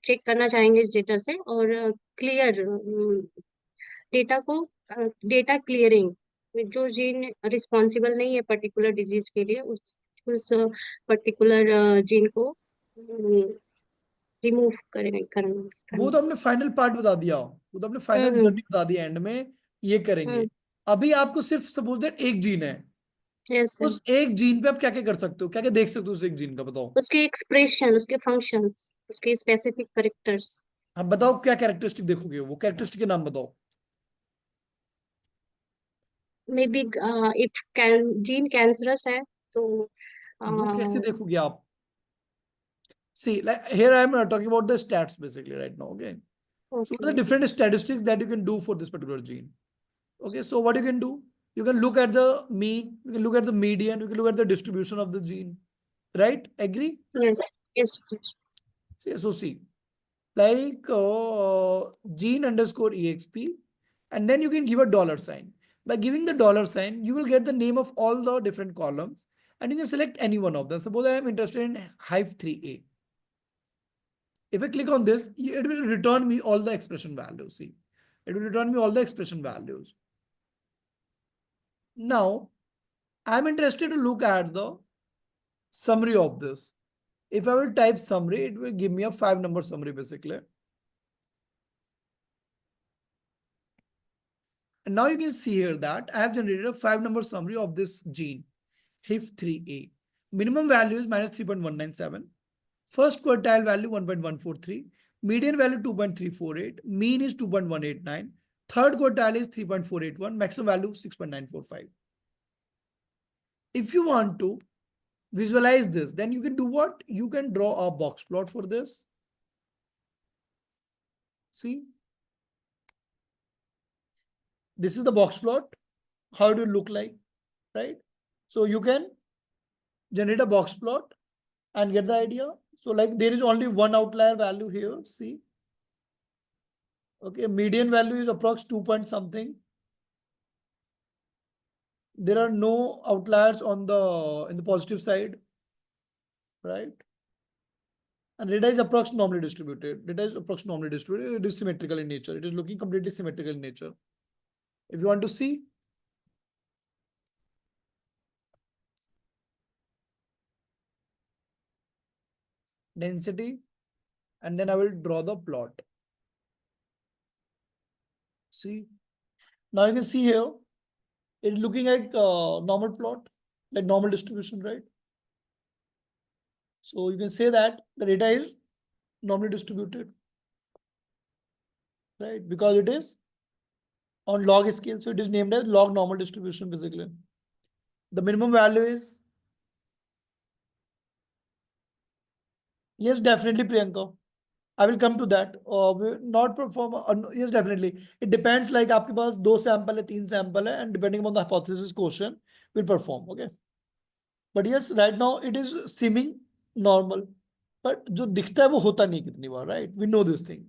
चेक करना चाहेंगे इस डेटा से, और क्लियर डेटा को, डेटा क्लियरिंग, जो जीन रिस्पॉन्सिबल नहीं है पर्टिकुलर डिजीज के लिए, उस पर्टिकुलर जीन को रिमूव करना. वो तो हमने फाइनल पार्ट बता दिया, वो तो हमने फाइनल जर्नी बता दी, एंड में ये करेंगे. अभी आपको सिर्फ सपोज दैट एक जीन है, यस सर. उस एक जीन पे आप क्या क्या कर सकते हो, क्या क्या देख सकते हो उस एक जीन का? बताओ. उसके एक्सप्रेशन, उसके फंक्शंस, उसके स्पेसिफिक कैरेक्टर्स. हाँ, बताओ क्या कैरेक्टरिस्टिक देखोगे, वो कैरेक्टरिस्टिक के नाम बताओ. May be if gene cancerous है तो वो कैसे देखोगे आप? See, like here I am talking about the stats basically right now. Okay. So what are the different statistics that you can do for this particular gene? Okay. So what you can do? You can look at the mean, you can look at the median, you can look at the distribution of the gene. Right? Agree? yes, yes, yes. So see, like gene underscore exp, and then you can give a dollar sign. By giving the dollar sign, you will get the name of all the different columns, and you can select any one of them. Suppose I am interested in hive 3a. If I click on this, it will return me all the expression values. See, it will return me all the expression values. Now, I'm interested to look at the summary of this. If I will type summary, it will give me a 5-number summary basically. And now you can see here that I have generated a 5-number summary of this gene, HIF3A. Minimum value is minus 3.197. First quartile value 1.143. Median value 2.348. Mean is 2.189. Third quartile is 3.481. Maximum value 6.945. If you want to visualize this, then you can do what? You can draw a box plot for this. See, this is the box plot. How do it look like, right? So you can generate a box plot and get the idea. So like there is only one outlier value here. See, okay, median value is approx 2 point something. There are no outliers on the in the positive side, right? And data is approximately normally distributed. Data is approximately normally distributed. It is symmetrical in nature. It is looking completely symmetrical in nature. If you want to see, density, and then I will draw the plot. See, now you can see here, it's looking like normal plot, like normal distribution, right? So you can say that the data is normally distributed, right? Because it is on log scale. So it is named as log normal distribution basically. The minimum value is, yes, definitely Priyanka. I will come to that. Not perform. Yes, definitely. It depends. Like आपके पास 2 sample है, 3 sample है, and depending upon the hypothesis quotient, will perform. Okay. But yes, right now it is seeming normal. But जो दिखता है वो होता नहीं कितनी बार, right? We know this thing.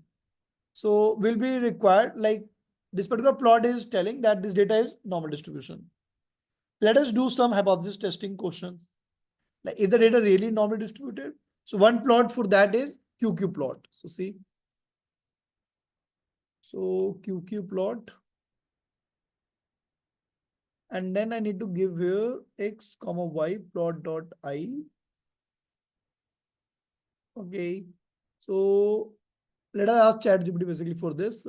So will be required, like this particular plot is telling that this data is normal distribution. Let us do some hypothesis testing questions. Like, is the data really normally distributed? So one plot for that is QQ plot. So see. So QQ plot. And then I need to give here x comma y plot dot I. Okay. So let us ask ChatGPT basically for this.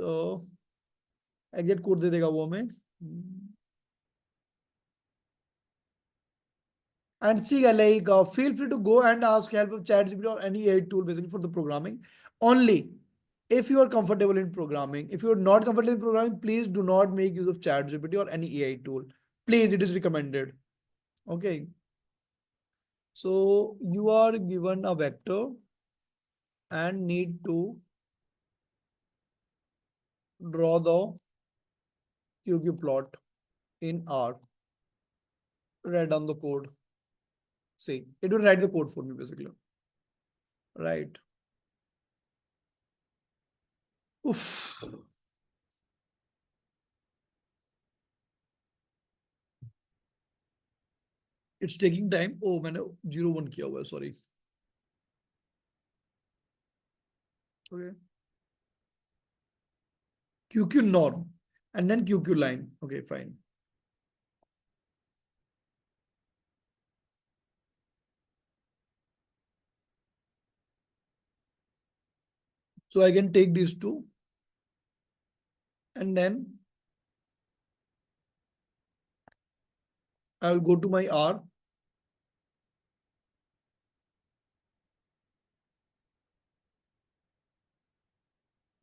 Exact code दे देगा वो हमें. And see, like, feel free to go and ask help of ChatGPT or any AI tool basically for the programming. Only if you are comfortable in programming. If you are not comfortable in programming, please do not make use of ChatGPT or any AI tool. Please, it is recommended. Okay. So you are given a vector and need to draw the QQ plot in R. Write down the code. See, it will write the code for me basically. Right. Oof. It's taking time. Oh, मैंने 0 1 किया हुआ है, sorry. Okay. QQ norm and then QQ line. Okay, fine. So I can take these two and then I will go to my R.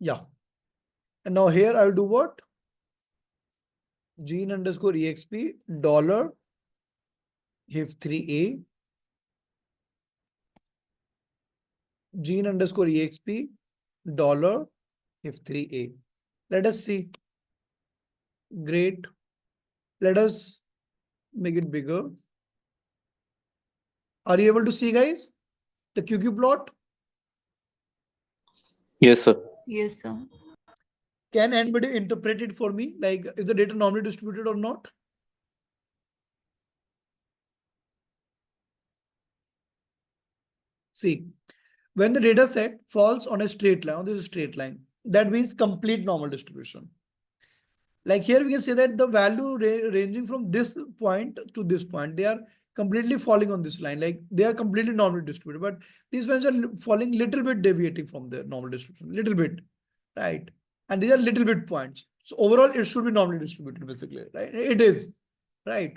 Yeah. And now here I will do what? Gene underscore exp dollar HIF3A gene underscore exp dollar HIF3A. Let us see. Great. Let us make it bigger. Are you able to see, guys, the QQ plot? Yes, sir. Yes, sir. Can anybody interpret it for me? Like, is the data normally distributed or not? See, when the data set falls on a straight line, on this straight line, that means complete normal distribution. Like here we can say that the value ranging from this point to this point, they are completely falling on this line. Like they are completely normally distributed, but these ones are falling little bit deviating from the normal distribution, little bit, right? And these are little bit points. So overall, it should be normally distributed basically, right? It is, right?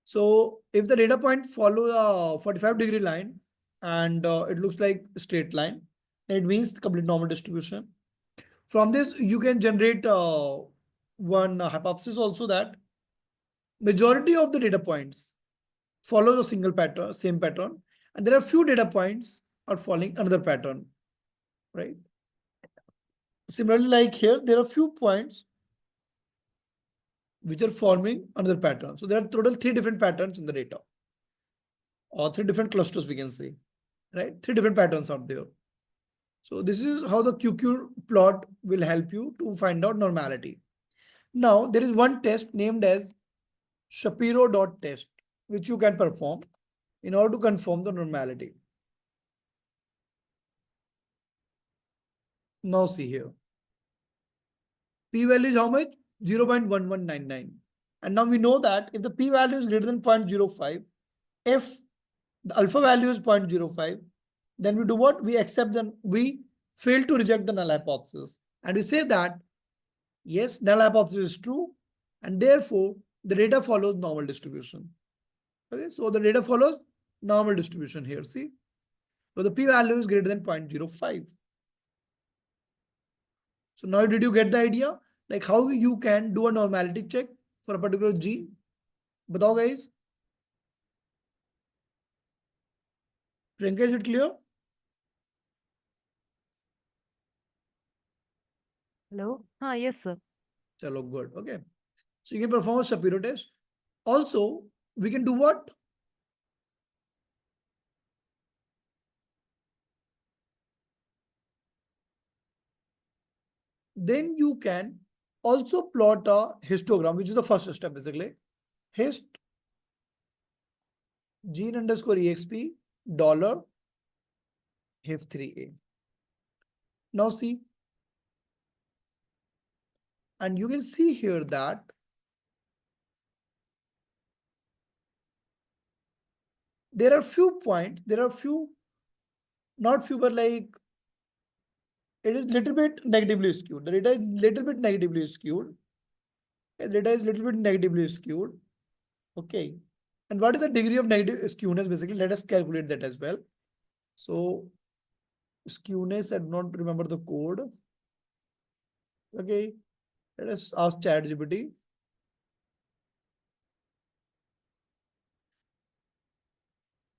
So if the data point follow a 45-degree line and it looks like a straight line, it means complete normal distribution. From this, you can generate one hypothesis also that majority of the data points follow the single pattern, same pattern, and there are few data points are following another pattern, right? Similarly, like here, there are few points which are forming another pattern. So there are total 3 different patterns in the data, or 3 different clusters we can say, right? 3 different patterns are there. So this is how the QQ plot will help you to find out normality. Now there is one test named as Shapiro.test, which you can perform in order to confirm the normality. Now see here. P-value is how much? 0.1199. And now we know that if the p-value is greater than 0.05, if the alpha value is 0.05, then we do what? We accept them. We fail to reject the null hypothesis. And we say that, yes, null hypothesis is true. And therefore, the data follows normal distribution. Okay, so the data follows normal distribution here. See, so the p-value is greater than 0.05. So now did you get the idea? Like how you can do a normality check for a particular gene? Batao guys. Priyanka, is it clear? Hello? Yes, sir. Chalo, good. Okay. So you can perform a Shapiro test. Also, we can do what? Then you can also plot a histogram, which is the first step basically. gene underscore exp dollar HIF3A. Now see, and you can see here that there are few points, not few, but like it is little bit negatively skewed. The data is little bit negatively skewed. The data is little bit negatively skewed. Okay. And what is the degree of negative skewness? Basically, let us calculate that as well. So skewness, I do not remember the code. Okay. Let us ask ChatGPT.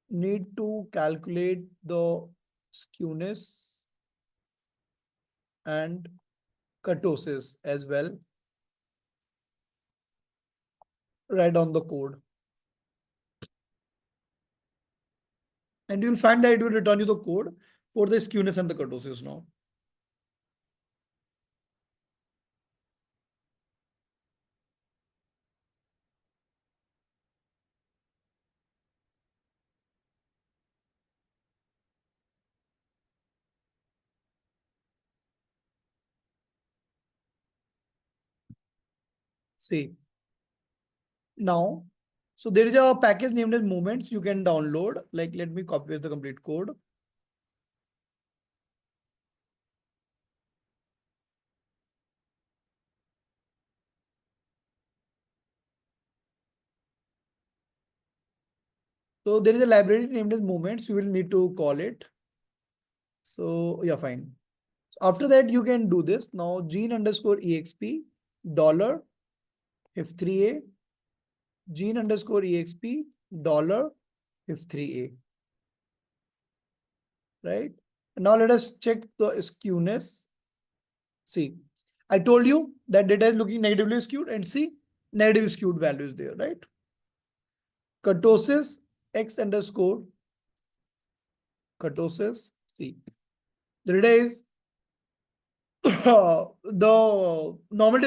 Need to calculate the skewness and kurtosis as well. Write down the code. And you'll find that it will return you the code for the skewness and the kurtosis now. See. Now, so there is a package named as Moments you can download. Like, let me copy paste the complete code. So there is a library named as Moments. You will need to call it. So yeah, fine. So after that, you can do this. Now, gene underscore exp dollar HIF3A gene underscore exp dollar HIF3A. Right? And now let us check the skewness. See, I told you that data is looking negatively skewed, and see, negative skewed values there, right? Kurtosis x underscore kurtosis. See, the data is the normally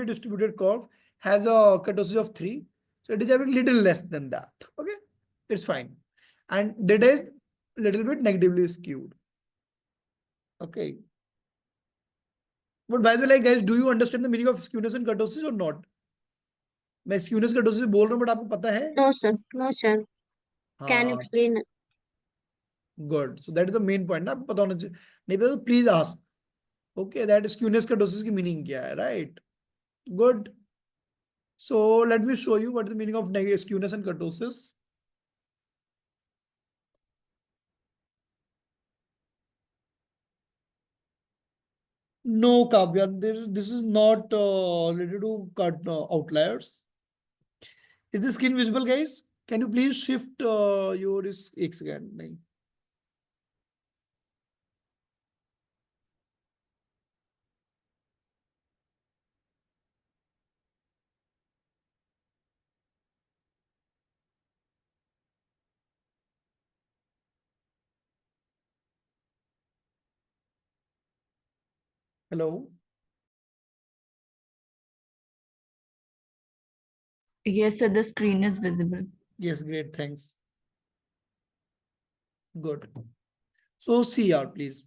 distributed curve has a kurtosis of 3. So it is having little less than that. Okay, it's fine. And data is little bit negatively skewed. Okay. But by the way, guys, do you understand the meaning of skewness and kurtosis or not? मैं skewness kurtosis बोल रहा हूँ, but आपको पता है? No, sir. No, sir. Can you हाँ, explain? good. So that is the main point. ना पता होना चाहिए. नहीं पता तो please ask. Okay, that skewness kurtosis की meaning क्या है, right? Good. So let me show you what is the meaning of skewness and kurtosis. No, Kavya, this is not related to outliers. Is the screen visible, guys? Can you please shift your X again? नहीं. Hello. Yes, sir, the screen is visible. Yes, great. Thanks. Good. So CR, please.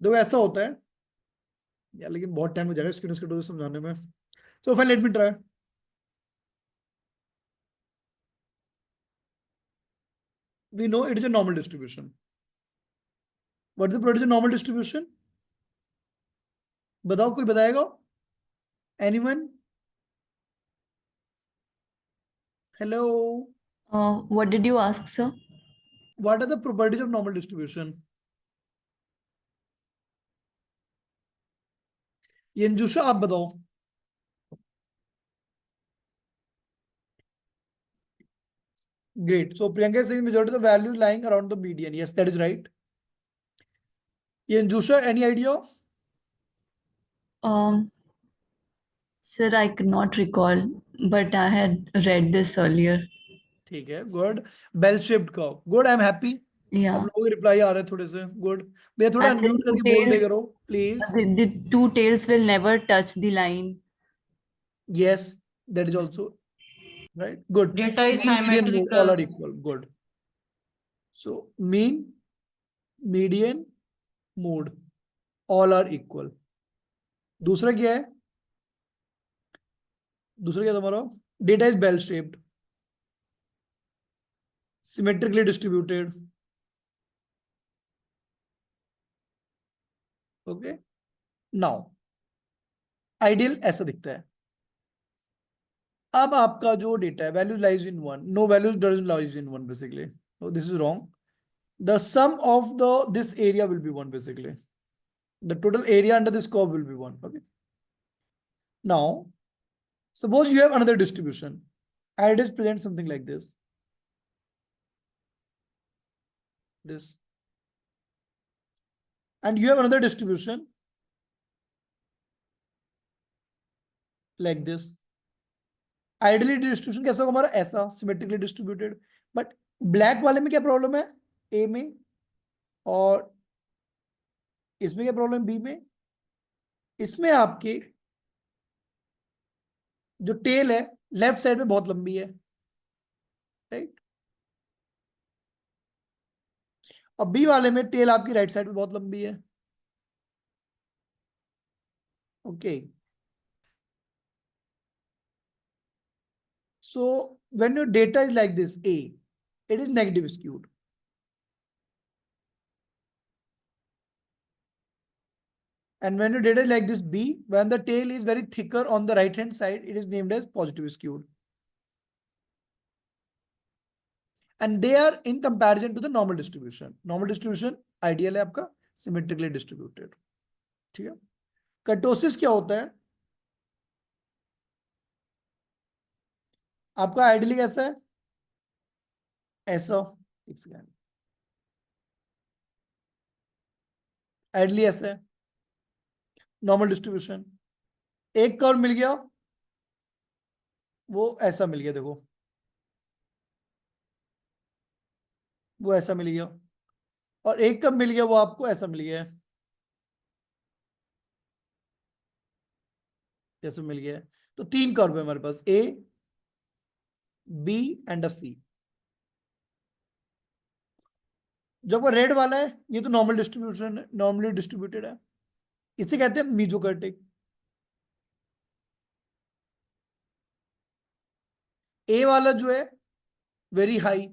देखो ऐसा होता है यार, लेकिन बहुत time हो जाएगा स्क्रीन के समझाने में. So fine, let me try. We know it is a normal distribution. What is the product of normal distribution? बताओ, कोई बताएगा? Anyone? Hello. What did you ask, sir? What are the properties of normal distribution? Yenjusha, आप बताओ. Great. So Priyanka is saying majority of the value lying around the median. Yes, that is right. Yenjusha, any idea? Sir, I cannot recall, but I had read this earlier. ठीक है, good. Bell shaped curve. Good, I am happy. Yeah. अब लोगों के reply आ रहे हैं थोड़े से. Good. भैया थोड़ा And the अनम्यूट two करके बोल दे tails- करो, please. The two tails will never touch the line. Yes, that is also right? Good. Data is Mean, median, mode, all symmetrical. are equal. Good. So mean, median, mode, all are equal. दूसरा क्या है? दूसरा क्या तुम्हारा? Data is bell shaped, symmetrically distributed. Okay. Now, ideal ऐसा दिखता है. अब आपका जो डेटा है, values lies in one. No, values doesn't lies in one basically. So this is wrong. The sum of this area will be one basically. The total area under this curve will be one. Okay. Now, suppose you have another distribution. I just present something like this. This. And you have another distribution like this. Ideally distribution कैसा होगा हमारा? ऐसा symmetrically distributed. But black वाले में क्या problem है? A में, और इसमें क्या प्रॉब्लम? B में. इसमें आपकी जो टेल है लेफ्ट साइड में बहुत लंबी है, राइट? और बी वाले में टेल आपकी राइट साइड में बहुत लंबी है. Okay. So when your data is like this, A, it is negative skewed. And when your data is like this, B, when the tail is very thicker on the right hand side, it is named as positive skewed. And they are in comparison to the normal distribution. Normal distribution ideal है आपका symmetrically distributed. ठीक है. Kurtosis क्या होता है? आपका ideally कैसा है? ऐसा. एक सेकेंड. आइडियली ऐसा है. Normal distribution. एक कर्व मिल गया, वो ऐसा मिल गया, देखो वो ऐसा मिल गया, और एक कब मिल गया, वो आपको ऐसा मिल गया है, जैसे मिल गया है. तो तीन कर्व है हमारे पास, ए, बी एंड सी. जब वो रेड वाला है, ये तो नॉर्मल डिस्ट्रीब्यूशन है, नॉर्मली डिस्ट्रीब्यूटेड है. इसे कहते हैं मीजोकर्टिक. ए वाला जो है वेरी हाई.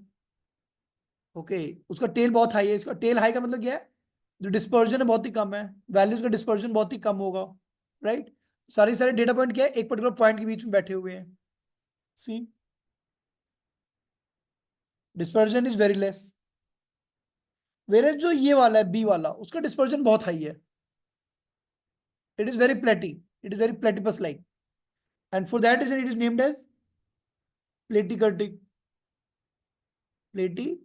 ओके. उसका टेल बहुत हाई है. इसका टेल हाई का मतलब क्या है? जो डिस्पर्जन है बहुत ही कम है, वैल्यूज का डिस्पर्जन बहुत ही कम होगा, राइट? सारे डेटा पॉइंट क्या है? एक पर्टिकुलर पॉइंट के बीच में बैठे हुए हैं. सी, डिस्पर्जन इज वेरी लेस. वेरे जो ये वाला है बी वाला, उसका डिस्पर्जन बहुत हाई है. It is very platy, it is very platypus like, and for that reason it is named as platykurtic. Platykurtic.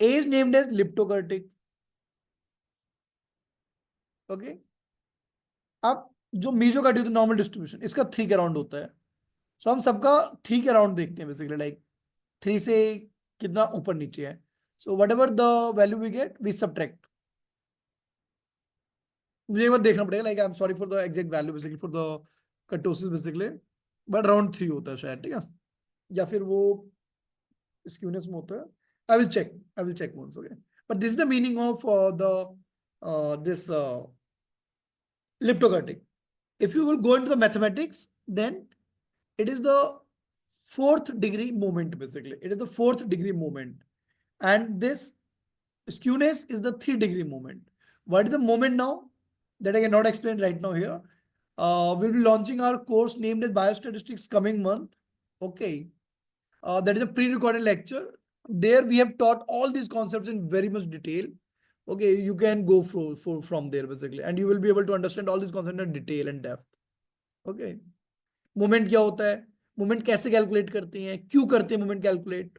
A is named as leptokurtic. Okay. अब जो मीजोकर्टिक नॉर्मल डिस्ट्रीब्यूशन, इसका 3 के अराउंड होता है. सो हम सबका 3 के अराउंड देखते हैं बेसिकली, लाइक 3 से कितना ऊपर नीचे है. So whatever the value we get, we subtract. मुझे एक बार देखना पड़ेगा, like I am sorry for the exact value basically for the kurtosis basically, but around 3 होता है शायद. ठीक है. या फिर वो स्क्यूनेस में होता है. I will check once. Okay. But this is the meaning of this leptokurtic. If you will go into the mathematics, then it is the 4th degree moment basically. It is the 4th degree moment, and this skewness is the 3rd degree moment. What is the moment now? That I cannot explain right now here. We'll be launching our course named as Biostatistics coming month. Okay. That is a pre-recorded lecture. There we have taught all these concepts in very much detail. Okay, you can go from there basically, and you will be able to understand all these concepts in detail and depth. Okay. Moment क्या होता है? Moment कैसे calculate करते हैं? क्यों करते हैं moment calculate?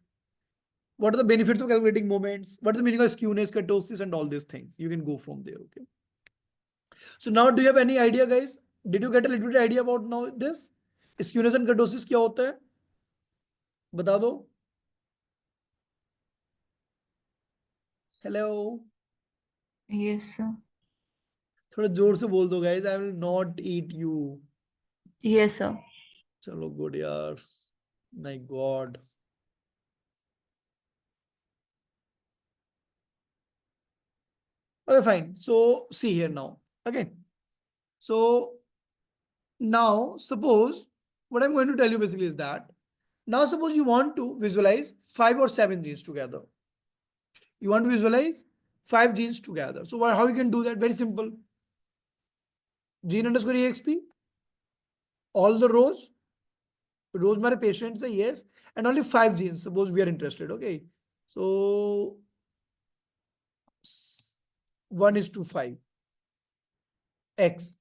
What are the benefits of calculating moments? What is the meaning of skewness, kurtosis, and all these things? You can go from there. Okay. So now, do you have any idea, guys? Did you get a little bit idea about now this? Skewness and kurtosis क्या होता है? बता दो. Hello. Yes, sir. थोड़ा जोर से बोल दो guys. I will not eat you. Yes, sir. Chalo good yaar. My God. Okay, fine. So see here now. Okay. So now suppose what I'm going to tell you basically is that now suppose you want to visualize 5 or 7 genes together. You want to visualize 5 genes together. So how you can do that? Very simple. Gene underscore exp. All the rows my patients say yes, and only 5 genes. Suppose we are interested. Okay. So 1:5. X.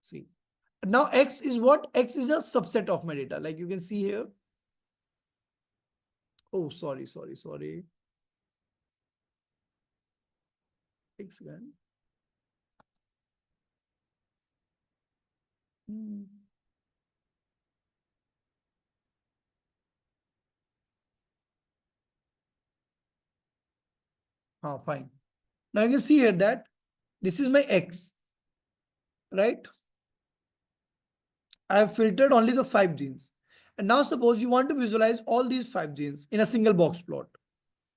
See. Now X is what? X is a subset of my data. Like you can see here. Oh, sorry. X again. Fine. Now you can see here that this is my X, right? I have filtered only the 5 genes. And now suppose you want to visualize all these 5 genes in a single box plot.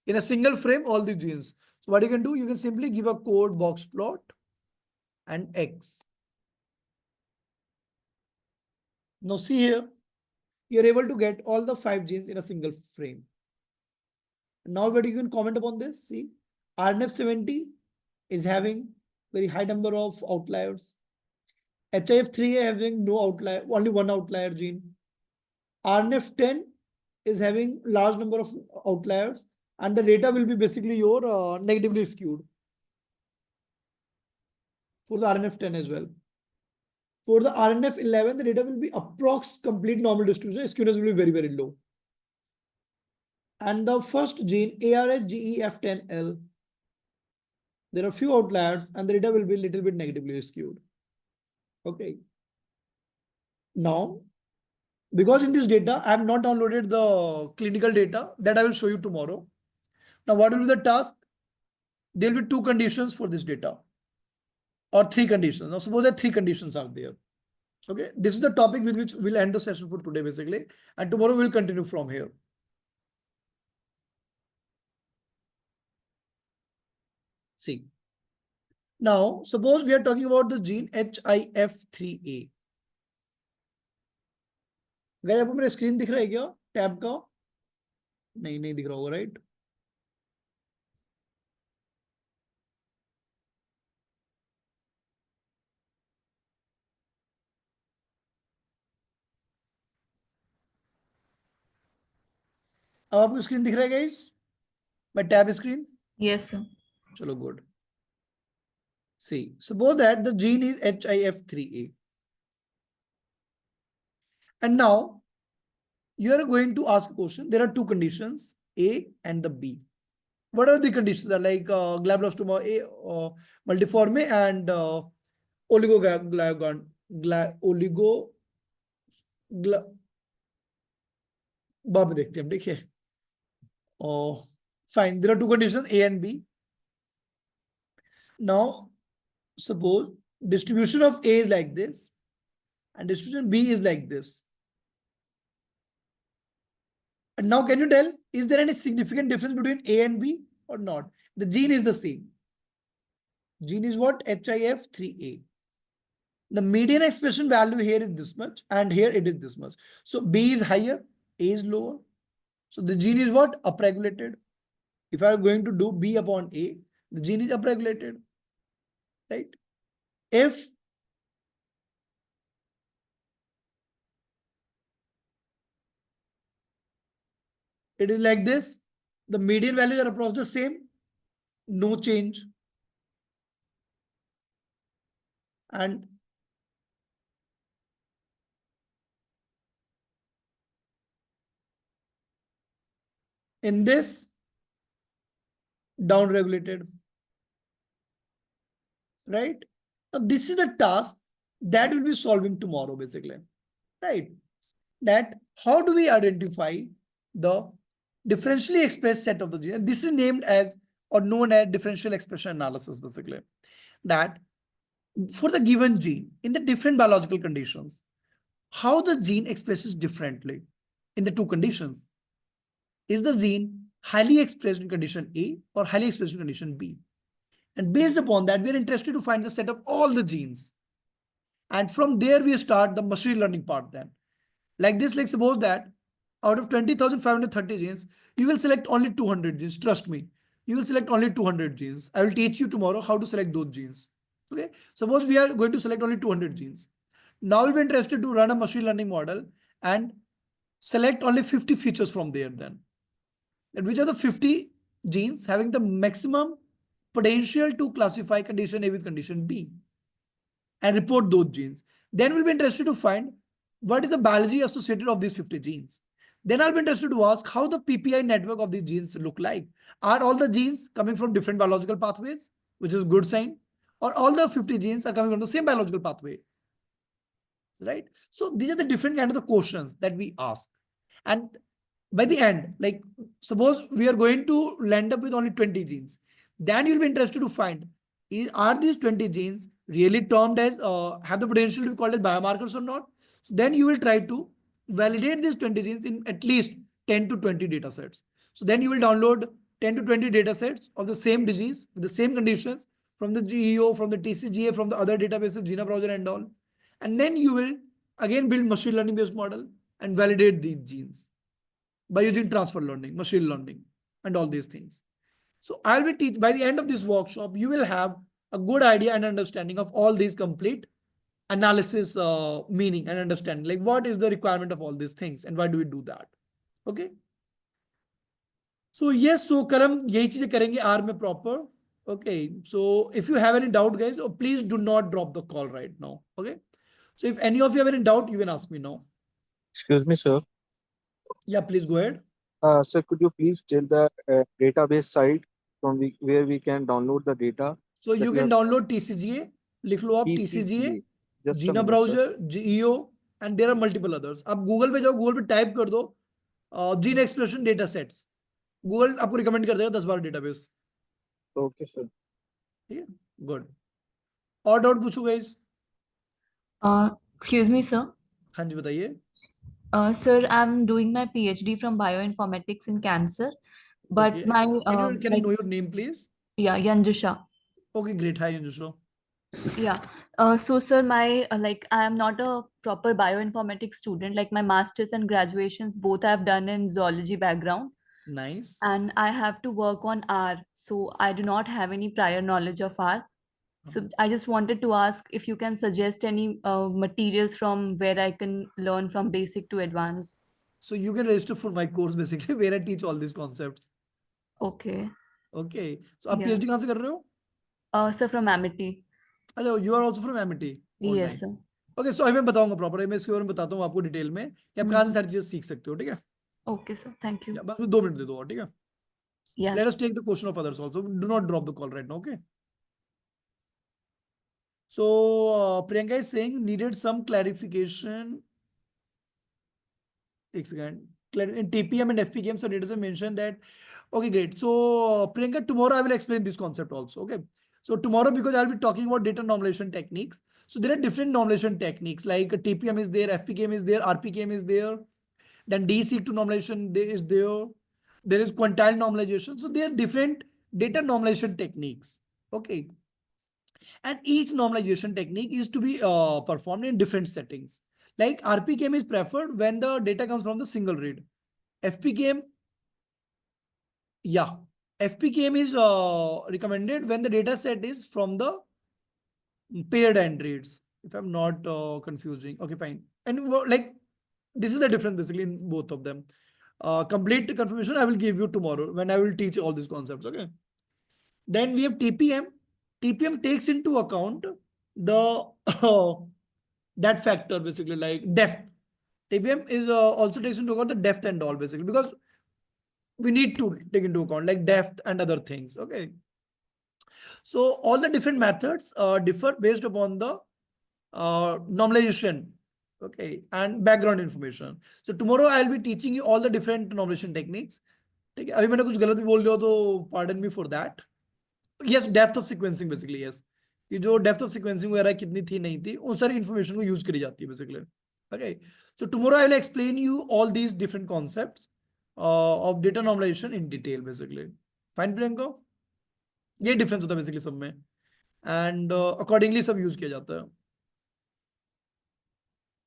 In a single frame, all the genes. So what you can do, you can simply give a code box plot and X. Now see here, you're able to get all the 5 genes in a single frame. Now what you can comment upon this, see, RNF70 is having very high number of outliers. HIF3A having no outlier, only one outlier gene. RNF10 is having large number of outliers, and the data will be basically your negatively skewed for the RNF10 as well. For the RNF11, the data will be approx complete normal distribution. Skewness will be very, very low. And the first gene, ARHGEF10L, there are few outliers, and the data will be a little bit negatively skewed. Okay. Now, because in this data, I have not downloaded the clinical data that I will show you tomorrow. Now, what will be the task? There will be 2 conditions for this data, or 3 conditions. Now, suppose that 3 conditions are there. Okay, this is the topic with which we'll end the session for today, basically, and tomorrow we'll continue from here. See, now suppose we are talking about the gene HIF3A. guys, आपको मेरा screen दिख रहा है क्या tab का? नहीं दिख रहा होगा, राइट? अब आपको स्क्रीन दिख रहा है guys? My tab screen? Yes, sir. Chalo, good. See, suppose that the gene is HIF3A. And now you are going to ask a question. There are 2 conditions, A and the B. What are the conditions? They're like glioblastoma A, multiforme, and बाद में देखते हैं हम, देखिए. Fine, there are 2 conditions, A and B. Now, suppose distribution of A is like this and distribution B is like this. And now can you tell, is there any significant difference between A and B or not? The gene is the same. Gene is what? HIF3A. The median expression value here is this much and here it is this much. So B is higher, A is lower. So the gene is what? Upregulated. If I am going to do B upon A, the gene is upregulated, right? If it is like this, the median values are approximately the same, no change. And in this, down-regulated, right? Now, this is the task that we'll be solving tomorrow, basically, right? That how do we identify the differentially expressed set of the gene? This is named as or known as differential expression analysis, basically. That for the given gene in the different biological conditions, how the gene expresses differently in the two conditions. Is the gene highly expressed in condition A or highly expressed in condition B? And based upon that, we are interested to find the set of all the genes. And from there, we start the machine learning part then. Like this, like suppose that out of 20,530 genes, you will select only 200 genes. Trust me, you will select only 200 genes. I will teach you tomorrow how to select those genes. Okay. Suppose we are going to select only 200 genes. Now we'll be interested to run a machine learning model and select only 50 features from there then. And which are the 50 genes having the maximum potential to classify condition A with condition B and report those genes. Then we'll be interested to find what is the biology associated of these 50 genes. Then I'll be interested to ask how the PPI network of these genes look like. Are all the genes coming from different biological pathways, which is good sign, or all the 50 genes are coming from the same biological pathway, right? So these are the different kind of the questions that we ask. And by the end, like suppose we are going to land up with only 20 genes, then you'll be interested to find, are these 20 genes really termed as, have the potential to be called as biomarkers or not? So then you will try to validate these 20 genes in at least 10 to 20 data sets. So then you will download 10 to 20 data sets of the same disease with the same conditions from the GEO, from the TCGA, from the other databases, Gina browser and all. And then you will again build machine learning based model and validate these genes by using transfer learning, machine learning, and all these things. So I'll be teach by the end of this workshop, you will have a good idea and understanding of all these complete analysis meaning and understanding, like what is the requirement of all these things and why do we do that. Okay. So yes, so Karam, यही चीजें करेंगे R में proper. Okay. So if you have any doubt, guys, please do not drop the call right now. Okay. So if any of you have any doubt, you can ask me now. Excuse me, sir. Yeah, please go ahead. Sir, could you please tell the database site from where we can download the data? So that you can download TCGA, लिख लो आप TCGA, Just a Gina minute, sir. browser, GEO, and there are multiple others. आप Google पे जाओ, Google पे type कर दो gene expression data sets, Google आपको recommend कर देगा 10-12 डेटाबेस. Okay, sir. ठीक है, गुड. और डाउट पूछो गाइस. Excuse me, sir. हाँ जी बताइए. Sir, I'm doing my PhD from bioinformatics in cancer, but Okay. my Can I know your name, please? yeah, Yanjusha. Okay, great. Hi, Anjusha. Yeah. So, sir, my like I am not a proper bioinformatics student. Like my masters and graduations both I have done in zoology background, Nice. and I have to work on R. So I do not have any prior knowledge of R. So I just wanted to ask if you can suggest any materials from where I can learn from basic to advanced. So you can register for my course basically where I teach all these concepts. Okay. Okay. So आप Yeah. PhD कहाँ से कर रहे हो? Sir, from Amity. अच्छा, you are also from Amity. Oh, Yes, nice. sir. Okay, so मैं बताऊंगा proper, मैं इसके बारे में बताता हूँ आपको डिटेल में कि आप कहाँ से सारी चीजें सीख सकते हो. ठीक है. Okay, sir. Thank you. बस 2 मिनट दे दो और. ठीक है. Yeah. Let us take the question of others also. Do not drop the call right now. Okay. So Priyanka is saying needed some clarification. एक second. In TPM and FPKM, so data mentioned that. Okay, great. So Priyanka, tomorrow I will explain this concept also. Okay. So tomorrow, because I'll be talking about data normalization techniques. So there are different normalization techniques like TPM is there, FPKM is there, RPKM is there. Then D-seq2 normalization is there. There is quantile normalization. So there are different data normalization techniques. Okay. And each normalization technique is to be performed in different settings. Like RPKM is preferred when the data comes from the single read. FPKM, yeah, FPKM is recommended when the data set is from the paired end reads. If I'm not confusing, okay, fine. And like this is the difference basically in both of them. Complete confirmation I will give you tomorrow when I will teach all these concepts. Okay. Then we have TPM. TPM takes into account the that factor basically like depth. TPM is also takes into account the depth and all basically because we need to take into account like depth and other things. Okay. So all the different methods differ based upon the normalization. Okay. And background information. So tomorrow I'll be teaching you all the different normalization techniques. ठीक है. अभी मैंने कुछ गलत भी बोल दिया तो pardon me for that. Yes, depth of sequencing basically, yes. कि जो depth of sequencing वगैरह कितनी थी नहीं थी उन सारी information को use करी जाती है basically. Okay, so tomorrow I will explain you all these different concepts of data normalization in detail basically. Fine, Priyanka? ये difference होता है basically सब में, and accordingly सब use किया जाता है.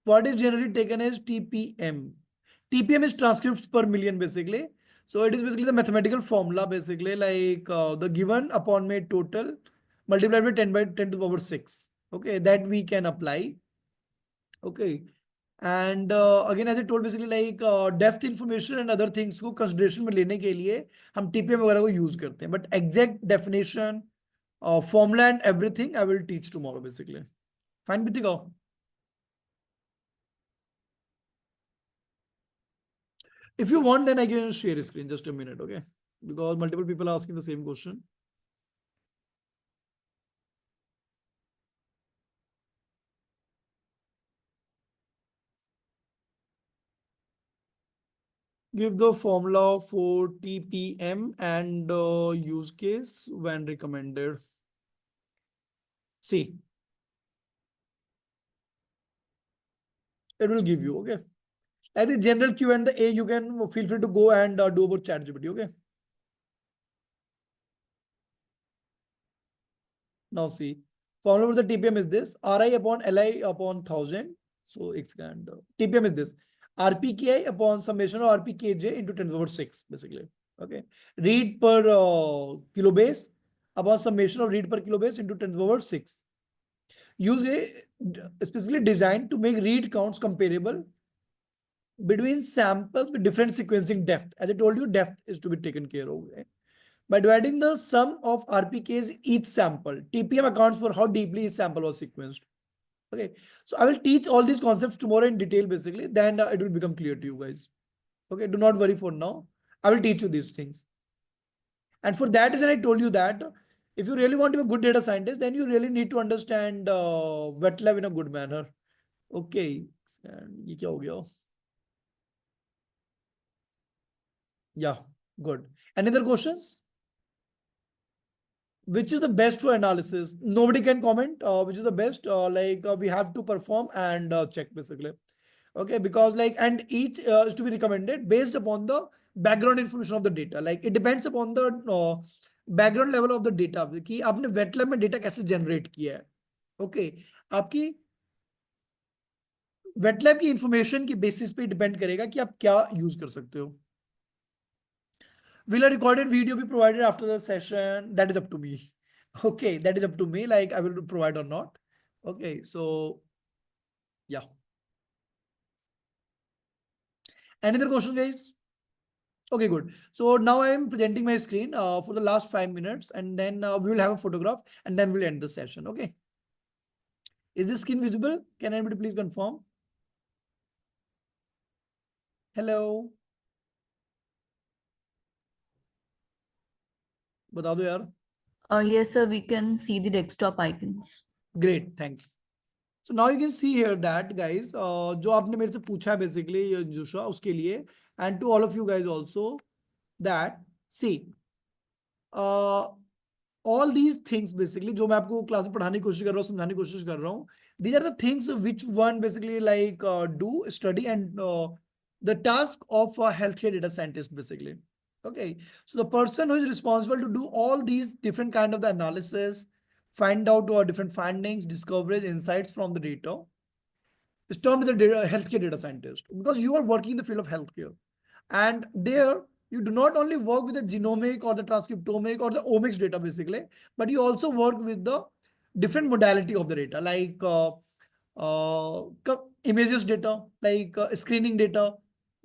What is generally taken as TPM? TPM is transcripts per million basically. So it is basically the mathematical formula basically, like the given upon made total multiplied by 10 by 10 to the power 6. Okay, that we can apply. Okay. And again, as I told basically, like depth information and other things को consideration में लेने के लिए हम TPM वगैरह को use करते हैं. But exact definition, formula and everything I will teach tomorrow basically. Fine, Bitika? If you want, then I can share a screen. Just a minute, okay? Because multiple people are asking the same question. Give the formula for TPM and use case when recommended. See, it will give you, okay? At the general Q and the A, you can feel free to go and do about ChatGPT, okay? Now see, formula for the TPM is this: Ri upon Li upon 1000. So expand. TPM is this: RPKI upon summation of RPKJ into 10 to the power 6, basically. Okay. Read per kilobase upon summation of read per kilobase into 10 to the power 6. Use a specifically designed to make read counts comparable between samples with different sequencing depth. As I told you, depth is to be taken care of. Okay? By dividing the sum of RPKs each sample, TPM accounts for how deeply each sample was sequenced. Okay, so I will teach all these concepts tomorrow in detail basically, then it will become clear to you guys. Okay, do not worry for now. I will teach you these things. And for that reason, I told you that if you really want to be a good data scientist, then you really need to understand wet lab in a good manner. Okay, ये क्या हो गया? Yeah, good. Any other questions? Which is the best for analysis? Nobody can comment which is the best. We have to perform and check basically. Okay, because like, and each is to be recommended based upon the background information of the data. Like it depends upon the background level of the data कि आपने wet lab में data कैसे generate किया है. Okay, आपकी wet lab की information की basis पे depend करेगा कि आप क्या use कर सकते हो. Will a recorded video be provided after the session? That is up to me. Okay, that is up to me. Like I will provide or not. Okay, so yeah. Any other question, guys? Okay, good. So now I am presenting my screen for the last 5 minutes, and then we will have a photograph, and then we'll end the session. Okay. Is this screen visible? Can anybody please confirm? Hello. बता दो यार. Yes, sir, we can see the desktop icons. Great, thanks. So now you can see here that guys, जो आपने मेरे से पूछा है basically जोशा उसके लिए, and to all of you guys also, that see, all these things basically जो मैं आपको क्लास में पढ़ाने की कोशिश कर रहा हूँ, समझाने की कोशिश कर रहा हूँ, these are the things which one basically like do study and the task of a healthcare data scientist basically. Okay, so the person who is responsible to do all these different kind of the analysis, find out different findings, discoveries, insights from the data, is termed as a healthcare data scientist, because you are working in the field of healthcare, and there you do not only work with the genomic or the transcriptomic or the omics data basically, but you also work with the different modality of the data, like images data, like screening data.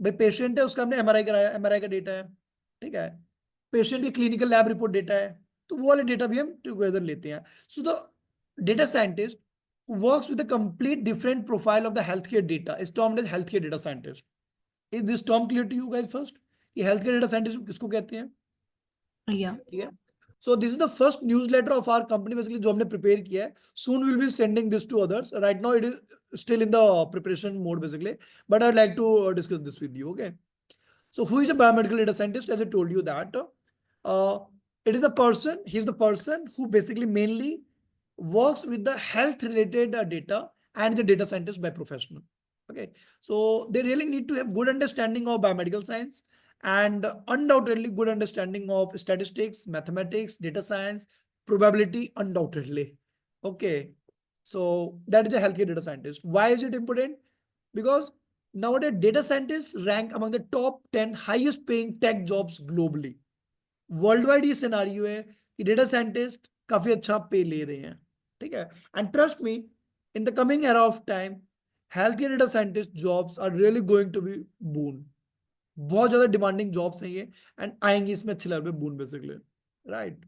भाई patient है उसका हमने MRI कराया, MRI का data है, ठीक है, patient की क्लिनिकल लैब रिपोर्ट डेटा है, तो वो वाले डेटा भी हम टुगेदर लेते हैं. So the data scientist works with a complete different profile of the healthcare data is termed as healthcare data scientist. Is this term clear to you guys first? कि healthcare data scientist किसको कहते हैं? Yeah. ठीक है. So this is the first newsletter of our company basically जो हमने prepare किया है. Soon we will be sending this to others. Right now it is still in the preparation mode basically, but I'd like to discuss this with you. Okay. So who is a biomedical data scientist? As I told you that it is a person. He is the person who basically mainly works with the health related data and the data scientist by professional. Okay, so they really need to have good understanding of biomedical science and undoubtedly good understanding of statistics, mathematics, data science, probability, undoubtedly. Okay, so that is a healthcare data scientist. Why is it important? Because nowadays data scientists rank among the top 10 highest paying tech jobs globally. World ये scenario है कि data scientist काफी अच्छा पे ले रहे हैं, ठीक है. And trust me, in the coming era of time health care data scientist jobs are really going to be boon. बहुत ज्यादा डिमांडिंग जॉब्स हैं ये एंड आएंगी इसमें अच्छे लेवल पे boon basically, right.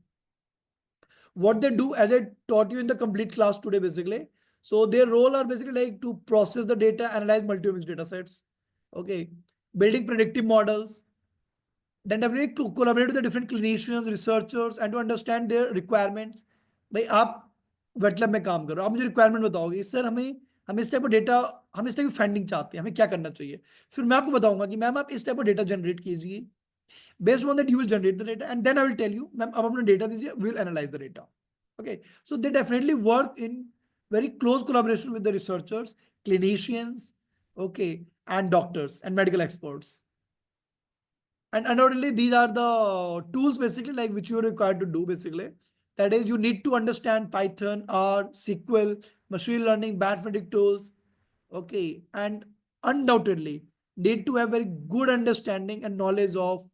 What they do, as I taught you in the complete class today basically, so their role are basically like to process the data, analyze multi-omics data sets, okay, building predictive models, then definitely to collaborate with the different clinicians, researchers and to understand their requirements. भाई आप wait lab में काम करो, आप मुझे requirement बताओगे sir हमें इस टाइप का डेटा, हम इस टाइप की फाइंडिंग चाहते हैं, हमें क्या करना चाहिए. फिर मैं आपको बताऊंगा कि मैम आप इस टाइप का डेटा जनरेट कीजिए. Based on that, you will generate the data, and then I will tell you, ma'am, आप अपना data दीजिए, we will analyze the data. Okay, so they definitely work in very close collaboration with the researchers, clinicians, okay, and doctors and medical experts. And undoubtedly, these are the tools basically like which you are required to do basically. That is, you need to understand Python, R, SQL, machine learning, mathematics tools. Okay, and undoubtedly need to have very good understanding and knowledge of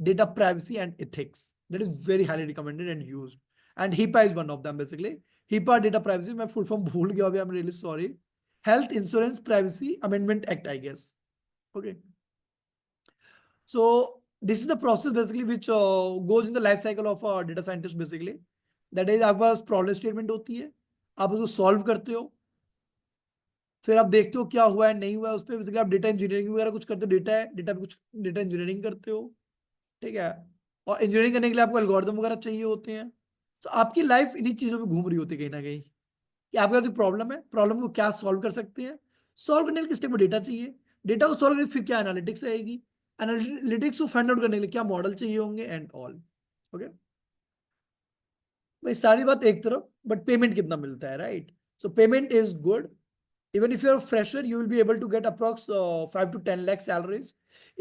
data privacy and ethics. That is very highly recommended and used. And HIPAA is one of them basically. HIPAA data privacy, मैं full form भूल गया अभी, I'm really sorry. Health Insurance Privacy Amendment Act, I guess. Okay. So this is the process basically which goes in the life cycle of a data scientist basically. That is, आपके पास problem statement होती है, आप उसको solve करते हो, फिर आप देखते हो क्या हुआ है नहीं हुआ है, उस पर बेसिकली आप डेटा इंजीनियरिंग वगैरह कुछ करते हो, डेटा है, डेटा पे कुछ डेटा इंजीनियरिंग करते हो, ठीक है. और इंजीनियरिंग करने के लिए आपको एल्गोरिथम वगैरह चाहिए होते हैं. तो आपकी लाइफ इन्हीं चीजों में घूम रही होती है कहीं ना कहीं कि आपके पास एक प्रॉब्लम है, प्रॉब्लम को क्या सॉल्व कर सकते हैं, सॉल्व करने के लिए किस टाइप का डेटा चाहिए, डेटा को सॉल्व करने फिर क्या एनालिटिक्स आएगी, एनालिटिक्स को फाइंड आउट करने के लिए क्या मॉडल चाहिए होंगे एंड ऑल. ओके भाई, सारी बात एक तरफ, बट पेमेंट कितना मिलता है, right. So payment is good. Even if you're a fresher, you will be able to get approx 5 to 10 lakh salaries.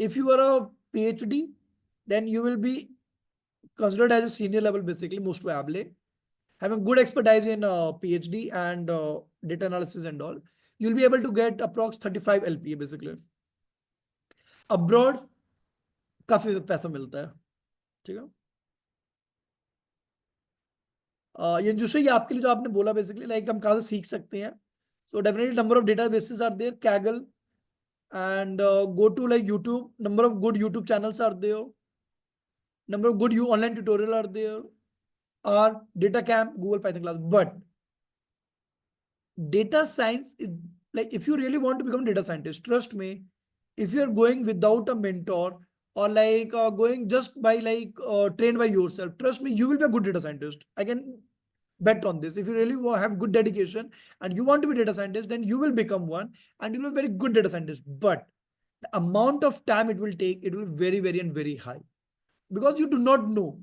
If you are a PhD, then you will be considered as a senior level basically, most probably. Having good expertise in PhD and data analysis and all, you'll be able to get approx 35 LPA basically. Abroad, काफी पैसा मिलता है, ठीक है. ये जो ये आपके लिए जो आपने बोला basically, like हम कहाँ से सीख सकते हैं. So definitely number of databases are there, Kaggle, and go to like YouTube. Number of good YouTube channels are there. Number of good online tutorial are there. Or data camp, Google Python class. But data science is like, if you really want to become a data scientist, trust me, if you are going without a mentor or like going just by like trained by yourself, trust me, you will be a good data scientist. I can bet on this. If you really have good dedication and you want to be a data scientist, then you will become one and you will be a very good data scientist. But the amount of time it will take, it will be very, very and very high because you do not know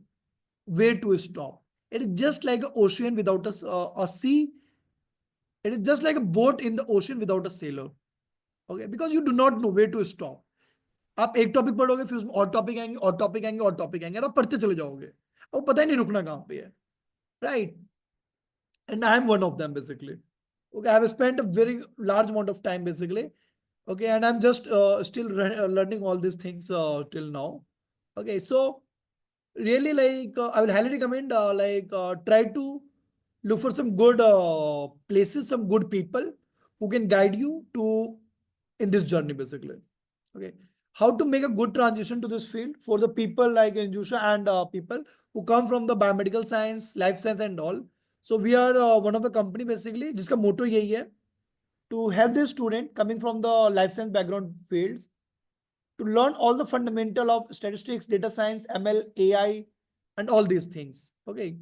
where to stop. It is just like an ocean without a sea. It is just like a boat in the ocean without a sailor. Okay, because you do not know where to stop. आप एक topic पढ़ोगे, फिर उसमें और topic आएंगे और topic आएंगे और टॉपिक आएंगे, और आप पढ़ते चले जाओगे, वो पता ही नहीं रुकना कहाँ पे है, right. And I am one of them basically. Okay, I have spent a very large amount of time basically. Okay, and I'm just still learning all these things till now. Okay, so really like I will highly recommend try to look for some good places, some good people who can guide you to in this journey basically. Okay, how to make a good transition to this field for the people like Anjusha and people who come from the biomedical science, life science and all. So we are one of the company basically जिसका motto यही है to help the student coming from the life science background fields to learn all the fundamental of statistics, data science, ML, AI, and all these things. Okay.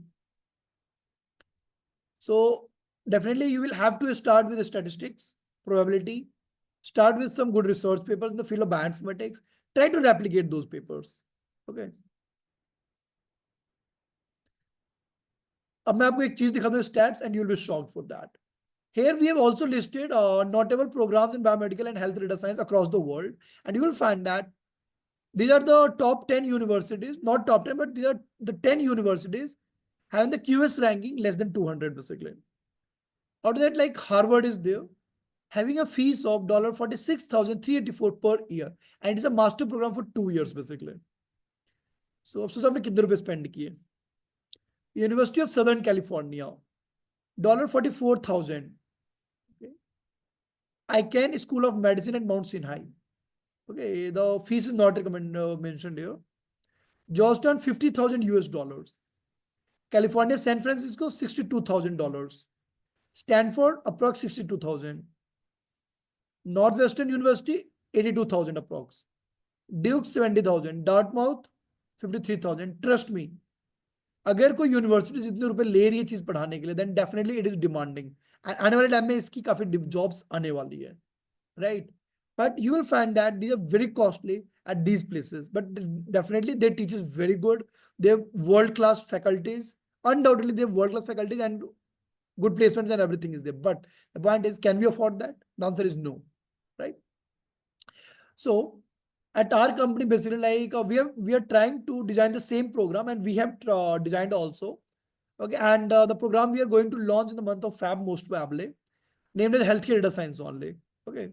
So definitely you will have to start with the statistics, probability, start with some good research papers in the field of bioinformatics. Try to replicate those papers. Okay. अब मैं आपको एक चीज दिखा दूं, stats, and you will be shocked for that. Here we have also listed notable programs in biomedical and health data science across the world. And you will find that these are the top 10 universities, not top 10, but these are the 10 universities having the QS ranking less than 200 basically. Out of that, like Harvard is there, having a fees of $46,384 per year. And it's a master program for 2 years basically. So अब सोचो आपने कितने रुपए spend किए. University of Southern California, $44,000. Okay. ICANN School of Medicine at Mount Sinai. Okay, the fees is not mentioned here. Georgetown, $50,000. California, San Francisco, $62,000. Stanford, approx 62,000. Northwestern University, 82,000 approx. Duke, 70,000. Dartmouth, 53,000. Trust me, अगर कोई university जितने रुपए ले रही है चीज पढ़ाने के लिए, then definitely it is demanding. आने वाले टाइम में इसकी काफी jobs आने वाली है, right? But you will find that these are very costly at these places, but definitely their teachers very good. They have world-class faculties. Undoubtedly, they have world-class faculties and good placements and everything is there. But the point is, can we afford that? The answer is no, right? So at our company, basically, like we are trying to design the same program, and we have designed also. Okay, and the program we are going to launch in the month of Feb, most probably, named as Healthcare Data Science only. Okay.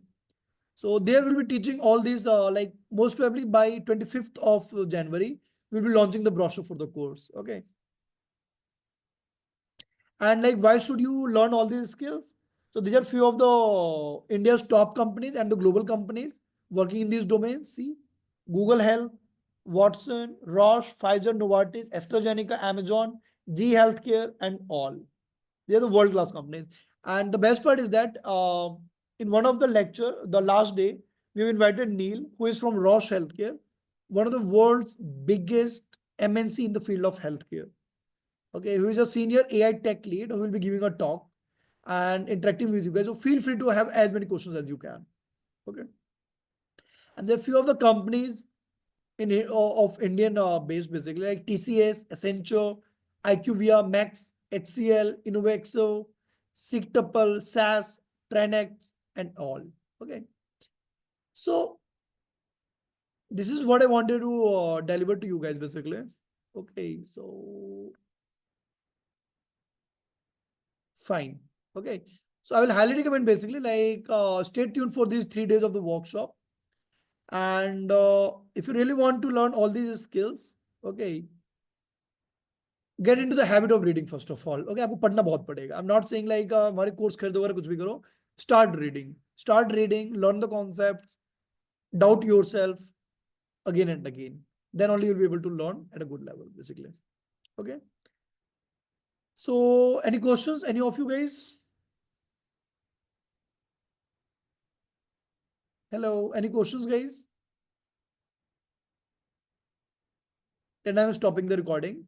So there will be teaching all these, like most probably by 25th of January, we'll be launching the brochure for the course. Okay. And like, why should you learn all these skills? So these are few of the India's top companies and the global companies working in these domains. See, Google Health, Watson, Roche, Pfizer, Novartis, AstraZeneca, Amazon, G Healthcare, and all. They are the world-class companies. And the best part is that in one of the lecture, the last day, we've invited Neil, who is from Roche Healthcare, one of the world's biggest MNC in the field of healthcare. Okay, who is a senior AI tech lead who will be giving a talk and interacting with you guys. So feel free to have as many questions as you can. Okay. And there are few of the companies in of Indian based basically like TCS, Accenture, IQVIA, Max, HCL, Innovexo, Sigtuple, SAS, Tranex, and all. Okay. So this is what I wanted to deliver to you guys basically. Okay. So fine. Okay. So I will highly recommend basically like stay tuned for these 3 days of the workshop. And if you really want to learn all these skills, okay, get into the habit of reading first of all. Okay, आपको पढ़ना बहुत पड़ेगा. I'm not saying like हमारे course खरीदो अगर कुछ भी करो. Start reading, learn the concepts, doubt yourself again and again. Then only you'll be able to learn at a good level, basically. Okay. So any questions, any of you guys? Hello, any questions, guys? Then I'm stopping the recording.